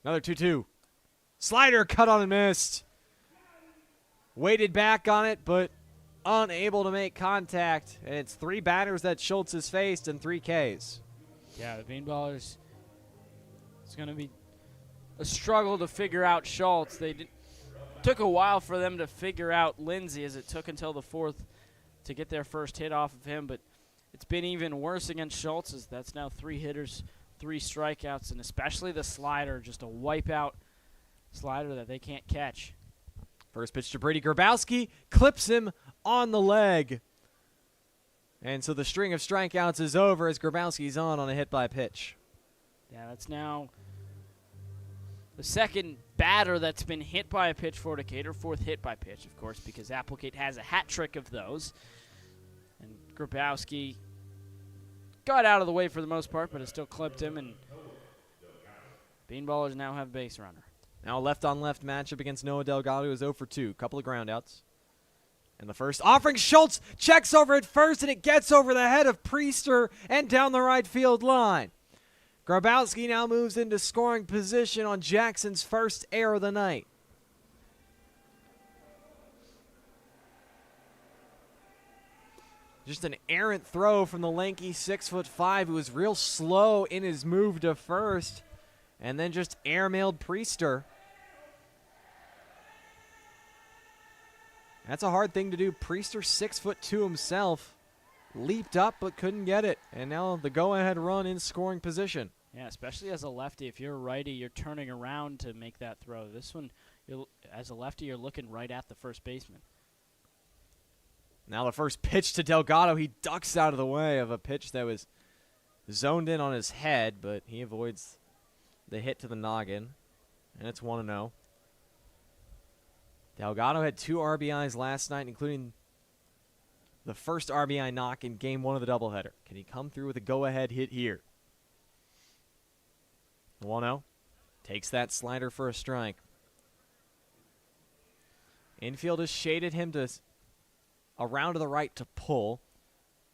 Another 2-2. Slider cut on and missed. Waited back on it, but unable to make contact. And it's 3 batters that Schultz has faced and 3 Ks. Yeah, the Bean Ballers, it's going to be a struggle to figure out Schultz. Took a while for them to figure out Lindsay, as it took until the 4th to get their first hit off of him. But it's been even worse against Schultz, as that's now 3 hitters, 3 strikeouts, and especially the slider, just a wipeout slider that they can't catch. First pitch to Brady Grabowski, clips him on the leg. And so the string of strikeouts is over as Grabowski's on a hit by pitch. Yeah, that's now the 2nd batter that's been hit by a pitch for Decatur. 4th hit by pitch, of course, because Applegate has a hat trick of those. And Grabowski got out of the way for the most part, but it still clipped him, and Bean Ballers now have base runner. Now a left-on-left matchup against Noah Delgado, who is 0 for 2. Couple of groundouts. And the first offering, Schultz checks over at first, and it gets over the head of Priester and down the right field line. Grabowski now moves into scoring position on Jackson's first error of the night. Just an errant throw from the lanky 6'5", who was real slow in his move to first, and then just airmailed Priester. That's a hard thing to do. Priester, 6'2" himself, leaped up but couldn't get it. And now the go-ahead run in scoring position. Yeah, especially as a lefty. If you're a righty, you're turning around to make that throw. This one, as a lefty, you're looking right at the first baseman. Now the first pitch to Delgado. He ducks out of the way of a pitch that was zoned in on his head, but he avoids the hit to the noggin, and it's 1-0. Delgado had 2 RBIs last night, including the first RBI knock in Game 1 of the doubleheader. Can he come through with a go-ahead hit here? 1-0. Takes that slider for a strike. Infield has shaded him to around to the right to pull.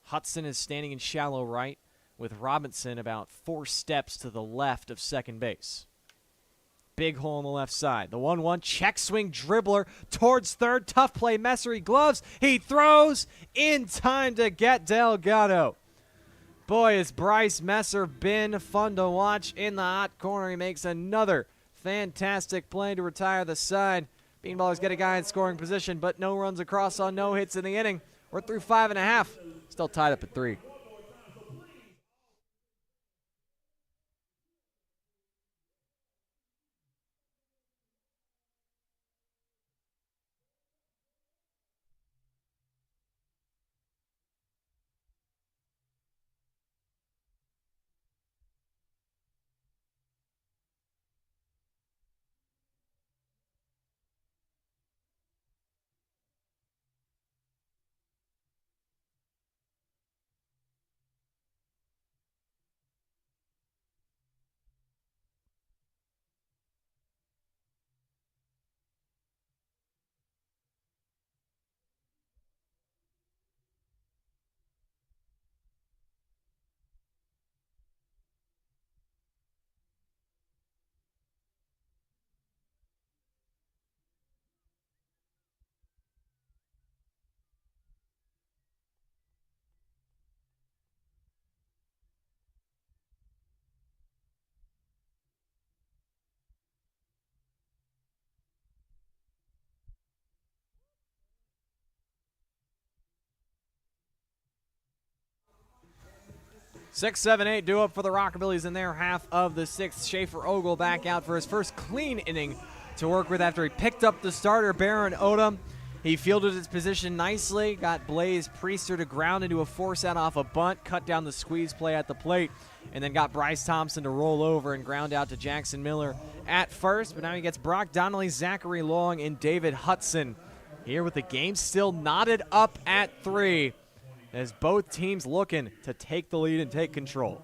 Hudson is standing in shallow right, with Robinson about 4 steps to the left of second base. Big hole on the left side. The 1-1 check swing dribbler towards third. Tough play. Messer, he gloves. He throws in time to get Delgado. Boy, has Bryce Messer been fun to watch in the hot corner. He makes another fantastic play to retire the side. Bean Ballers get a guy in scoring position, but no runs across on no hits in the inning. We're through 5.5. Still tied up at 3. Six, seven, eight due up for the Rockabillys in their half of the 6th. Schaefer Ogle back out for his first clean inning to work with after he picked up the starter, Baron Odom. He fielded his position nicely, got Blaze Priester to ground into a force out off a bunt, cut down the squeeze play at the plate, and then got Bryce Thompson to roll over and ground out to Jackson Miller at first. But now he gets Brock Donnelly, Zachary Long, and David Hudson here with the game still knotted up at 3. As both teams looking to take the lead and take control.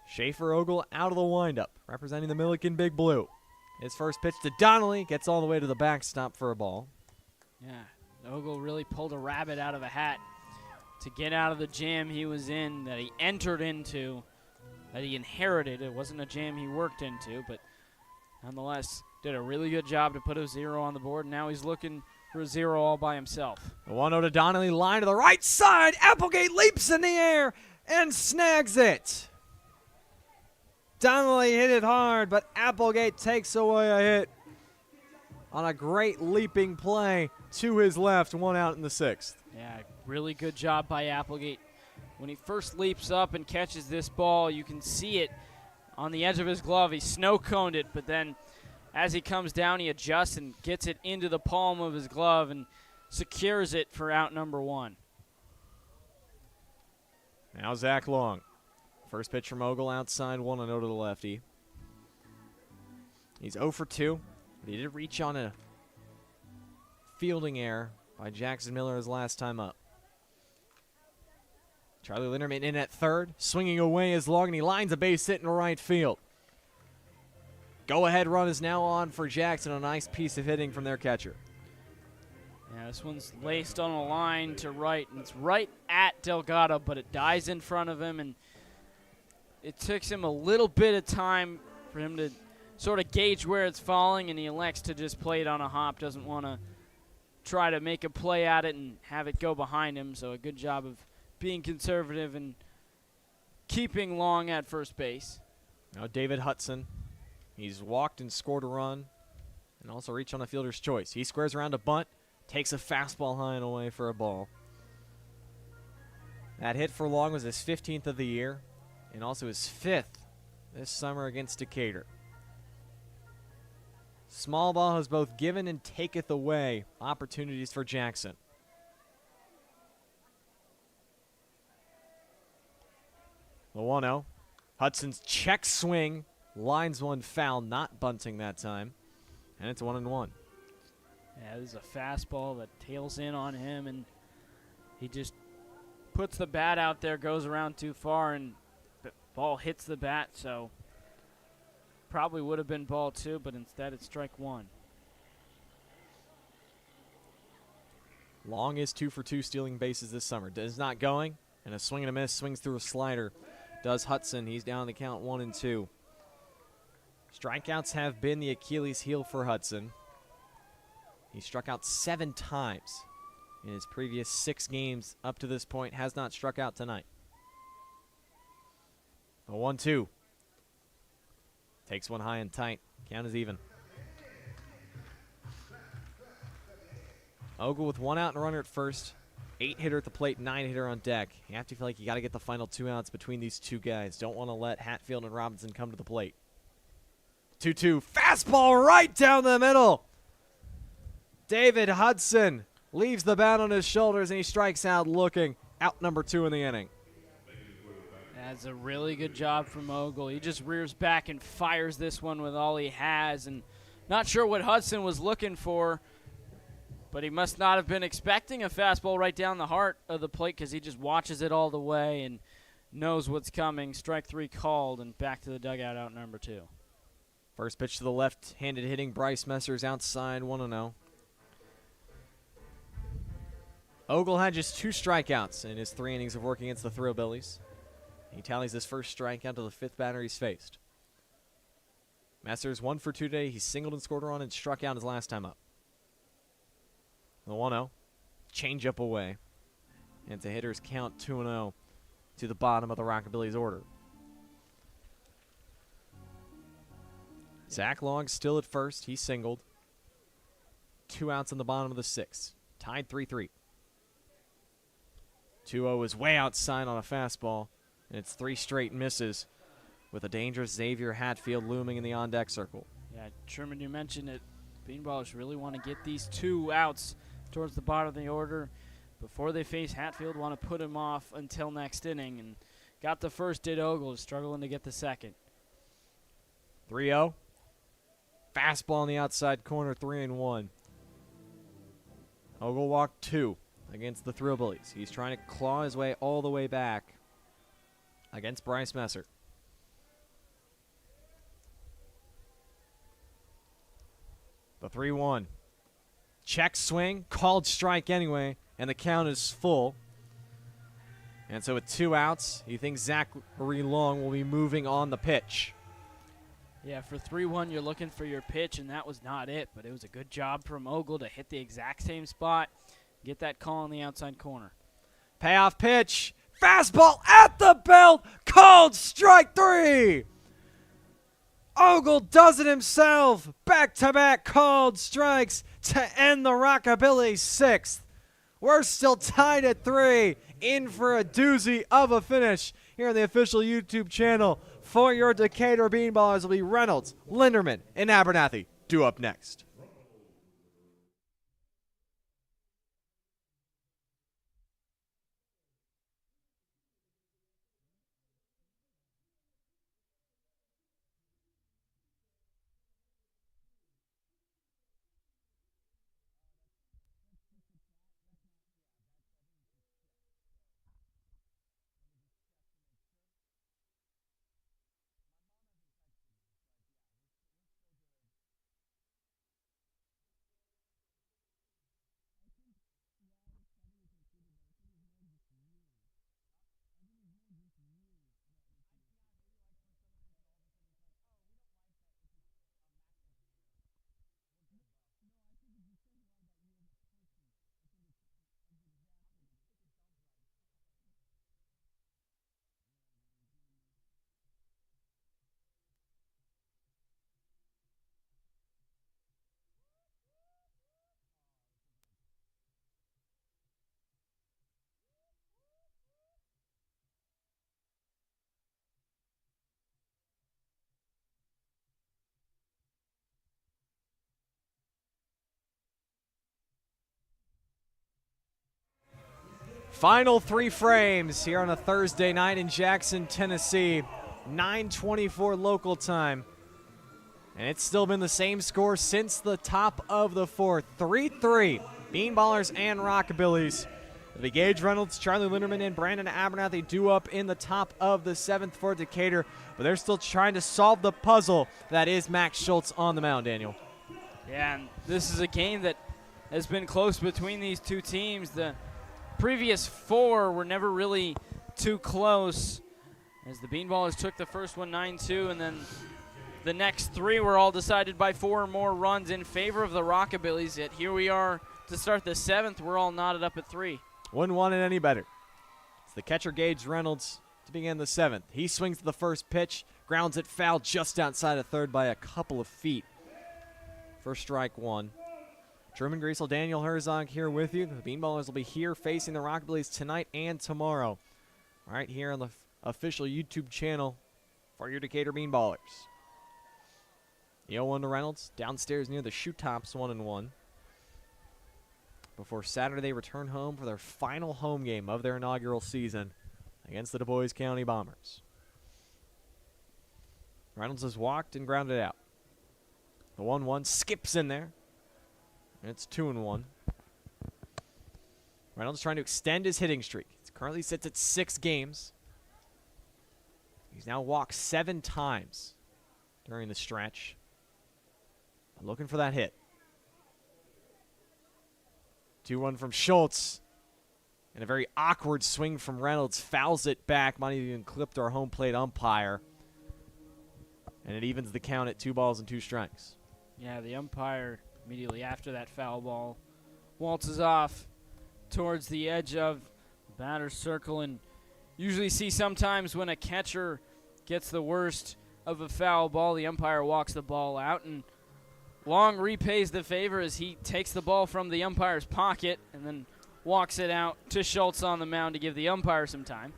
Schaefer Ogle out of the windup, representing the Milliken Big Blue. His first pitch to Donnelly gets all the way to the backstop for a ball. Yeah, Ogle really pulled a rabbit out of a hat to get out of the jam he was in, that he entered into, that he inherited. It wasn't a jam he worked into, but nonetheless did a really good job to put a 0 on the board. Now he's looking for a 0 all by himself. The 1-0 to Donnelly, line to the right side. Applegate leaps in the air and snags it. Donnelly hit it hard, but Applegate takes away a hit on a great leaping play to his left, 1 out in the 6th. Yeah, really good job by Applegate. When he first leaps up and catches this ball, you can see it on the edge of his glove. He snow-coned it, but then as he comes down, he adjusts and gets it into the palm of his glove and secures it for out number 1. Now Zach Long. First pitch from Ogle outside, 1-0 to the lefty. He's 0 for 2. But he did reach on a fielding error by Jackson Miller his last time up. Charlie Linderman in at third, swinging away as Long, and he lines a base hit in right field. Go-ahead run is now on for Jackson. A nice piece of hitting from their catcher. Yeah, this one's laced on a line to right, and it's right at Delgado, but it dies in front of him, and it takes him a little bit of time for him to sort of gauge where it's falling, and he elects to just play it on a hop, doesn't want to try to make a play at it and have it go behind him, so a good job of being conservative and keeping Long at first base. Now David Hudson. He's walked and scored a run and also reached on a fielder's choice. He squares around a bunt, takes a fastball high and away for a ball. That hit for Long was his 15th of the year, and also his 5th this summer against Decatur. Small ball has both given and taketh away opportunities for Jackson. The 1-0. Hudson's check swing. Lines one foul, not bunting that time. And it's 1-1. Yeah, this is a fastball that tails in on him, and he just puts the bat out there, goes around too far, and the ball hits the bat, so probably would have been ball 2, but instead it's strike 1. Long is 2 for 2 stealing bases this summer. Is not going, and a swing and a miss, swings through a slider. Does Hudson. He's down the count 1-2. Strikeouts have been the Achilles heel for Hudson. He struck out 7 times in his previous 6 games up to this point. Has not struck out tonight. A 1-2. Takes one high and tight. Count is even. Ogle with 1 out and a runner at first. 8-hitter at the plate, 9-hitter on deck. You have to feel like you got to get the final 2 outs between these 2 guys. Don't want to let Hatfield and Robinson come to the plate. 2-2. Fastball right down the middle. David Hudson leaves the bat on his shoulders, and he strikes out looking. Out number 2 in the inning. That's a really good job from Ogle. He just rears back and fires this one with all he has. And not sure what Hudson was looking for, but he must not have been expecting a fastball right down the heart of the plate because he just watches it all the way and knows what's coming. Strike 3 called, and back to the dugout, out number 2. First pitch to the left-handed hitting Bryce Messer's outside, 1-0. Ogle had just 2 strikeouts in his 3 innings of work against the Thrillbillies. He tallies his first strikeout to the 5th batter he's faced. Messer's 1 for 2 today. He singled and scored a run and struck out his last time up. The 1-0. Change-up away. And it's a hitter's count 2-0 to the bottom of the Rockabillys order. Zach Long still at first. He singled. 2 outs in the bottom of the 6th. Tied 3-3. 2-0 is way outside on a fastball, and it's 3 straight misses with a dangerous Xavier Hatfield looming in the on-deck circle. Yeah, Truman, you mentioned it. Bean Ballers really want to get these 2 outs towards the bottom of the order before they face Hatfield. Want to put him off until next inning, and got the first, did Ogle, struggling to get the second. 3-0. Fastball in the outside corner, 3-1. Ogle walked 2 against the Thrillbillies. He's trying to claw his way all the way back against Bryce Messer. The 3-1. Check swing, called strike anyway, and the count is full. And so with 2 outs, he thinks Zachary Long will be moving on the pitch. Yeah, for 3-1, you're looking for your pitch, and that was not it. But it was a good job from Ogle to hit the exact same spot, get that call in the outside corner. Payoff pitch. Fastball at the belt. Called strike 3. Ogle does it himself. Back-to-back called strikes to end the Rockabilly 6th. We're still tied at 3. In for a doozy of a finish here on the official YouTube channel. For your Decatur Bean Ballers will be Reynolds, Linderman, and Abernathy. Due up next. Final 3 frames here on a Thursday night in Jackson, Tennessee. 9:24 local time. And it's still been the same score since the top of the 4th. 3-3, Bean Ballers and Rockabillys. The Gage Reynolds, Charlie Linderman, and Brandon Abernathy do up in the top of the 7th for Decatur, but they're still trying to solve the puzzle that is Max Schultz on the mound, Daniel. Yeah, and this is a game that has been close between these two teams. The previous 4 were never really too close, as the Bean Ballers took the first one 9-2, and then the next 3 were all decided by 4 or more runs in favor of the Rockabillys. Yet here we are to start the 7th. We're all knotted up at 3. Wouldn't want it any better. It's the catcher Gage Reynolds to begin the 7th. He swings to the first pitch, grounds it foul just outside of third by a couple of feet. First strike 1. Truman, Griessel, Daniel, Herzog here with you. The Bean Ballers will be here facing the Rockabillys tonight and tomorrow, right here on the official YouTube channel for your Decatur Bean Ballers. The 0-1 to Reynolds, downstairs near the shoe tops, 1-1. Before Saturday, they return home for their final home game of their inaugural season against the Du Bois County Bombers. Reynolds has walked and grounded out. The 1-1 skips in there. And it's 2-1. Reynolds trying to extend his hitting streak. He currently sits at 6 games. He's now walked 7 times during the stretch. Looking for that hit. 2-1 from Schultz. And a very awkward swing from Reynolds. Fouls it back. Might have even clipped our home plate umpire. And it evens the count at 2 balls and 2 strikes. Yeah, the umpire immediately after that foul ball waltzes off towards the edge of the batter's circle. And usually see sometimes when a catcher gets the worst of a foul ball, the umpire walks the ball out, and Long repays the favor as he takes the ball from the umpire's pocket and then walks it out to Schultz on the mound to give the umpire some time.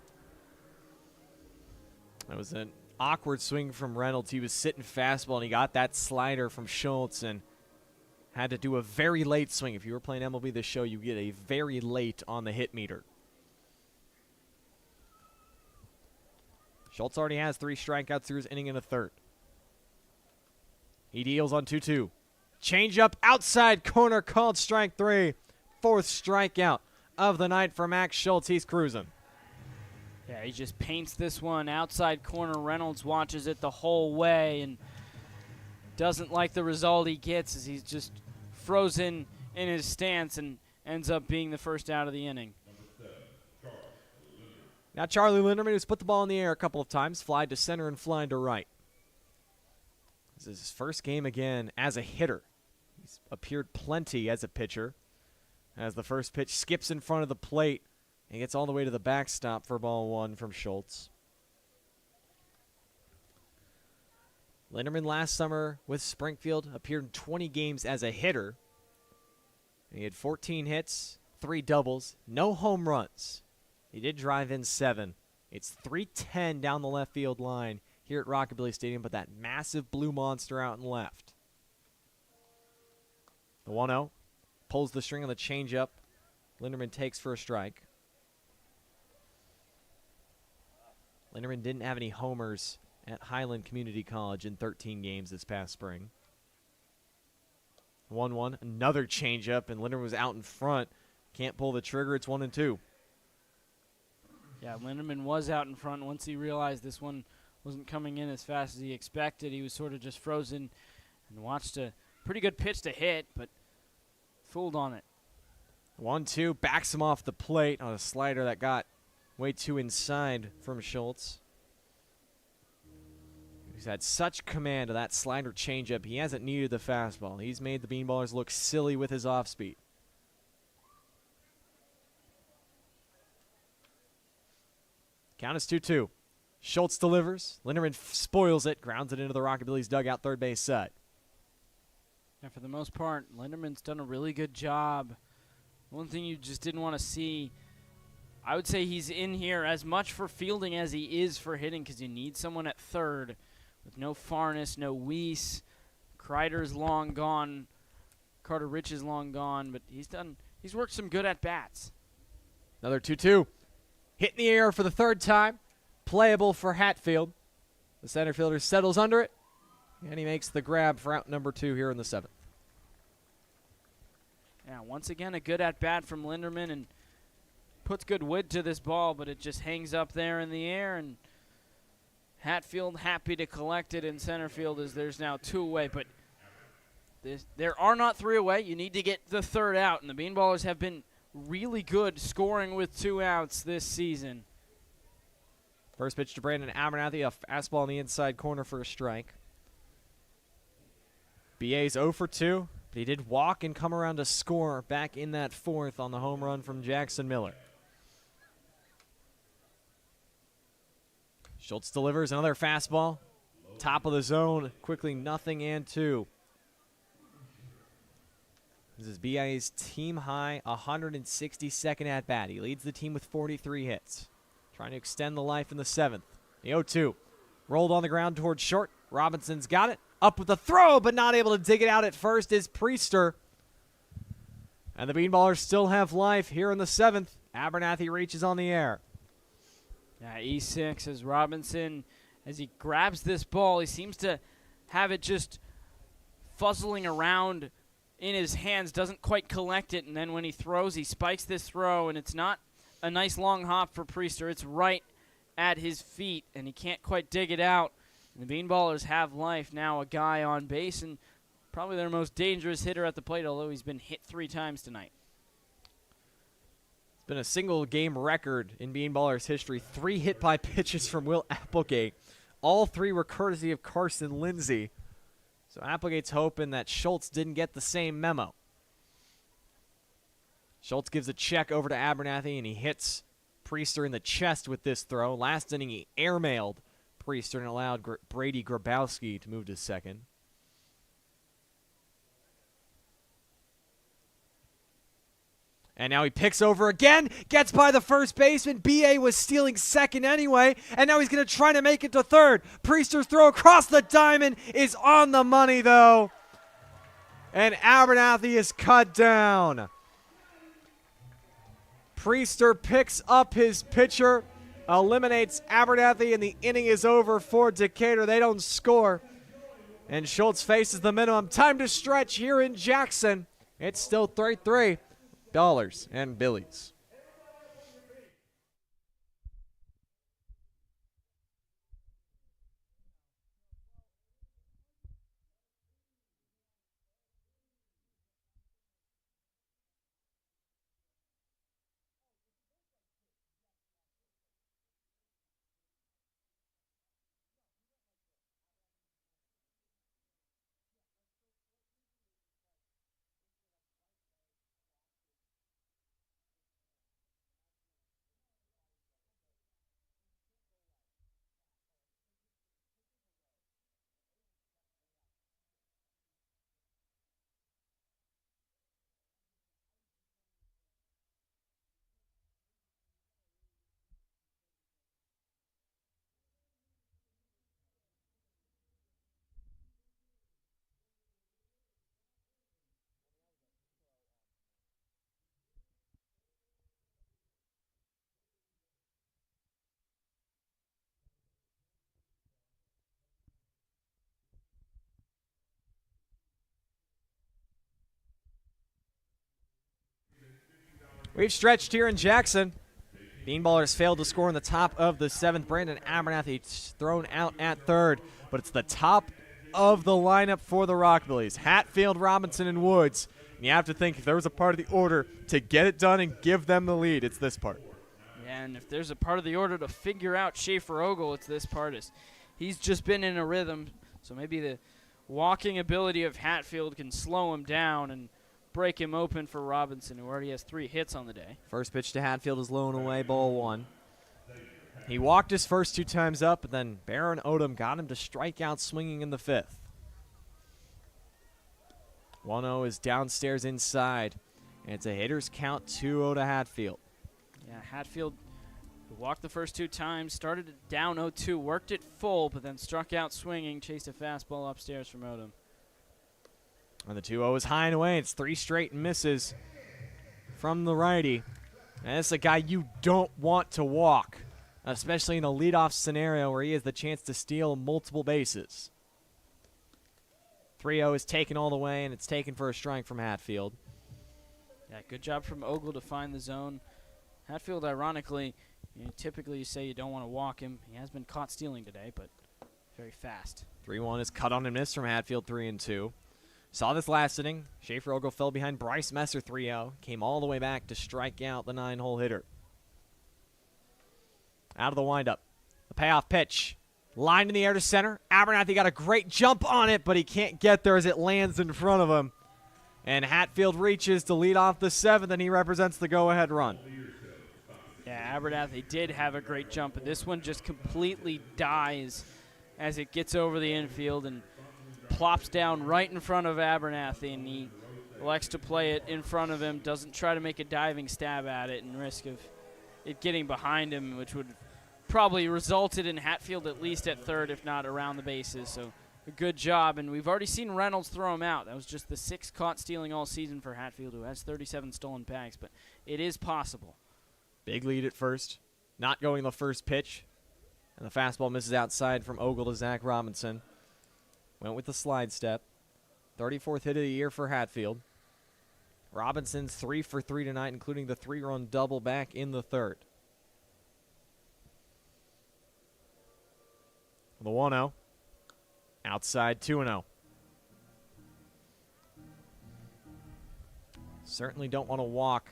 That was an awkward swing from Reynolds. He was sitting fastball, and he got that slider from Schultz and had to do a very late swing. If you were playing MLB The Show, you get a very late on the hit meter. Schultz already has 3 strikeouts through his inning and a third. He deals on 2-2. Change up outside corner called strike 3. 4th strikeout of the night for Max Schultz. He's cruising. Yeah, he just paints this one outside corner. Reynolds watches it the whole way and doesn't like the result he gets as he's just frozen in his stance and ends up being the first out of the inning. Now Charlie Linderman, who's put the ball in the air a couple of times, fly to center and fly to right. This is his first game again as a hitter. He's appeared plenty as a pitcher. As the first pitch skips in front of the plate and gets all the way to the backstop for ball 1 from Schultz. Linderman last summer with Springfield appeared in 20 games as a hitter. He had 14 hits, 3 doubles, no home runs. He did drive in 7. It's 310 down the left field line here at Rockabilly Stadium, but that massive blue monster out and left. The 1-0 pulls the string on the changeup. Linderman takes for a strike. Linderman didn't have any homers at Highland Community College in 13 games this past spring. 1-1, another changeup, and Linderman was out in front. Can't pull the trigger. It's 1-2. Yeah, Linderman was out in front. Once he realized this one wasn't coming in as fast as he expected, he was sort of just frozen and watched a pretty good pitch to hit, but fooled on it. 1-2, backs him off the plate on a slider that got way too inside from Schultz. He's had such command of that slider changeup, he hasn't needed the fastball. He's made the Bean Ballers look silly with his off speed. Count is 2-2. Schultz delivers. Linderman spoils it, grounds it into the Rockabillys dugout third base side. And for the most part, Linderman's done a really good job. One thing you just didn't want to see, I would say he's in here as much for fielding as he is for hitting, because you need someone at third with no Farnes, no Weiss. Kreider's long gone. Carter Rich is long gone, but he's worked some good at-bats. Another 2-2. Hit in the air for the third time. Playable for Hatfield. The center fielder settles under it, and he makes the grab for out number 2 here in the 7th. Yeah, once again, a good at-bat from Linderman, and puts good wood to this ball, but it just hangs up there in the air, and Hatfield happy to collect it in center field as there's now 2 away. But there are not 3 away. You need to get the 3rd out, and the Bean Ballers have been really good scoring with 2 outs this season. First pitch to Brandon Abernathy, a fastball in the inside corner for a strike. BA's 0 for 2, but he did walk and come around to score back in that 4th on the home run from Jackson Miller. Schultz delivers another fastball. Top of the zone, quickly 0-2. This is BIA's team high 162nd at bat. He leads the team with 43 hits. Trying to extend the life in the 7th. The 0-2. Rolled on the ground towards short. Robinson's got it. Up with the throw, but not able to dig it out at first is Priester. And the Bean Ballers still have life here in the 7th. Abernathy reaches on the air. Yeah, E6 as Robinson, as he grabs this ball, he seems to have it just fuzzling around in his hands, doesn't quite collect it, and then when he throws, he spikes this throw, and it's not a nice long hop for Priester. It's right at his feet, and he can't quite dig it out. And the Bean Ballers have life now, a guy on base, and probably their most dangerous hitter at the plate, although he's been hit 3 times tonight. It's been a single game record in Bean Ballers history. 3 hit by pitches from Will Applegate. All 3 were courtesy of Carson Lindsay. So Applegate's hoping that Schultz didn't get the same memo. Schultz gives a check over to Abernathy, and he hits Priester in the chest with this throw. Last inning, he airmailed Priester and allowed Brady Grabowski to move to second. And now he picks over again, gets by the first baseman. B.A. was stealing second anyway, and now he's going to try to make it to third. Priester's throw across the diamond is on the money, though. And Abernathy is cut down. Priester picks up his pitcher, eliminates Abernathy, and the inning is over for Decatur. They don't score. And Schultz faces the minimum. Time to stretch here in Jackson. It's still 3-3. Dollars and Billies. We've stretched here in Jackson. Bean Ballers failed to score in the top of the 7th. Brandon Abernathy thrown out at third, but it's the top of the lineup for the Rockabillys. Hatfield, Robinson, and Woods. And you have to think if there was a part of the order to get it done and give them the lead, it's this part. Yeah, and if there's a part of the order to figure out Schaefer Ogle, it's this part. He's just been in a rhythm, so maybe the walking ability of Hatfield can slow him down and break him open for Robinson, who already has 3 hits on the day. First pitch to Hatfield is low and away, ball 1. He walked his first 2 times up, but then Baron Odom got him to strike out swinging in the 5th. 1-0 is downstairs inside, and it's a hitter's count, 2-0 to Hatfield. Yeah, Hatfield walked the first 2 times, started it down 0-2, worked it full, but then struck out swinging, chased a fastball upstairs from Odom. And the 2-0 is high and away. It's 3 straight misses from the righty. And it's a guy you don't want to walk, especially in a leadoff scenario where he has the chance to steal multiple bases. 3-0 is taken all the way, and it's taken for a strike from Hatfield. Yeah, good job from Ogle to find the zone. Hatfield, ironically, typically you say you don't want to walk him. He has been caught stealing today, but very fast. 3-1 is cut on and missed from Hatfield, 3-2. Saw this last inning. Schaefer Ogle fell behind Bryce Messer 3-0. Came all the way back to strike out the 9-hole hitter. Out of the windup. The payoff pitch. Lined in the air to center. Abernathy got a great jump on it, but he can't get there as it lands in front of him. And Hatfield reaches to lead off the 7th, and he represents the go-ahead run. Yeah, Abernathy did have a great jump, but this one just completely dies as it gets over the infield and plops down right in front of Abernathy, and he elects to play it in front of him, doesn't try to make a diving stab at it and risk of it getting behind him, which would probably resulted in Hatfield at least at third, if not around the bases. So a good job, and we've already seen Reynolds throw him out. That was just the 6th caught stealing all season for Hatfield, who has 37 stolen bags, but it is possible. Big lead at first. Not going the first pitch. And the fastball misses outside from Ogle to Zach Robinson. Went with the slide step. 34th hit of the year for Hatfield. Robinson's 3 for 3 tonight, including the 3-run double back in the 3rd. The 1-0. Outside 2-0. Certainly don't want to walk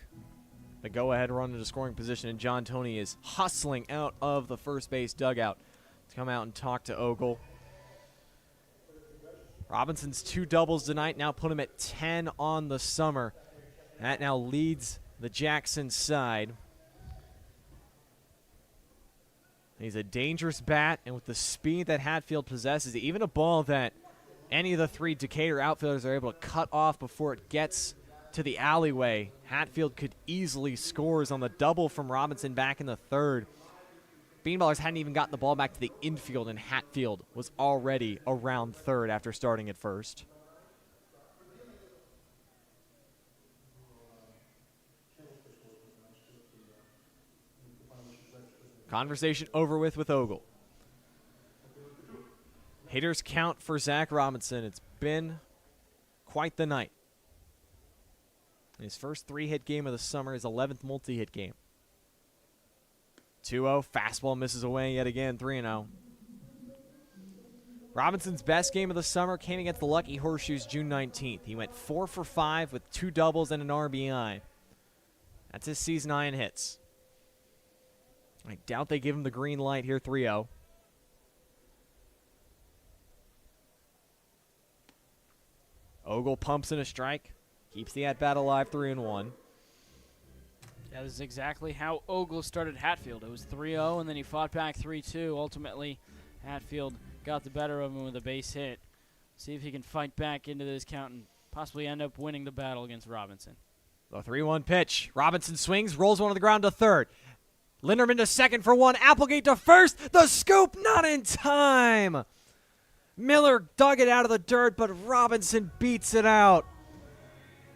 the go-ahead run into scoring position, and John Toney is hustling out of the first base dugout to come out and talk to Ogle. Robinson's 2 doubles tonight now put him at 10 on the summer. That now leads the Jackson side. He's a dangerous bat, and with the speed that Hatfield possesses, even a ball that any of the 3 Decatur outfielders are able to cut off before it gets to the alleyway, Hatfield could easily scores on the double from Robinson back in the 3rd. Bean Ballers hadn't even gotten the ball back to the infield, and Hatfield was already around 3rd after starting at first. Conversation over with Ogle. Hitters count for Zach Robinson. It's been quite the night. His first 3-hit game of the summer, his 11th multi-hit game. 2-0, fastball misses away yet again, 3-0. Robinson's best game of the summer came against the Lucky Horseshoes June 19th. He went 4 for 5 with 2 doubles and an RBI. That's his season-high in hits. I doubt they give him the green light here, 3-0. Ogle pumps in a strike. Keeps the at-bat alive, 3-1. Yeah, this is exactly how Ogle started Hatfield. It was 3-0, and then he fought back 3-2. Ultimately, Hatfield got the better of him with a base hit. See if he can fight back into this count and possibly end up winning the battle against Robinson. The 3-1 pitch. Robinson swings, rolls one on the ground to 3rd. Linderman to 2nd for 1. Applegate to 1st. The scoop not in time. Miller dug it out of the dirt, but Robinson beats it out.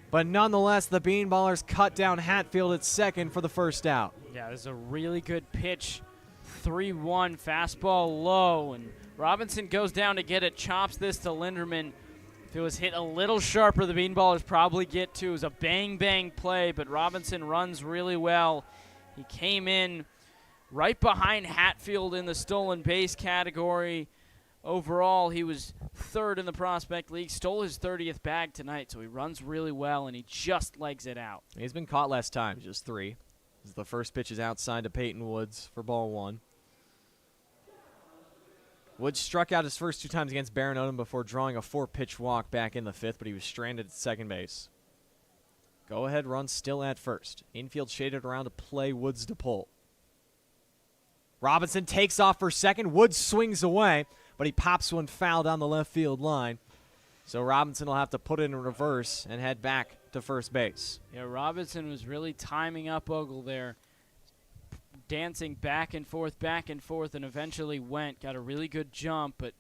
But nonetheless, the Bean Ballers cut down Hatfield at 2nd for the first out. Yeah, this is a really good pitch. 3-1, fastball low, and Robinson goes down to get it, chops this to Linderman. If it was hit a little sharper, the Bean Ballers probably get 2. It was a bang-bang play, but Robinson runs really well. He came in right behind Hatfield in the stolen base category. Overall, he was 3rd in the Prospect League, stole his 30th bag tonight, so he runs really well, and he just legs it out. He's been caught less times, just 3. The first pitch is outside to Peyton Woods for ball 1. Woods struck out his first 2 times against Baron Odom before drawing a 4-pitch walk back in the 5th, but he was stranded at second base. Go-ahead run still at first. Infield shaded around to play, Woods to pull. Robinson takes off for 2nd. Woods swings away, but he pops one foul down the left field line. So Robinson will have to put it in reverse and head back to first base. Yeah, Robinson was really timing up Ogle there, dancing back and forth, and eventually got a really good jump, but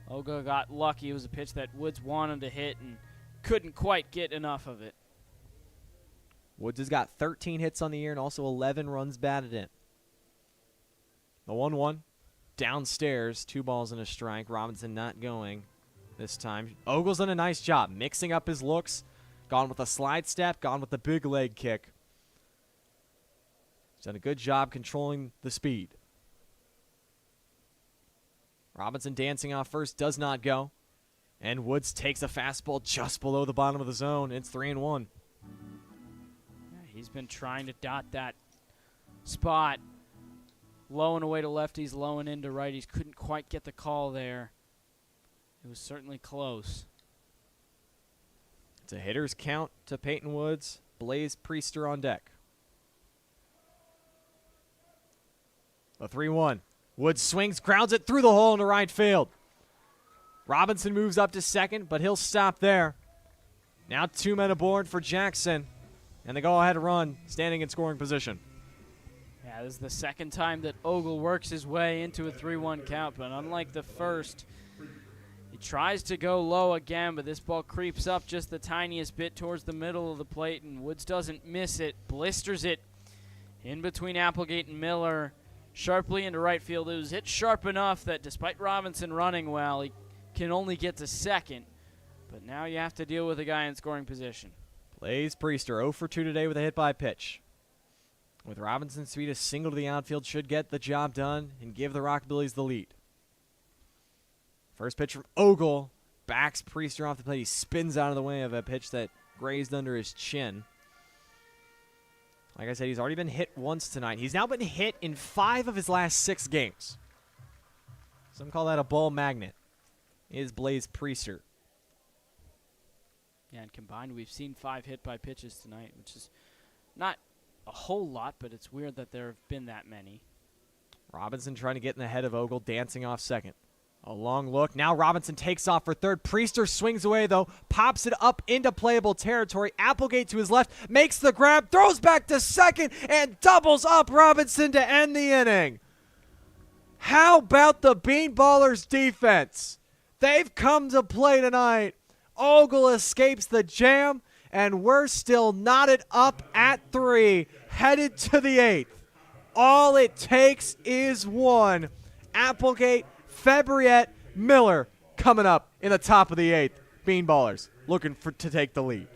Ogle got lucky. It was a pitch that Woods wanted to hit and couldn't quite get enough of it. Woods has got 13 hits on the year and also 11 runs batted in. The 1-1 downstairs, 2 balls and a strike. Robinson not going this time. Ogle's done a nice job mixing up his looks. Gone with a slide step, gone with the big leg kick. He's done a good job controlling the speed. Robinson dancing off first, does not go. And Woods takes a fastball just below the bottom of the zone. It's 3-1. Yeah, he's been trying to dot that spot. Low and away to lefties, low and into righties. Couldn't quite get the call there. It was certainly close. It's a hitter's count to Peyton Woods. Blaze Priester on deck. The 3-1. Woods swings, grounds it through the hole into right field. Robinson moves up to second, but he'll stop there. Now 2 men aboard for Jackson. And the go-ahead run standing in scoring position. Yeah, this is the second time that Ogle works his way into a 3-1 count, but unlike the first, he tries to go low again, but this ball creeps up just the tiniest bit towards the middle of the plate, and Woods doesn't miss it, blisters it in between Applegate and Miller, sharply into right field. It was hit sharp enough that despite Robinson running well, he can only get to second, but now you have to deal with a guy in scoring position. Blaze Priester 0 for 2 today with a hit by pitch. With Robinson's speed, a single to the outfield should get the job done and give the Rockabillys the lead. First pitch from Ogle. Backs Priester off the plate. He spins out of the way of a pitch that grazed under his chin. Like I said, he's already been hit once tonight. He's now been hit in 5 of his last 6 games. Some call that a ball magnet. It is Blaze Priester. Yeah, and combined, we've seen 5 hit by pitches tonight, which is not a whole lot, but it's weird that there have been that many. Robinson trying to get in the head of Ogle, dancing off second. A long look. Now Robinson takes off for third. Priester swings away, though. Pops it up into playable territory. Applegate to his left. Makes the grab. Throws back to second. And doubles up Robinson to end the inning. How about the Bean Ballers defense? They've come to play tonight. Ogle escapes the jam. And we're still knotted up at 3. Headed to the 8th. All it takes is 1. Applegate, Fabriette, Miller coming up in the top of the 8th. Bean Ballers looking to take the lead.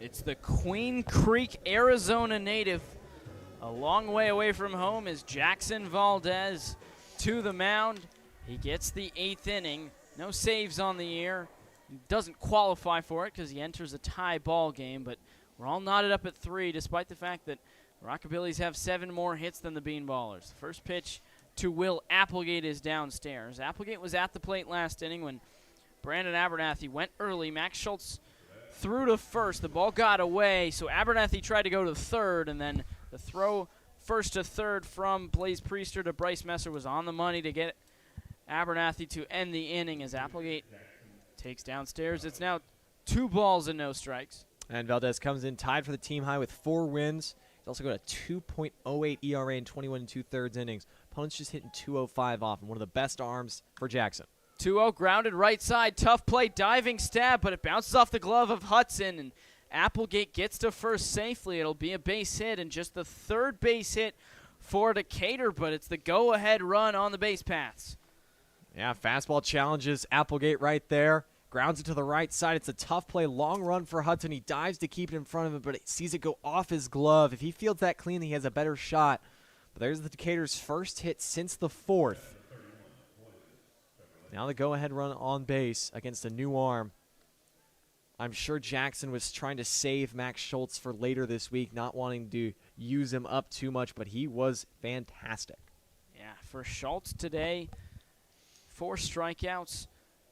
It's the Queen Creek, Arizona native. A long way away from home is Jackson Valdez to the mound. He gets the 8th inning. No saves on the year. He doesn't qualify for it because he enters a tie ball game, but We're all knotted up at 3, despite the fact that Rockabillys have 7 more hits than the Bean Ballers. First pitch to Will Applegate is downstairs. Applegate was at the plate last inning when Brandon Abernathy went early. Max Schultz threw to first. The ball got away, so Abernathy tried to go to third, and then the throw first to third from Blaze Priester to Bryce Messer was on the money to get Abernathy to end the inning as Applegate takes downstairs. It's now 2 balls and no strikes. And Valdez comes in tied for the team high with 4 wins. He's also got a 2.08 ERA in 21 2/3 innings. Opponent's just hitting 205 off, and one of the best arms for Jackson. 2-0 grounded right side, tough play, diving stab, but it bounces off the glove of Hudson, and Applegate gets to first safely. It'll be a base hit, and just the 3rd base hit for Decatur, but it's the go-ahead run on the base paths. Yeah, fastball challenges Applegate right there. Grounds it to the right side. It's a tough play, long run for Hudson. He dives to keep it in front of him, but he sees it go off his glove. If he fields that clean, he has a better shot. But there's the Decatur's first hit since the 4th. Now the go-ahead run on base against a new arm. I'm sure Jackson was trying to save Max Schultz for later this week, not wanting to use him up too much, but he was fantastic. Yeah, for Schultz today, 4 strikeouts,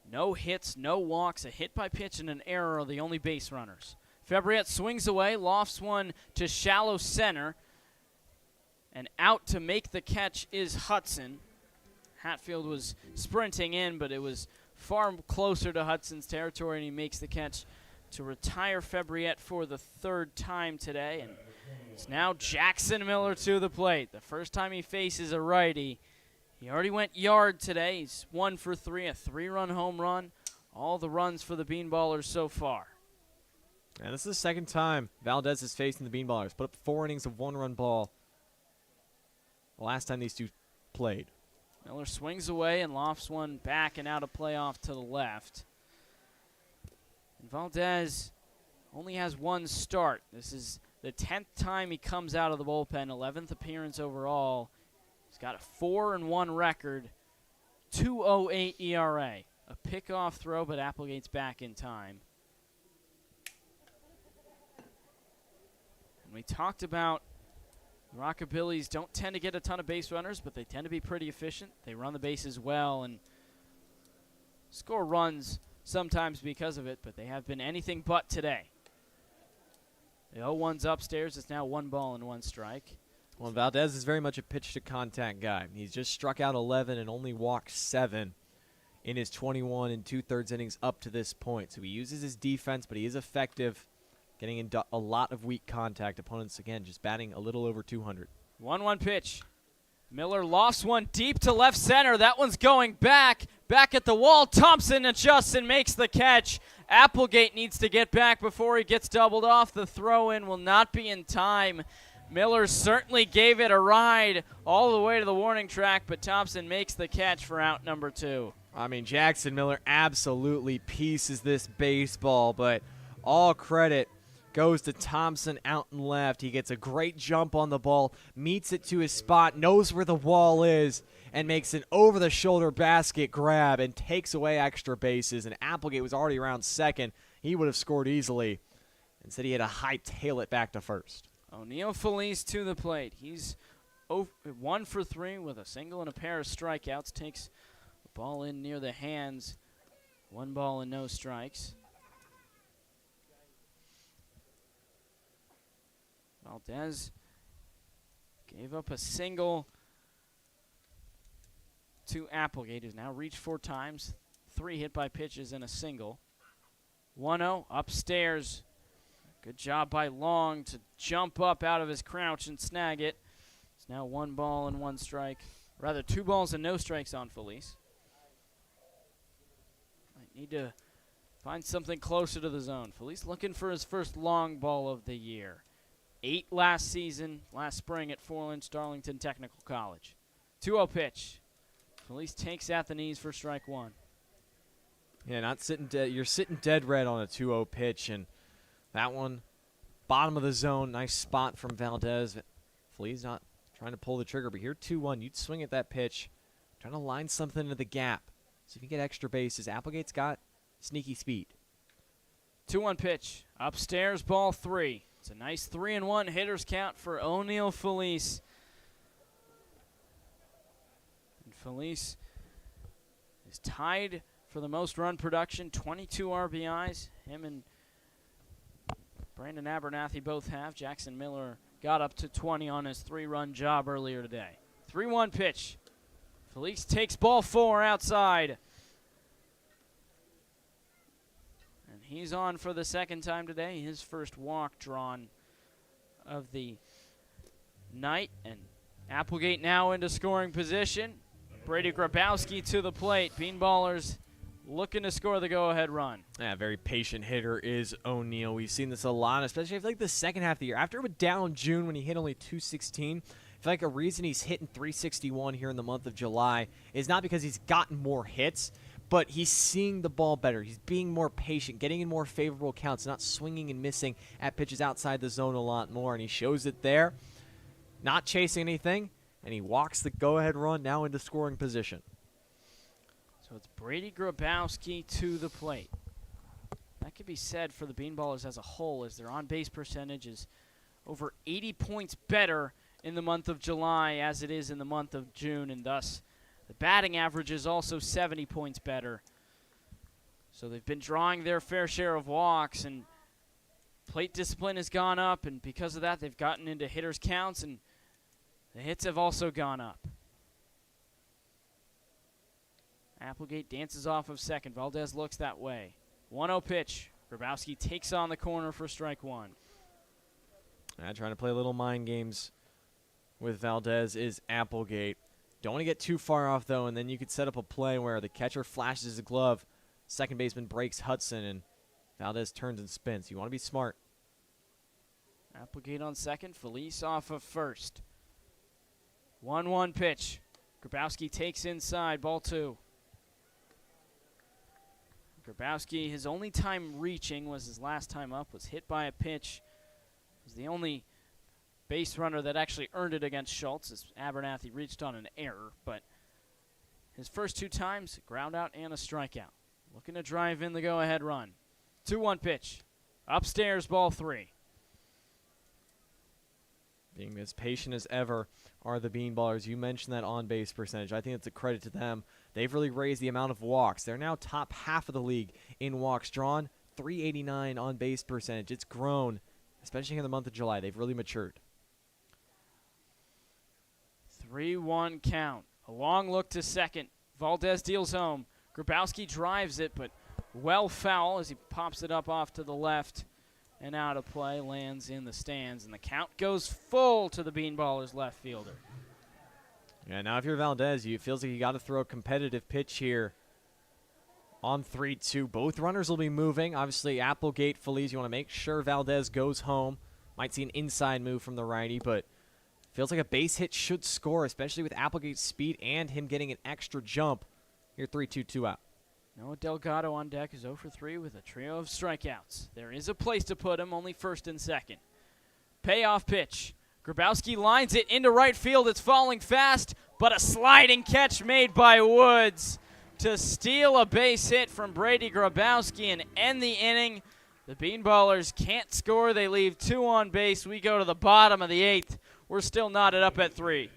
no hits, no walks, a hit by pitch, and an error are the only base runners. Fabriette swings away, lofts one to shallow center, and out to make the catch is Hudson. Hatfield was sprinting in, but it was far closer to Hudson's territory, and he makes the catch to retire Fabriette for the 3rd time today. And it's now Jackson Miller to the plate. The first time he faces a righty. He already went yard today. He's 1 for 3, a 3-run home run. All the runs for the Bean Ballers so far. And this is the 2nd time Valdez is facing the Bean Ballers. Put up 4 innings of 1-run ball the last time these two played. Miller swings away and lofts one back and out of play off to the left. And Valdez only has 1 start. This is the 10th time he comes out of the bullpen, 11th appearance overall. He's got a 4-1 record, 2.08 ERA. A pickoff throw, but Applegate's back in time. And we talked about Rockabillys don't tend to get a ton of base runners, but they tend to be pretty efficient. They run the bases well and score runs sometimes because of it, but they have been anything but today. The 0-1's upstairs. It's now 1 ball and 1 strike. Well, Valdez is very much a pitch-to-contact guy. He's just struck out 11 and only walked 7 in his 21 2/3 innings up to this point. So he uses his defense, but he is effective getting into a lot of weak contact. Opponents, again, just batting a little over 200. 1-1 pitch. Miller lofts one deep to left center. That one's going back at the wall. Thompson adjusts and makes the catch. Applegate needs to get back before he gets doubled off. The throw-in will not be in time. Miller certainly gave it a ride all the way to the warning track, but Thompson makes the catch for out number 2. I mean, Jackson Miller absolutely pieces this baseball, but all credit goes to Thompson out and left. He gets a great jump on the ball, meets it to his spot, knows where the wall is, and makes an over-the-shoulder basket grab and takes away extra bases. And Applegate was already around second. He would have scored easily. Instead, he had to hightail it back to first. O'Neal Felice to the plate. He's 1 for 3 with a single and a pair of strikeouts. Takes the ball in near the hands. 1 ball and no strikes. Valdez gave up a single to Applegate, who's now reached 4 times, 3 hit by pitches and a single. 1-0 upstairs. Good job by Long to jump up out of his crouch and snag it. It's now 1 ball and 1 strike. Rather, 2 balls and no strikes on Felice. Might need to find something closer to the zone. Felice looking for his first long ball of the year. 8 last season, last spring at 4-inch Darlington Technical College. 2-0 pitch. Felice takes at the knees for strike 1. Yeah, not sitting dead. You're sitting dead red on a 2-0 pitch, and that one, bottom of the zone, nice spot from Valdez. Felice not trying to pull the trigger, but here 2-1, you'd swing at that pitch, trying to line something into the gap. See if you get extra bases. Applegate's got sneaky speed. 2-1 pitch. Upstairs, ball 3. It's a nice 3-1 hitters count for O'Neal Felice. And Felice is tied for the most run production, 22 RBIs. Him and Brandon Abernathy both have. Jackson Miller got up to 20 on his 3-run job earlier today. 3-1 pitch. Felice takes ball 4 outside. And he's on for the second time today. His first walk drawn of the night. And Applegate now into scoring position. Brady Grabowski to the plate. Bean Ballers looking to score the go-ahead run. Yeah, very patient hitter is O'Neal. We've seen this a lot, especially I feel like the second half of the year. After it went down in June when he hit only 216, I feel like a reason he's hitting 361 here in the month of July is not because he's gotten more hits, but he's seeing the ball better. He's being more patient, getting in more favorable counts, not swinging and missing at pitches outside the zone a lot more, and he shows it there. Not chasing anything, and he walks the go-ahead run now into scoring position. So it's Brady Grabowski to the plate. That could be said for the Bean Ballers as a whole, as their on-base percentage is over 80 points better in the month of July as it is in the month of June, and thus the batting average is also 70 points better. So they've been drawing their fair share of walks, and plate discipline has gone up, and because of that, they've gotten into hitters' counts, and the hits have also gone up. Applegate dances off of second. Valdez looks that way. 1-0 pitch. Grabowski takes on the corner for strike 1. Trying to play little mind games with Valdez is Applegate. Don't want to get too far off, though, and then you could set up a play where the catcher flashes his glove, second baseman breaks Hudson, and Valdez turns and spins. You want to be smart. Applegate on second. Felice off of first. 1-1 pitch. Grabowski takes inside. Ball 2. Grabowski, his only time reaching was his last time up, was hit by a pitch. He was the only base runner that actually earned it against Schultz, as Abernathy reached on an error. But his first 2 times, ground out and a strikeout. Looking to drive in the go-ahead run. 2-1 pitch. Upstairs, ball 3. Being as patient as ever are the Bean Ballers. You mentioned that on-base percentage. I think it's a credit to them. They've really raised the amount of walks. They're now top half of the league in walks drawn. 389 on-base percentage. It's grown, especially in the month of July. They've really matured. 3-1 count. A long look to second. Valdez deals home. Grabowski drives it, but well foul as he pops it up off to the left. And out of play, lands in the stands, and the count goes full to the Bean Ballers left fielder. Yeah, now if you're Valdez, it feels like you got to throw a competitive pitch here on 3-2. Both runners will be moving. Obviously, Applegate, Felice, you want to make sure Valdez goes home. Might see an inside move from the righty, but feels like a base hit should score, especially with Applegate's speed and him getting an extra jump. Here, 3-2, 2 out. Noah Delgado on deck is 0 for 3 with a trio of strikeouts. There is a place to put him, only first and second. Payoff pitch. Grabowski lines it into right field. It's falling fast, but a sliding catch made by Woods to steal a base hit from Brady Grabowski and end the inning. The Bean Ballers can't score. They leave 2 on base. We go to the bottom of the 8th. We're still knotted up at 3.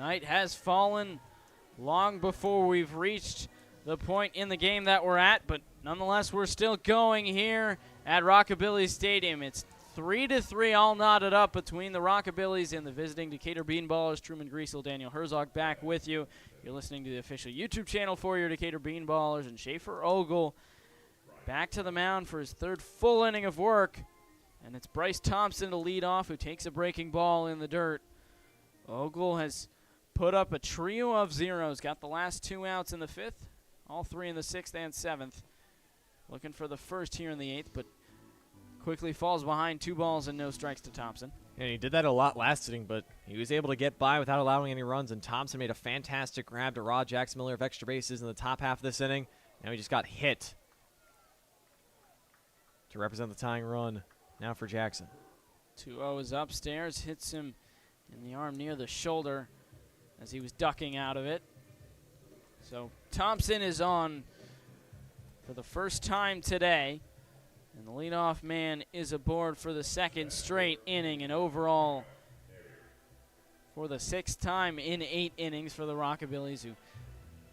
Night has fallen long before we've reached the point in the game that we're at, but nonetheless, we're still going here at Rockabillys Stadium. It's 3-3 all knotted up between the Rockabillys and the visiting Decatur Bean Ballers. Truman, Griessel, Daniel Herzog back with you. You're listening to the official YouTube channel for your Decatur Bean Ballers, and Schaefer Ogle back to the mound for his third full inning of work. And it's Bryce Thompson to lead off, who takes a breaking ball in the dirt. Ogle has put up a trio of zeros, got the last 2 outs in the 5th, all 3 in the 6th and 7th. Looking for the first here in the 8th, but quickly falls behind 2 balls and no strikes to Thompson. And he did that a lot last inning, but he was able to get by without allowing any runs, and Thompson made a fantastic grab to rob Jackson Miller of extra bases in the top half of this inning. Now he just got hit to represent the tying run now for Jackson. 2-0 is upstairs, hits him in the arm near the shoulder as he was ducking out of it. So Thompson is on for the first time today, and the leadoff man is aboard for the second straight inning, and overall for the 6th time in 8 innings for the Rockabillys, who,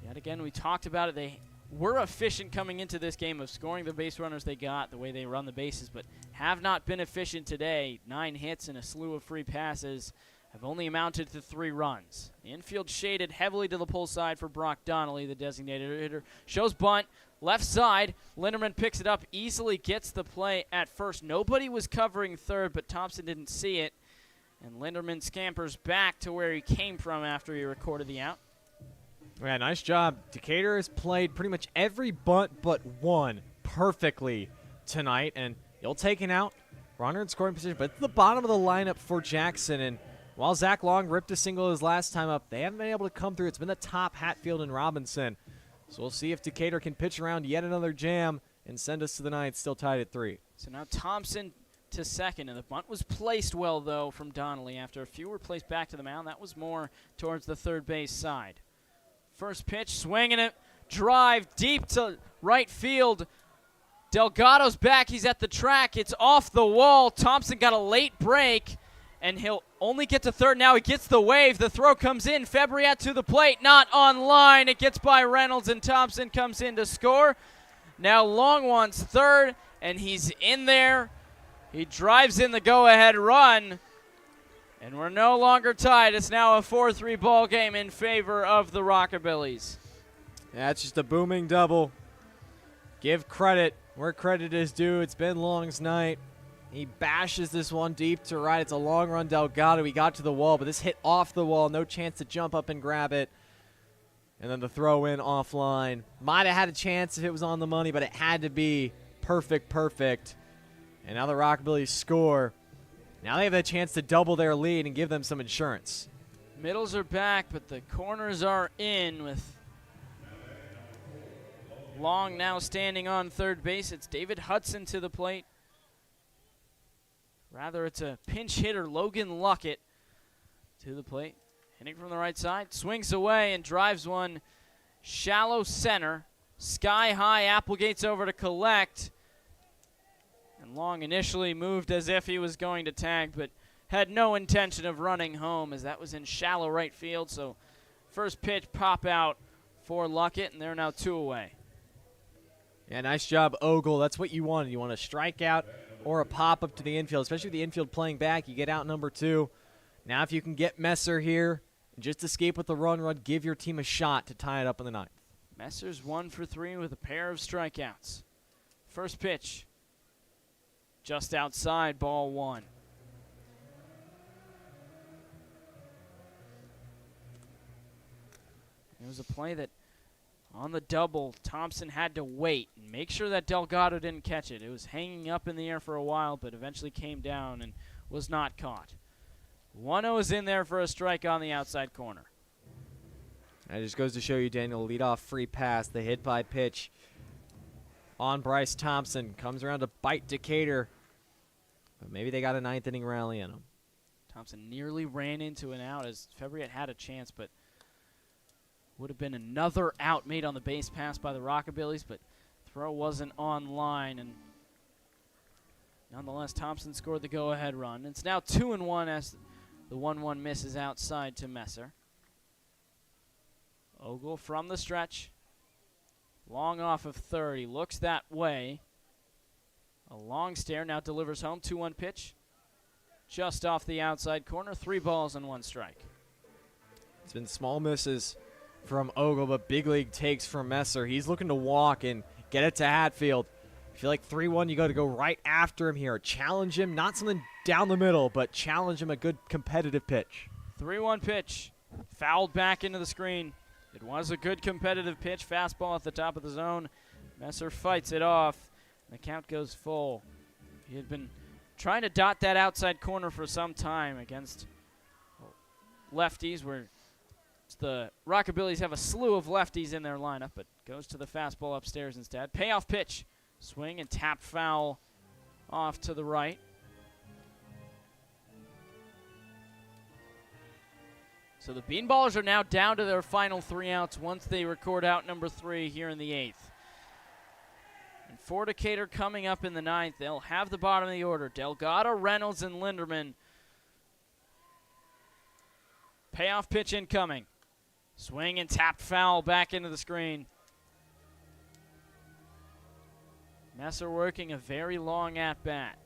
yet again, we talked about it, they were efficient coming into this game of scoring the base runners they got, the way they run the bases, but have not been efficient today. 9 hits and a slew of free passes have only amounted to 3 runs. The infield shaded heavily to the pull side for Brock Donnelly, the designated hitter. Shows bunt, left side. Linderman picks it up, easily gets the play at first. Nobody was covering third, but Thompson didn't see it. And Linderman scampers back to where he came from after he recorded the out. Yeah, nice job. Decatur has played pretty much every bunt but one perfectly tonight, and he'll take an out. Runner in scoring position, but it's the bottom of the lineup for Jackson, and while Zach Long ripped a single his last time up, they haven't been able to come through. It's been the top Hatfield and Robinson. So we'll see if Decatur can pitch around yet another jam and send us to the 9th, still tied at 3. So now Thompson to second, and the bunt was placed well, though, from Donnelly. After a few were placed back to the mound, that was more towards the third base side. First pitch, swinging it, drive deep to right field. Delgado's back, he's at the track, it's off the wall. Thompson got a late break, and he'll only get to third. Now he gets the wave, the throw comes in, Fabriat to the plate, not on line. It gets by Reynolds, and Thompson comes in to score. Now Long wants third, and he's in there. He drives in the go-ahead run. And we're no longer tied. It's now a 4-3 ball game in favor of the Rockabillys. Yeah, it's just a booming double. Give credit where credit is due. It's been Long's night. He bashes this one deep to right. It's a long run Delgado. He got to the wall, but this hit off the wall. No chance to jump up and grab it. And then the throw in offline. Might have had a chance if it was on the money, but it had to be perfect. And now the Rockabillys score. Now they have a chance to double their lead and give them some insurance. Middles are back, but the corners are in with Long now standing on third base. It's David Hudson to the plate. Rather, it's a pinch hitter, Logan Luckett, to the plate. Hitting from the right side, swings away and drives one shallow center. Sky high, Applegate's over to collect. And Long initially moved as if he was going to tag, but had no intention of running home, as that was in shallow right field. So first pitch pop out for Luckett, and they're now 2 away. Yeah, nice job, Ogle. That's what you wanted. You want a strikeout or a pop up to the infield, especially with the infield playing back. You get out number 2. Now if you can get Messer here and just escape with the run, give your team a shot to tie it up in the 9th. Messer's 1 for 3 with a pair of strikeouts. First pitch. Just outside, ball 1. It was a play that, on the double, Thompson had to wait and make sure that Delgado didn't catch it. It was hanging up in the air for a while, but eventually came down and was not caught. 1-0 is in there for a strike on the outside corner. That just goes to show you, Daniel, leadoff free pass, the hit by pitch on Bryce Thompson. Comes around to bite Decatur. But maybe they got a 9th inning rally in them. Thompson nearly ran into an out as Fabriat had a chance, but would have been another out made on the base pass by the Rockabillys, but throw wasn't on line. And nonetheless, Thompson scored the go-ahead run. It's now 2-1 as the 1-1 misses outside to Messer. Ogle from the stretch. Long off of third. He looks that way. A long stare, now delivers home. 2-1 pitch. Just off the outside corner. 3 balls and 1 strike. It's been small misses from Ogle, but big league takes from Messer. He's looking to walk and get it to Hatfield. I feel like 3-1, you got to go right after him here. Challenge him, not something down the middle, but challenge him, a good competitive pitch. 3-1 pitch. Fouled back into the screen. It was a good competitive pitch. Fastball at the top of the zone. Messer fights it off. The count goes full. He had been trying to dot that outside corner for some time against lefties, where the Rockabillys have a slew of lefties in their lineup, but goes to the fastball upstairs instead. Payoff pitch. Swing and tap foul off to the right. So the Bean Ballers are now down to their final 3 outs once they record out number 3 here in the 8th. And for Decatur coming up in the 9th, they'll have the bottom of the order. Delgado, Reynolds, and Linderman. Payoff pitch incoming. Swing and tap foul back into the screen. Messer working a very long at-bat.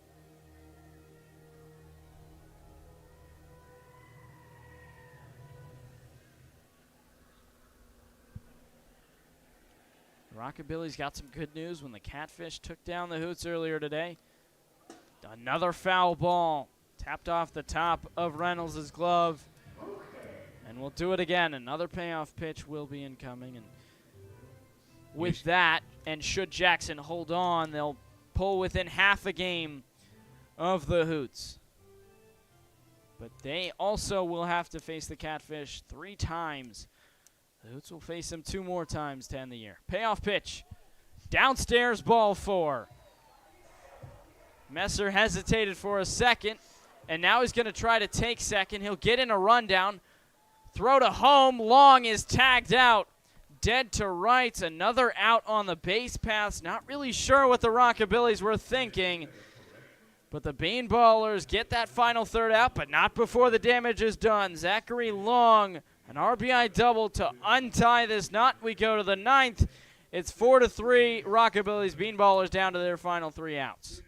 Rockabillys got some good news when the Catfish took down the Hoots earlier today. Another foul ball. Tapped off the top of Reynolds' glove. And we'll do it again. Another payoff pitch will be incoming. And with that, and should Jackson hold on, they'll pull within half a game of the Hoots. But they also will have to face the Catfish 3 times. The Hoots will face them 2 more times to end the year. Payoff pitch. Downstairs, ball 4. Messer hesitated for a second, and now he's going to try to take second. He'll get in a rundown. Throw to home. Long is tagged out. Dead to right. Another out on the base paths. Not really sure what the Rockabillys were thinking. But the Bean Ballers get that final third out, but not before the damage is done. Zachary Long, an RBI double to untie this knot. We go to the 9th. It's 4-3. Rockabillys, Bean Ballers down to their final 3 outs.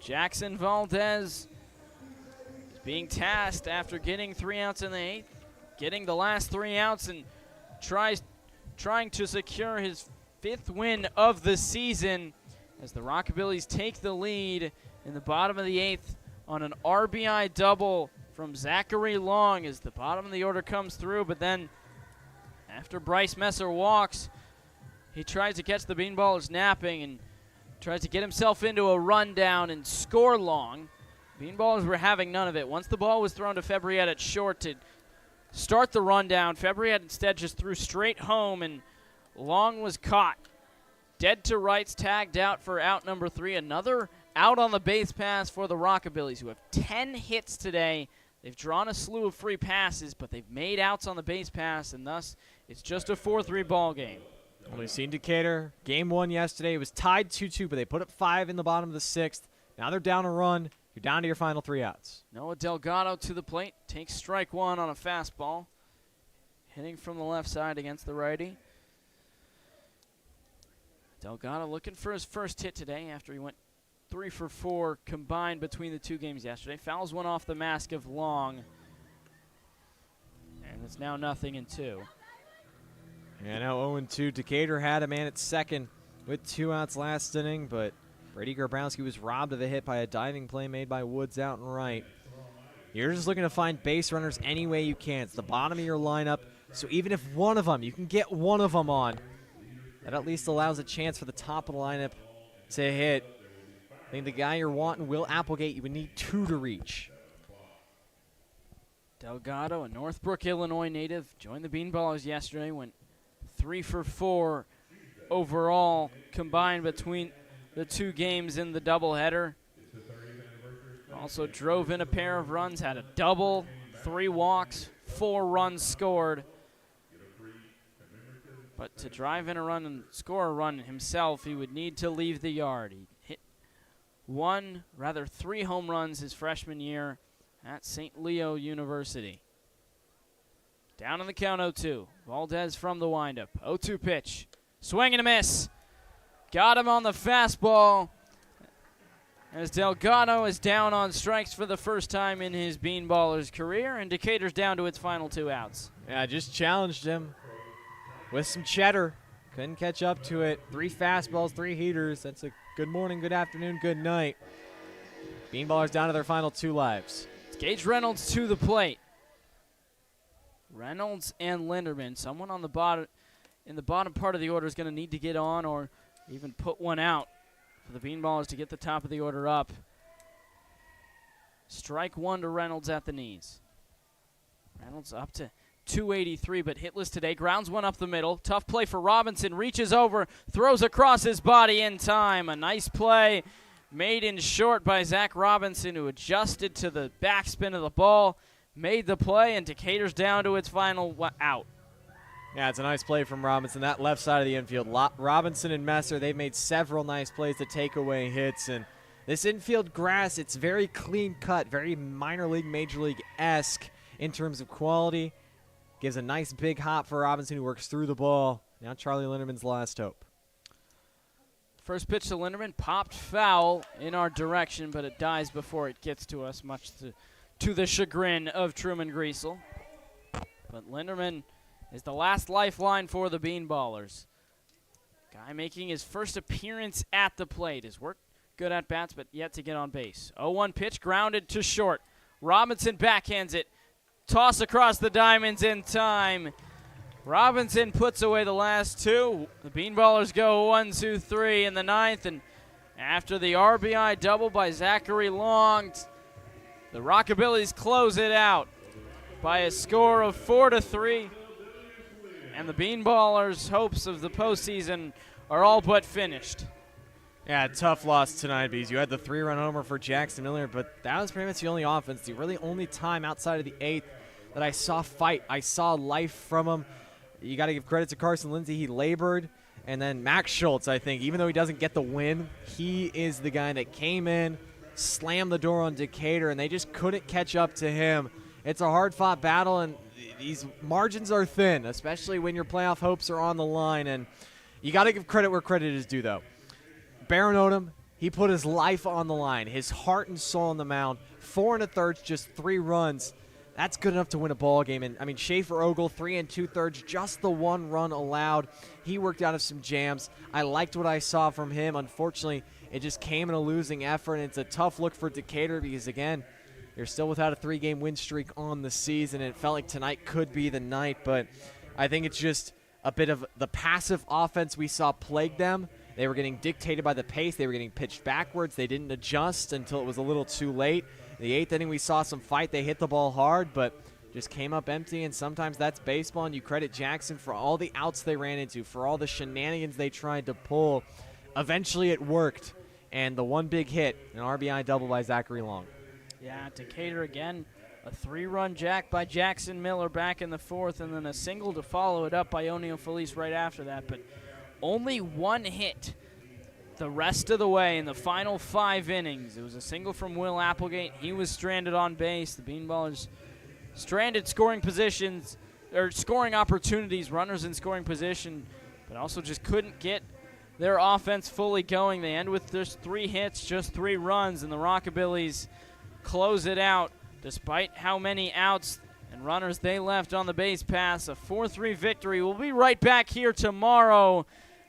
Jackson Valdez is being tasked after getting 3 outs in the 8th, getting the last 3 outs and trying to secure his 5th win of the season as the Rockabillys take the lead in the bottom of the 8th on an RBI double from Zachary Long as the bottom of the order comes through. But then after Bryce Messer walks, he tries to catch the Bean Ballers napping and tries to get himself into a rundown and score Long. Bean Ballers were having none of it. Once the ball was thrown to Febriette at short to start the rundown, Febriette instead just threw straight home, and Long was caught. Dead to rights, tagged out for out number 3. Another out on the base pass for the Rockabillys, who have 10 hits today. They've drawn a slew of free passes, but they've made outs on the base pass, and thus it's just a 4-3 ball game. Well, we've seen Decatur. Game 1 yesterday. It was tied 2-2, but they put up 5 in the bottom of the 6th. Now they're down a run. You're down to your final 3 outs. Noah Delgado to the plate. Takes strike 1 on a fastball. Hitting from the left side against the righty. Delgado looking for his first hit today after he went 3 for 4 combined between the 2 games yesterday. Fouls one off the mask of Long. And it's now 0-2. Yeah, now 0-2. Decatur had a man at second with 2 outs last inning, but Brady Grabowski was robbed of a hit by a diving play made by Woods out and right. You're just looking to find base runners any way you can. It's the bottom of your lineup, so even if one of them, you can get one of them on, that at least allows a chance for the top of the lineup to hit. I think the guy you're wanting, Will Applegate, you would need 2 to reach. Delgado, a Northbrook, Illinois native, joined the Bean Ballers yesterday, went 3 for 4 overall combined between the 2 games in the doubleheader. Also drove in a pair of runs, had a double, 3 walks, 4 runs scored. But to drive in a run and score a run himself, he would need to leave the yard. He hit 3 home runs his freshman year at St. Leo University. Down on the count 0-2. Valdez from the windup. 0-2 pitch. Swing and a miss. Got him on the fastball. As Delgado is down on strikes for the first time in his Bean Ballers career, and Decatur's down to its final 2 outs. Yeah, I just challenged him with some cheddar. Couldn't catch up to it. 3 fastballs, 3 heaters. That's a good morning, good afternoon, good night. Bean Ballers down to their final 2 lives. It's Gage Reynolds to the plate. Reynolds and Linderman. Someone on the bottom, in the bottom part of the order, is going to need to get on or even put one out for the Bean Ballers to get the top of the order up. Strike 1 to Reynolds at the knees. Reynolds up to 283, but hitless today. Grounds one up the middle. Tough play for Robinson. Reaches over, throws across his body in time. A nice play made in short by Zach Robinson, who adjusted to the backspin of the ball, made the play, and Decatur's down to its final out. Yeah, it's a nice play from Robinson. That left side of the infield. Robinson and Messer, they've made several nice plays to take away hits. And this infield grass, it's very clean cut, very minor league, major league-esque in terms of quality. Gives a nice big hop for Robinson, who works through the ball. Now Charlie Linderman's last hope. First pitch to Linderman, popped foul in our direction, but it dies before it gets to us, much to the chagrin of Truman Griessel. But Linderman is the last lifeline for the Bean Ballers. Guy making his first appearance at the plate. His work good at bats, but yet to get on base. 0-1 pitch, grounded to short. Robinson backhands it. Toss across the diamonds in time. Robinson puts away the last 2. The Bean Ballers go 1-2-3 in the 9th, and after the RBI double by Zachary Long, the Rockabillys close it out by a score of 4-3. And the Bean Ballers' hopes of the postseason are all but finished. Yeah, tough loss tonight, because you had the 3-run homer for Jackson Miller, but that was pretty much the only offense, the really only time outside of the 8th that I saw fight. I saw life from him. You got to give credit to Carson Lindsay. He labored. And then Max Schultz, I think, even though he doesn't get the win, he is the guy that came in, slammed the door on Decatur, and they just couldn't catch up to him. It's a hard-fought battle, and these margins are thin, especially when your playoff hopes are on the line. And you got to give credit where credit is due, though. Baron Odom, he put his life on the line, his heart and soul on the mound. 4 1/3, just 3 runs. That's good enough to win a ball game. And I mean, Schaefer Ogle, 3 2/3, just the 1 run allowed. He worked out of some jams. I liked what I saw from him. Unfortunately, it just came in a losing effort, and it's a tough look for Decatur because, again, you're still without a 3-game win streak on the season, and it felt like tonight could be the night. But I think it's just a bit of the passive offense we saw plague them. They were getting dictated by the pace. They were getting pitched backwards. They didn't adjust until it was a little too late. In the 8th inning, we saw some fight. They hit the ball hard, but just came up empty, and sometimes that's baseball, and you credit Jackson for all the outs they ran into, for all the shenanigans they tried to pull. Eventually it worked, and the one big hit, an RBI double by Zachary Long. Yeah, Decatur again, a 3-run jack by Jackson Miller back in the 4th, and then a single to follow it up by O'Neal Felice right after that. But only one hit the rest of the way in the final 5 innings. It was a single from Will Applegate. He was stranded on base. The Bean Ballers stranded scoring positions, or scoring opportunities, runners in scoring position, but also just couldn't get their offense fully going. They end with just 3 hits, just 3 runs, and the Rockabillys close it out despite how many outs and runners they left on the base paths. A 4-3 victory. We'll be right back here tomorrow.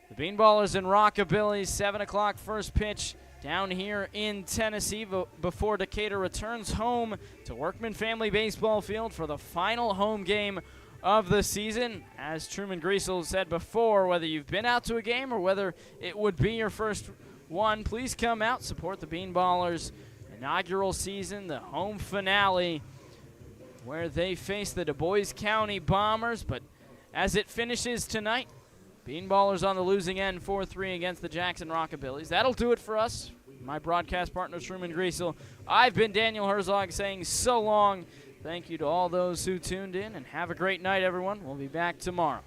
The Bean Ballers and Rockabillys, 7 o'clock first pitch down here in Tennessee before Decatur returns home to Workman Family Baseball Field for the final home game of the season. As Truman Griessel said before, whether you've been out to a game or whether it would be your first one, please come out, support the Bean Ballers' inaugural season, the home finale, where they face the Du Bois County Bombers. But as it finishes tonight, Bean Ballers on the losing end, 4-3 against the Jackson Rockabillys. That'll do it for us. My broadcast partner, Truman Griessel. I've been Daniel Herzog saying so long. Thank you to all those who tuned in, and have a great night, everyone. We'll be back tomorrow.